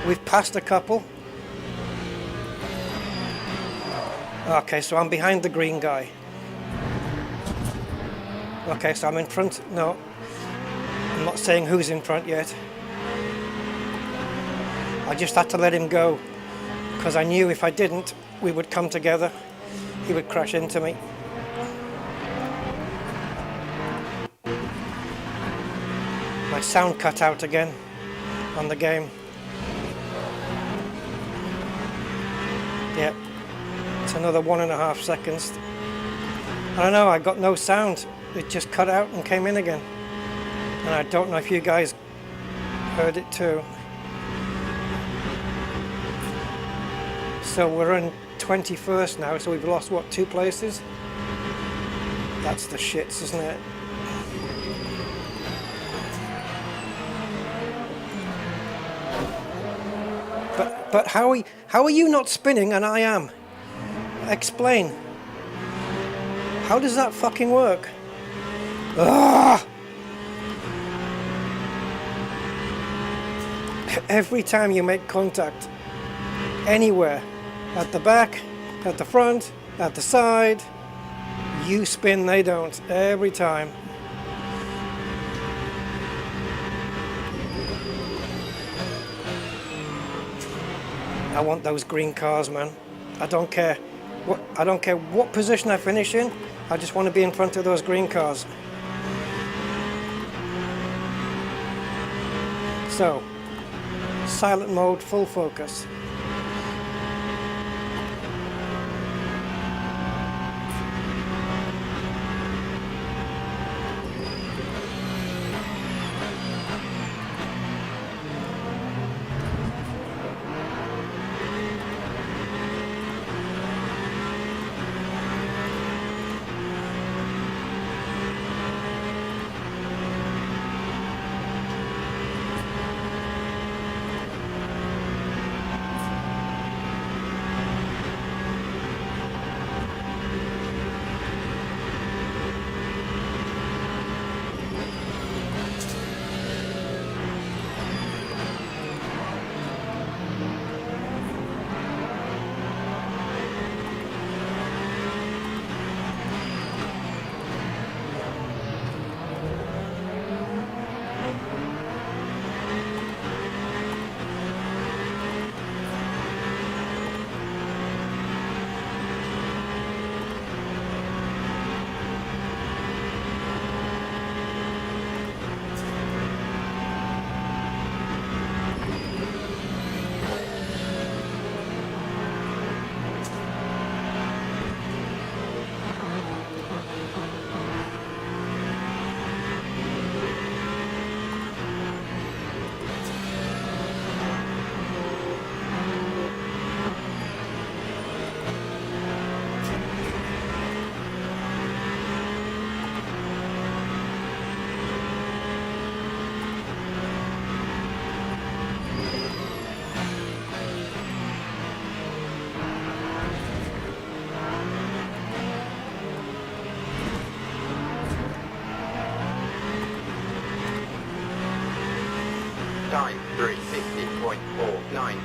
Speaker 1: we've passed a couple. Okay, so I'm behind the green guy. Okay, so I'm in front. No, I'm not saying who's in front yet. I just had to let him go because I knew if I didn't, we would come together. He would crash into me. My sound cut out again on the game. Yeah, it's another 1.5 seconds. I don't know, I got no sound. It just cut out and came in again. And I don't know if you guys heard it too. So we're in 21st now, so we've lost what, 2 places? That's the shits, isn't it? But how are you not spinning and I am? Explain. How does that fucking work? Ah! Every time you make contact, anywhere, at the back, at the front, at the side, you spin, they don't, every time. I want those green cars, man. I don't care what position I finish in. I just want to be in front of those green cars. So, silent mode, full focus.
Speaker 2: Time 360.49.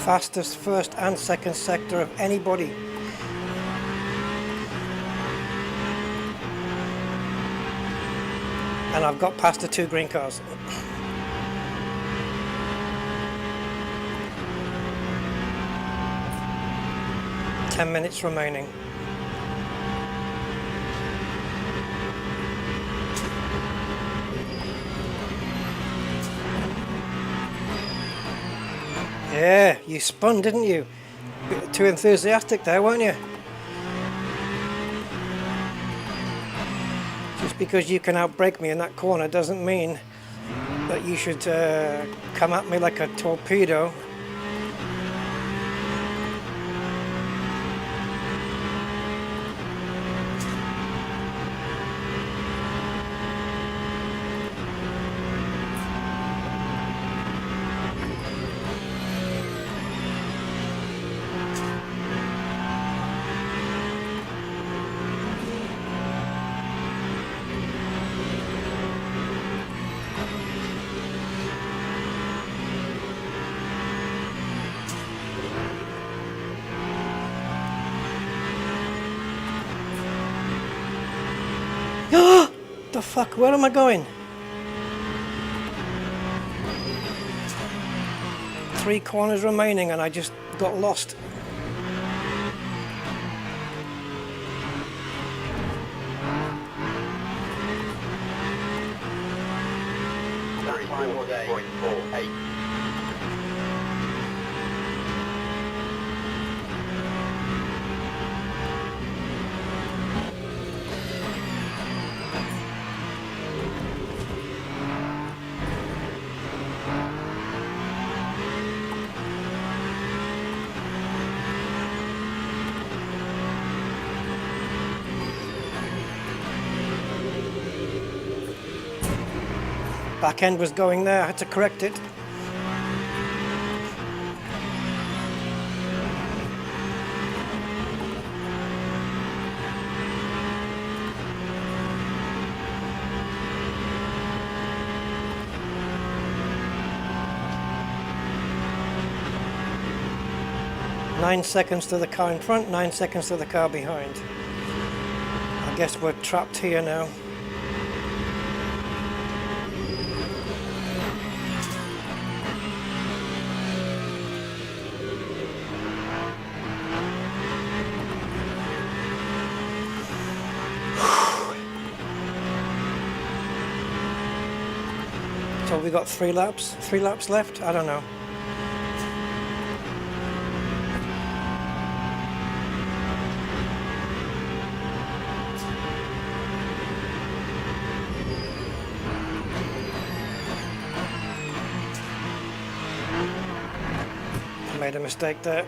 Speaker 1: fastest first and second sector of anybody. And I've got past the 2 green cars. Ten minutes remaining. Yeah, you spun, didn't you? Bit too enthusiastic there, weren't you? Just because you can outbrake me in that corner doesn't mean that you should come at me like a torpedo. The fuck, where am I going? 3 corners remaining and I just got lost. Back end was going there, I had to correct it. Nine seconds to the car in front, 9 seconds to the car behind. I guess we're trapped here now. So we got 3 laps left? I don't know. Made a mistake there.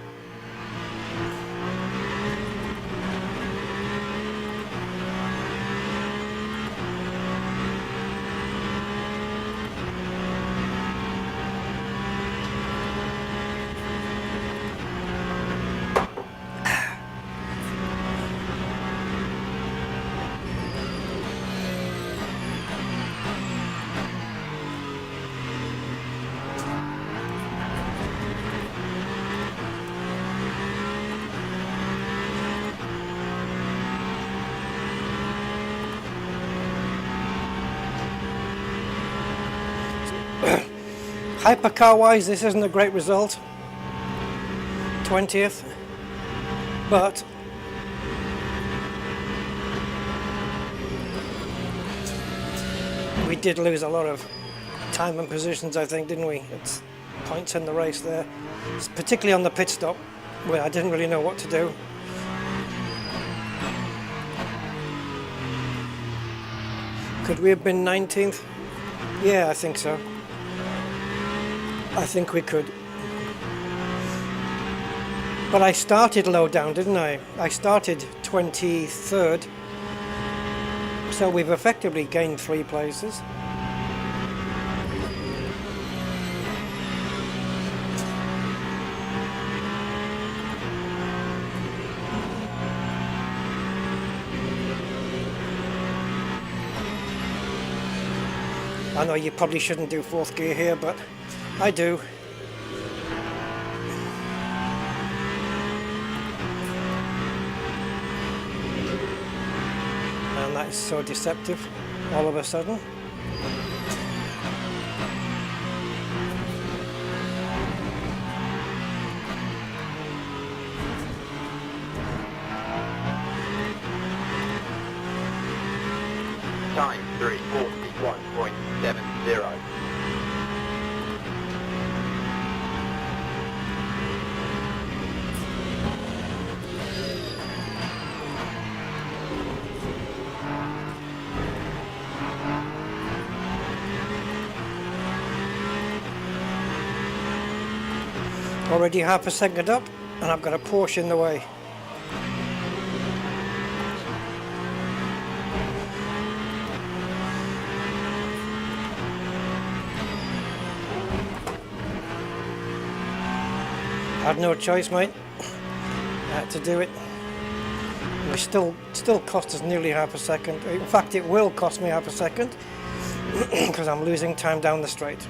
Speaker 1: Hypercar wise, this isn't a great result. 20th, but we did lose a lot of time and positions, I think, didn't we? It's points in the race there, particularly on the pit stop where I didn't really know what to do. Could we have been 19th? Yeah, I think so. I think we could. But I started low down, didn't I? I started 23rd. So we've effectively gained 3 places. I know you probably shouldn't do 4th gear here, but I do. It's so deceptive all of a sudden.
Speaker 2: Time 3:41.70.
Speaker 1: Already half a second up, and I've got a Porsche in the way. Had no choice, mate. I had to do it. It still cost us nearly half a second. In fact, it will cost me half a second because I'm losing time down the straight.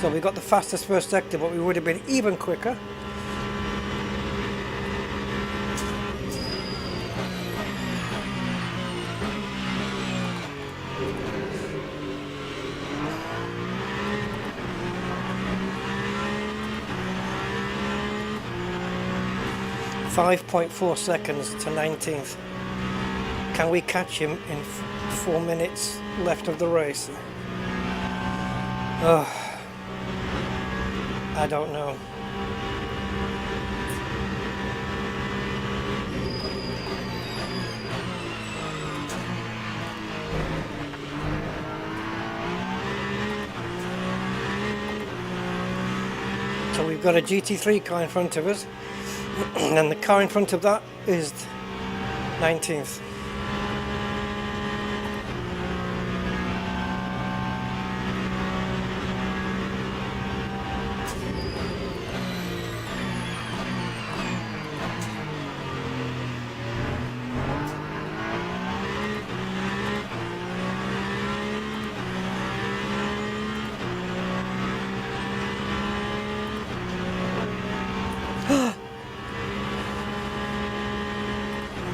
Speaker 1: So we got the fastest first sector, but we would have been even quicker. .4 seconds to 19th. Can we catch him in 4 minutes left of the race? Oh, I don't know. So we've got a GT3 car in front of us. And the car in front of that is 19th.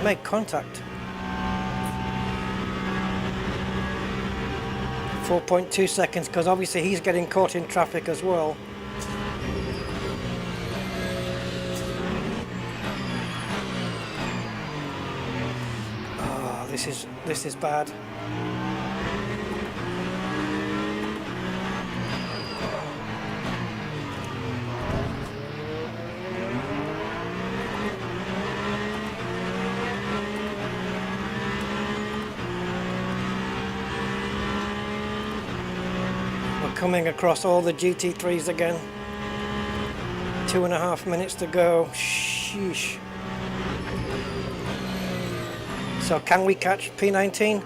Speaker 1: Make contact. 4.2 seconds, because obviously he's getting caught in traffic as well. Oh, this is bad. Coming across all the GT3s again. 2.5 minutes to go. Sheesh. So can we catch P19?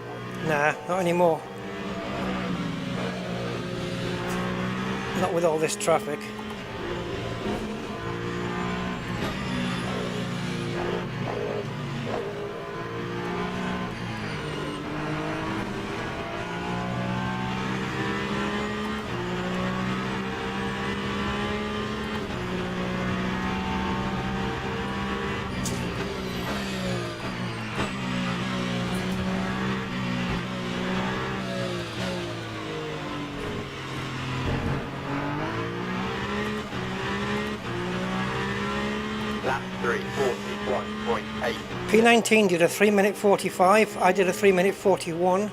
Speaker 1: Nah, not anymore. Not with all this traffic.
Speaker 2: Lap 3:41.8.
Speaker 1: P19 did a 3 minute 45, I did a 3 minute 41.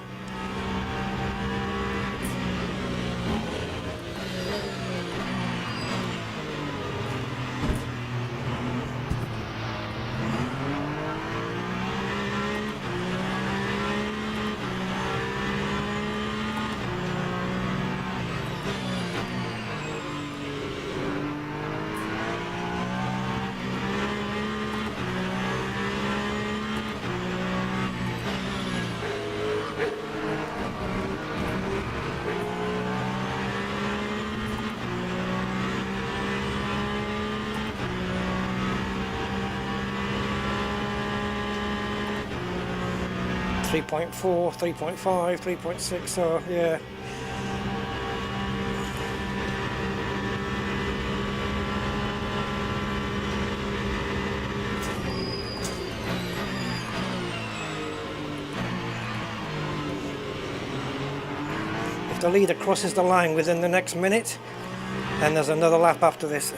Speaker 1: Three 3.4, 3.5, 3.6, so yeah. the leader crosses the line within the next minute, then there's another lap after this.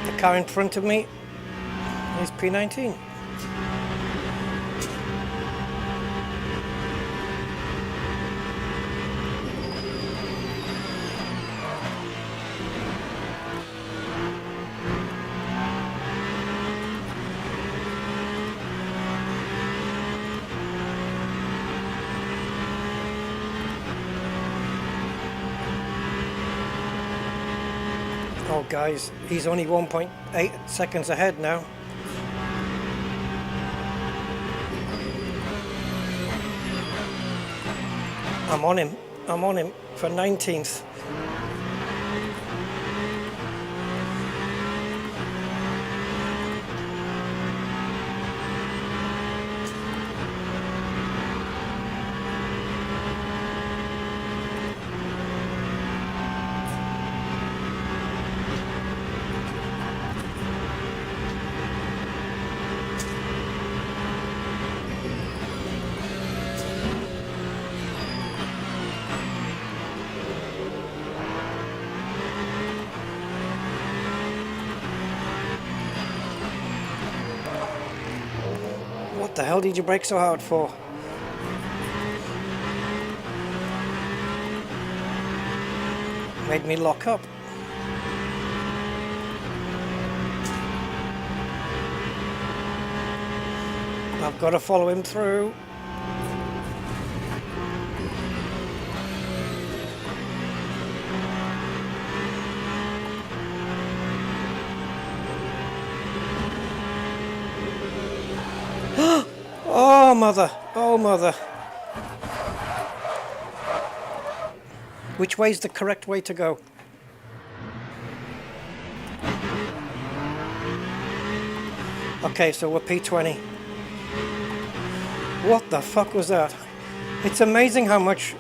Speaker 1: The car in front of me is P19. Oh guys, he's only 1.8 seconds ahead now. I'm on him for 19th. What the hell did you brake so hard for? Made me lock up. I've got to follow him through. Oh mother, oh mother. Which way's the correct way to go? Okay, so we're P20. What the fuck was that? It's amazing how much,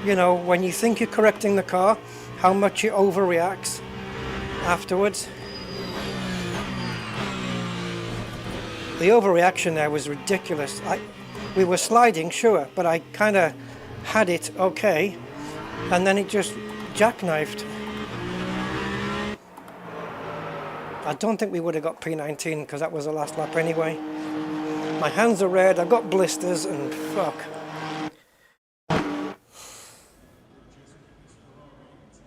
Speaker 1: you know, when you think you're correcting the car, how much it overreacts afterwards. The overreaction there was ridiculous. We were sliding, sure, but I kind of had it okay, and then it just jackknifed. I don't think we would have got P19 because that was the last lap anyway. My hands are red, I've got blisters, and fuck.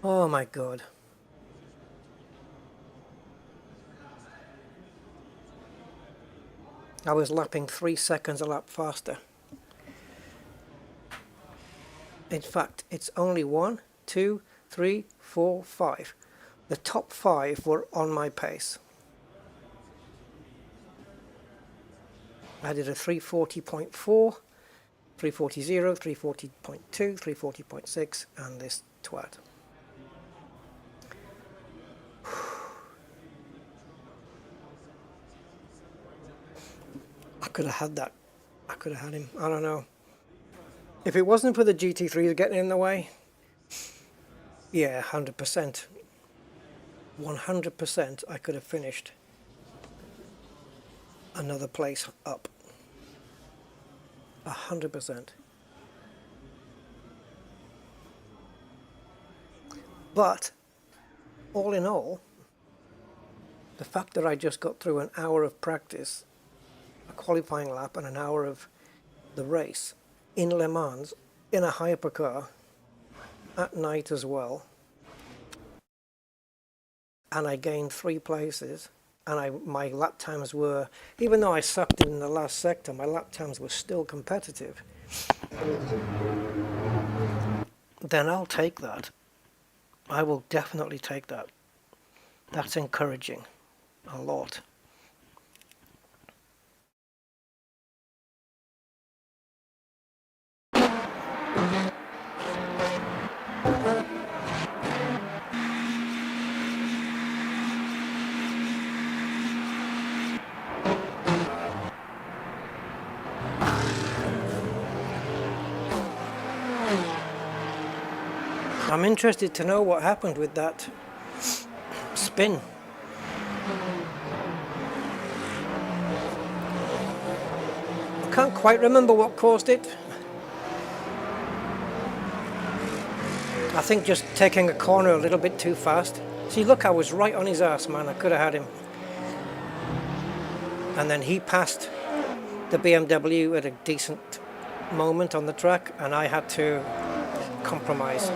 Speaker 1: Oh my god. I was lapping 3 seconds a lap faster. In fact, it's only 1, 2, 3, 4, 5. The top 5 were on my pace. I did a 340.4, 340.0, 340.2, 340.6, and this twat. I could have had that. I could have had him. I don't know. If it wasn't for the GT3 getting in the way, yeah, 100%. 100% I could have finished another place up. 100%. But, all in all, the fact that I just got through an hour of practice, a qualifying lap and an hour of the race in Le Mans in a hypercar at night as well, and I gained 3 places, and my lap times were, even though I sucked in the last sector, my lap times were still competitive. Then I'll take that. I will definitely take that. That's encouraging a lot. I'm interested to know what happened with that spin. can't quite remember what caused it. I think just taking a corner a little bit too fast. See, look, I was right on his ass, man. I could have had him. And then he passed the BMW at a decent moment on the track, and I had to compromise.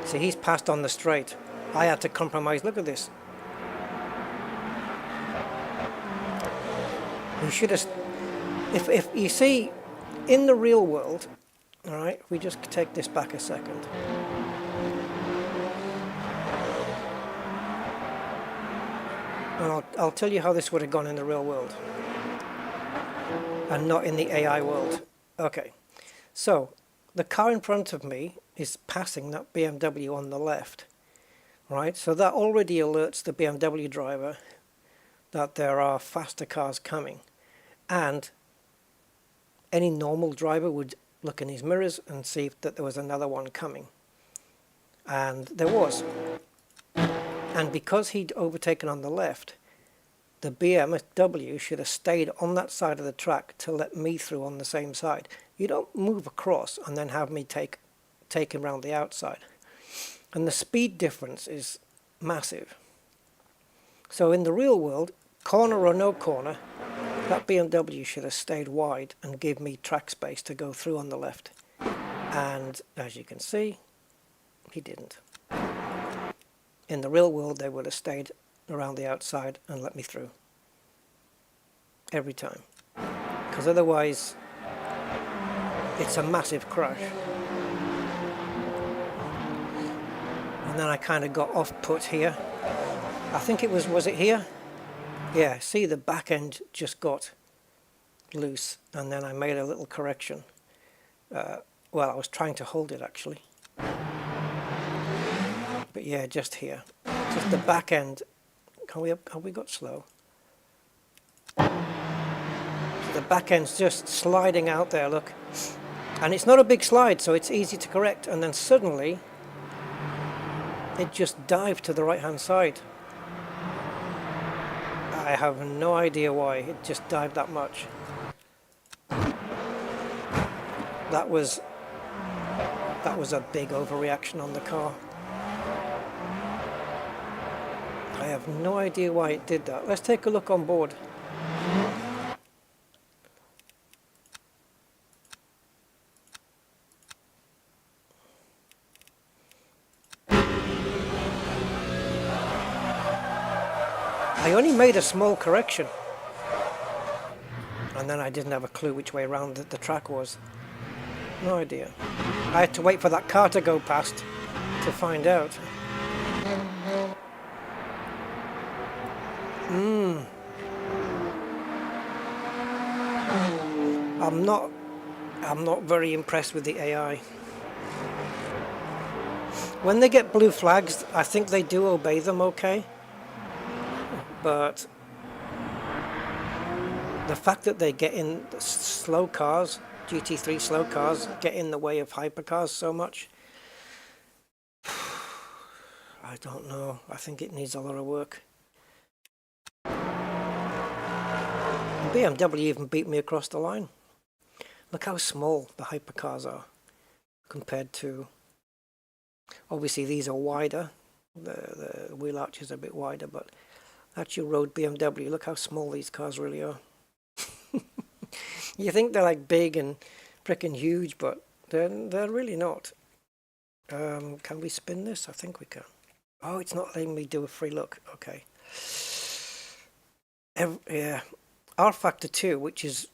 Speaker 1: See, he's passed on the straight. I had to compromise. Look at this. You should have... If you see, in the real world, all right, we just take this back a second. And I'll tell you how this would have gone in the real world. And not in the AI world. Okay, so the car in front of me is passing that BMW on the left. Right, so that already alerts the BMW driver that there are faster cars coming. And any normal driver would look in his mirrors and see that there was another one coming. And there was. And because he'd overtaken on the left, the BMW should have stayed on that side of the track to let me through on the same side. You don't move across and then have me take him around the outside. And the speed difference is massive. So in the real world, corner or no corner, that BMW should have stayed wide and give me track space to go through on the left. And as you can see, he didn't. In the real world, they would have stayed around the outside and let me through. Every time. Because otherwise, it's a massive crash. And then I kind of got off put here. I think it was it here? Yeah, see, the back end just got loose, and then I made a little correction. Well, I was trying to hold it actually. But yeah, just here. Just the back end. Have we got slow? So the back end's just sliding out there, look. And it's not a big slide, so it's easy to correct. And then suddenly, it just dived to the right-hand side. I have no idea why it just dived that much. That was a big overreaction on the car. I have no idea why it did that. Let's take a look on board. I only made a small correction, and then I didn't have a clue which way around the track was. No idea. I had to wait for that car to go past to find out. I'm not very impressed with the AI. When they get blue flags, I think they do obey them okay. But the fact that they get in slow cars, GT3 slow cars, get in the way of hypercars so much, I don't know. I think it needs a lot of work. BMW even beat me across the line. Look how small the hypercars are compared to... Obviously these are wider. The wheel arch is a bit wider, but that's your road BMW. Look how small these cars really are. You think they're like big and freaking huge, but they're really not. Can we spin this? I think we can. Oh, it's not letting me do a free look. Okay. Yeah. R Factor 2, which is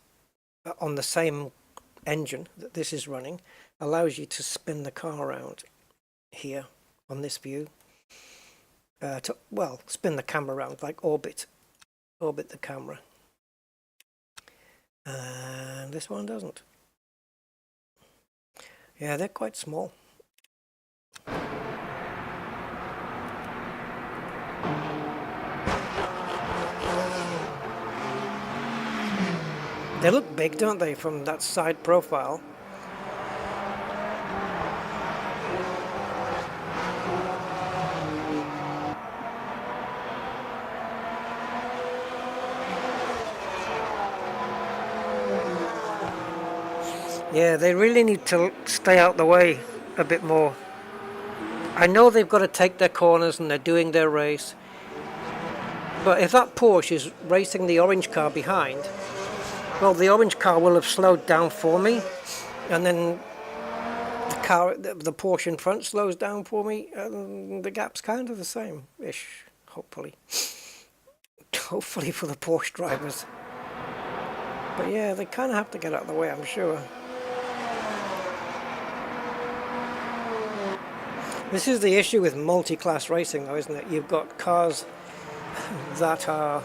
Speaker 1: on the same engine that this is running, allows you to spin the car around here on this view. Spin the camera around, like orbit the camera. And this one doesn't. Yeah, they're quite small. They look big, don't they, from that side profile? Yeah, they really need to stay out the way a bit more. I know they've got to take their corners and they're doing their race, but if that Porsche is racing the orange car behind, well, the orange car will have slowed down for me, and then the Porsche in front slows down for me, and the gap's kind of the same-ish, hopefully. Hopefully for the Porsche drivers. But yeah, they kind of have to get out of the way, I'm sure. This is the issue with multi-class racing, though, isn't it? You've got cars that are...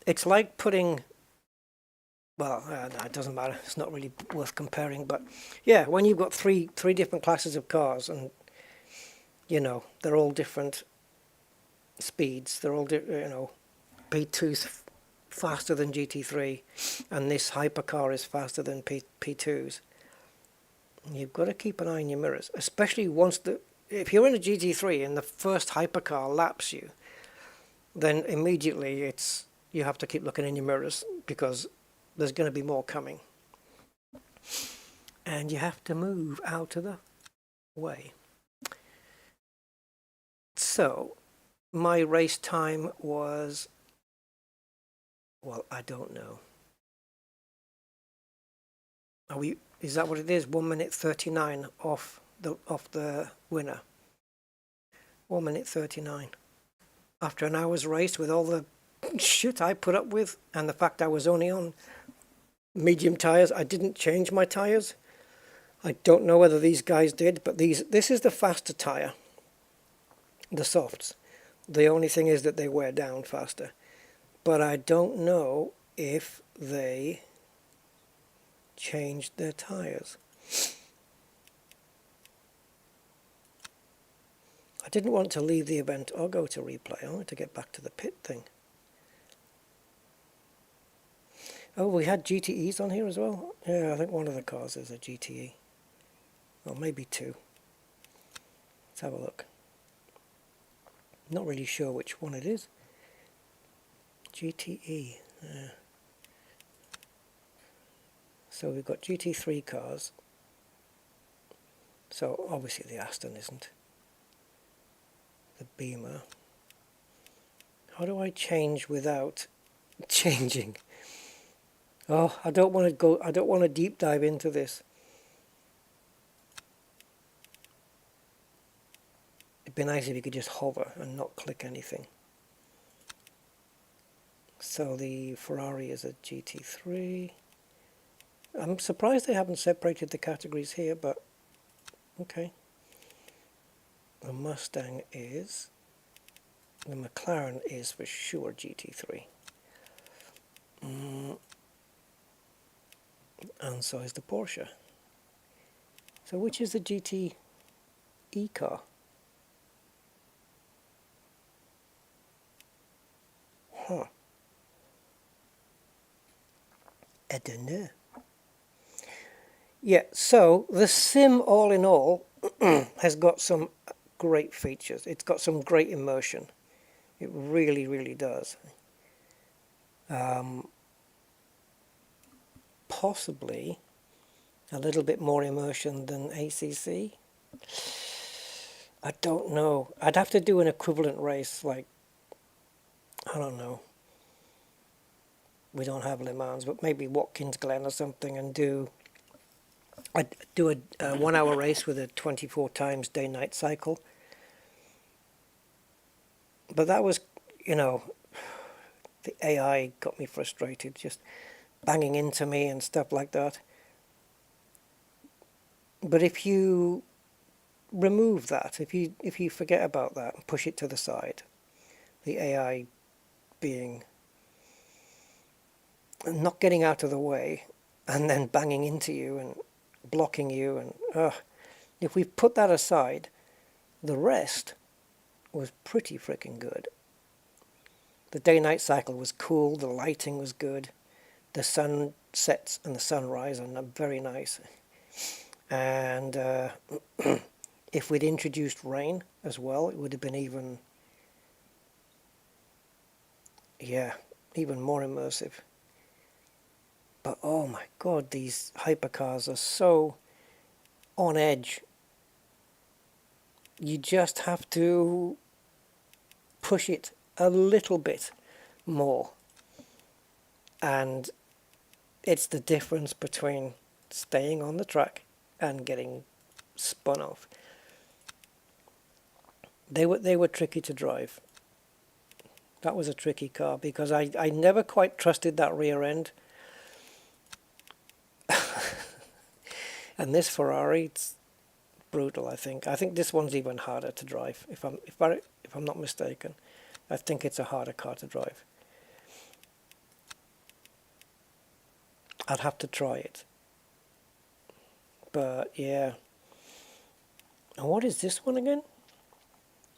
Speaker 1: It's like putting... Well, it doesn't matter. It's not really worth comparing. But yeah, when you've got three different classes of cars, and you know they're all different speeds. They're all P2's faster than GT3, and this hypercar is faster than P2's. You've got to keep an eye on your mirrors, especially if you're in a GT3 and the first hypercar laps you, then immediately you have to keep looking in your mirrors because there's going to be more coming. And you have to move out of the way. So, my race time was, well, I don't know. Is that what it is? 1 minute 39 off the winner. 1 minute 39. After an hour's race with all the shit I put up with, and the fact I was only on medium tires. I didn't change my tires. I don't know whether these guys did, but this is the faster tire, the softs. The only thing is that they wear down faster. But I don't know if they changed their tires. I didn't want to leave the event or go to replay. I wanted to get back to the pit thing. Oh, we had GTEs on here as well? Yeah, I think one of the cars is a GTE. Or maybe two. Let's have a look. Not really sure which one it is. GTE. Yeah. So we've got GT3 cars. So obviously the Aston isn't. The Beamer. How do I change without changing? Oh, I don't want to deep dive into this. It'd be nice if you could just hover and not click anything. So the Ferrari is a GT3. I'm surprised they haven't separated the categories here, but okay. The Mustang is, the McLaren is for sure GT3. And so is the Porsche. So which is the GTE car? Huh. I don't know. Yeah, so the sim all in all has got some great features. It's got some great immersion. It really, really does. Possibly a little bit more immersion than ACC. I don't know. I'd have to do an equivalent race, like, I don't know. We don't have LeMans, but maybe Watkins Glen or something, and I'd do a 1 hour race with a 24 times day-night cycle. But that was, the AI got me frustrated, just banging into me and stuff like that. But if you remove that, if you forget about that and push it to the side, the AI being not getting out of the way and then banging into you and blocking you, and if we put that aside, the rest was pretty freaking good. The day-night cycle was cool, the lighting was good, the sunsets and the sunrise are very nice. And if we'd introduced rain as well, it would have been even more immersive. But oh my god, these hypercars are so on edge. You just have to push it a little bit more. And it's the difference between staying on the track and getting spun off. They were tricky to drive. That was a tricky car because I never quite trusted that rear end. And this Ferrari, it's brutal. I think this one's even harder to drive. If I'm not mistaken, I think it's a harder car to drive. I'd have to try it. But yeah. And what is this one again?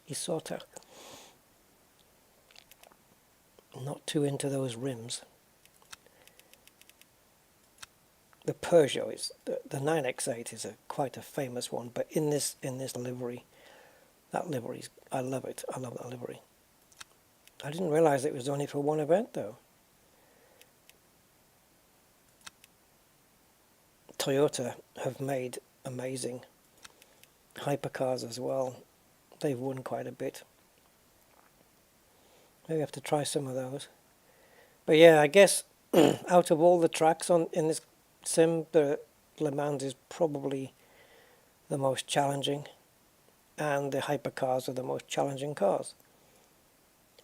Speaker 1: Isota. Not too into those rims. The Peugeot is the 9X8 is quite a famous one, but in this livery, that livery's, I love it. I love that livery. I didn't realize it was only for one event though. Toyota have made amazing hypercars as well. They've won quite a bit. Maybe I have to try some of those. But yeah, I guess out of all the tracks in this sim, the LeMans is probably the most challenging, and the hypercars are the most challenging cars.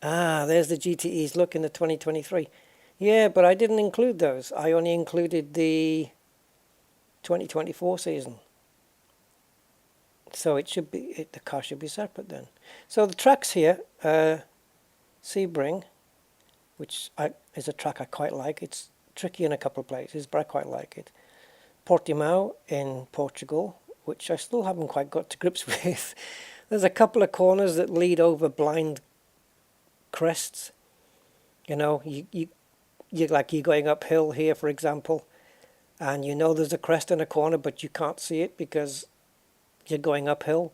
Speaker 1: Ah, there's the GTEs. Look, in the 2023. Yeah, but I didn't include those. I only included the 2024 season. So it should be the car should be separate then. So the tracks here, Sebring, which is a track I quite like. It's tricky in a couple of places, but I quite like it. Portimao in Portugal, which I still haven't quite got to grips with. There's a couple of corners that lead over blind crests. You know, you're going uphill here, for example, and you know there's a crest in a corner, but you can't see it because you're going uphill,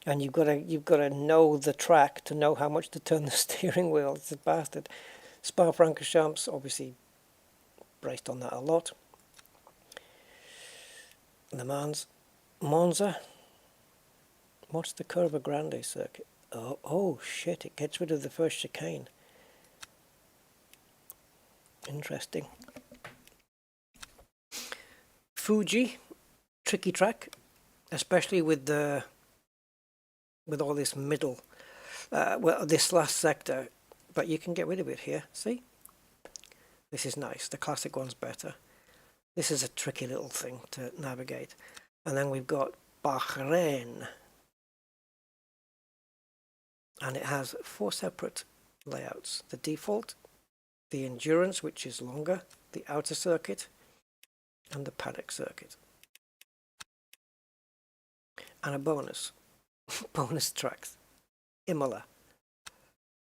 Speaker 1: and you've got to know the track to know how much to turn the steering wheel. It's a bastard. Spa-Francorchamps obviously braced on that a lot. Le Mans, Monza. What's the Curva Grande circuit? Oh shit! It gets rid of the first chicane. Interesting. Fuji, tricky track, especially with all this middle, this last sector. But you can get rid of it here. See, this is nice. The classic one's better. This is a tricky little thing to navigate. And then we've got Bahrain. And it has 4 separate layouts. The default, the endurance, which is longer, the outer circuit, and the paddock circuit. And a bonus. Bonus tracks. Imola,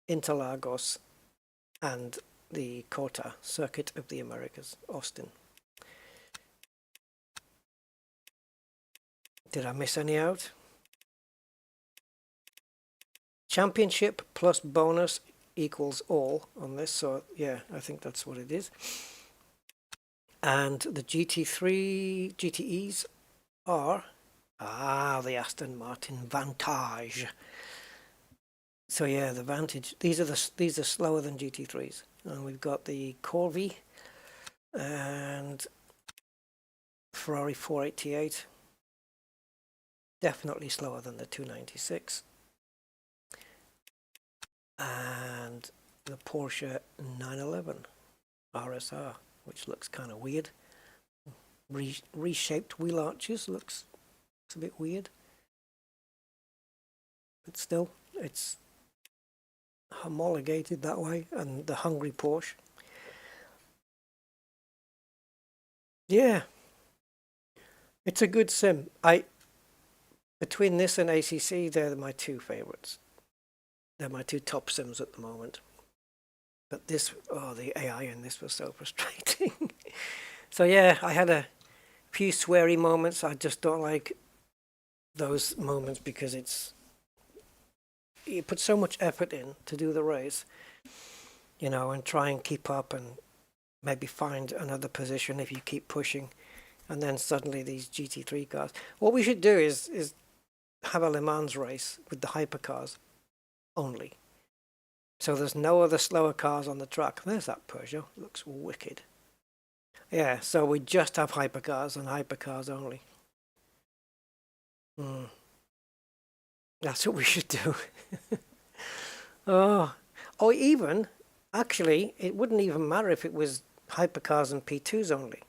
Speaker 1: Interlagos, and the COTA, Circuit of the Americas, Austin. Did I miss any out? Championship plus bonus equals all on this, so yeah, I think that's what it is. And the GT3 GTEs are the Aston Martin Vantage. So yeah, the Vantage. These are slower than GT3s. And we've got the Corvi and Ferrari 488. Definitely slower than the 296. And the Porsche 911 RSR, which looks kind of weird. Reshaped wheel arches, looks a bit weird. But still, it's homologated that way. And the Hungry Porsche. Yeah. It's a good sim. Between this and ACC, they're my 2 favorites. They're my 2 top sims at the moment. But this, the AI in this was so frustrating. So yeah, I had a few sweary moments. I just don't like those moments because you put so much effort in to do the race, you know, and try and keep up, and maybe find another position if you keep pushing, and then suddenly these GT3 cars. What we should do is have a LeMans race with the hypercars only. So there's no other slower cars on the track. There's that Peugeot. Looks wicked. Yeah, so we just have hypercars and hypercars only. That's what we should do. Oh, or even, actually, it wouldn't even matter if it was hypercars and P2s only.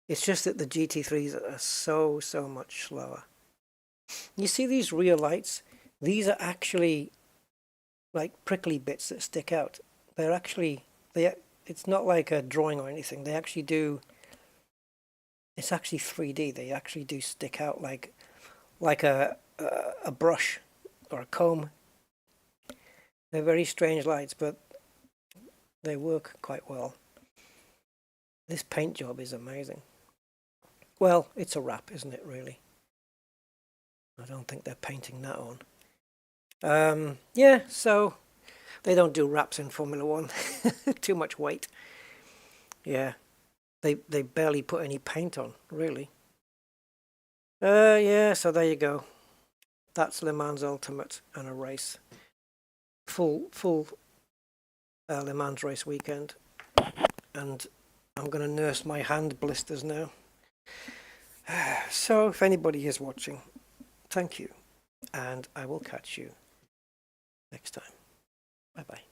Speaker 1: It's just that the GT3s are so much slower. You see these rear lights? These are actually like prickly bits that stick out. They're actually, it's not like a drawing or anything. They actually do, it's actually 3D. They actually do stick out like a brush or a comb. They're very strange lights, but they work quite well. This paint job is amazing. Well, it's a wrap, isn't it, really? I don't think they're painting that on. Yeah, so they don't do wraps in Formula One. Too much weight. Yeah, they barely put any paint on, really. Yeah, so there you go. That's Le Mans Ultimate and a race. Full Le Mans race weekend. And I'm going to nurse my hand blisters now. So if anybody is watching, thank you. And I will catch you next time. Bye-bye.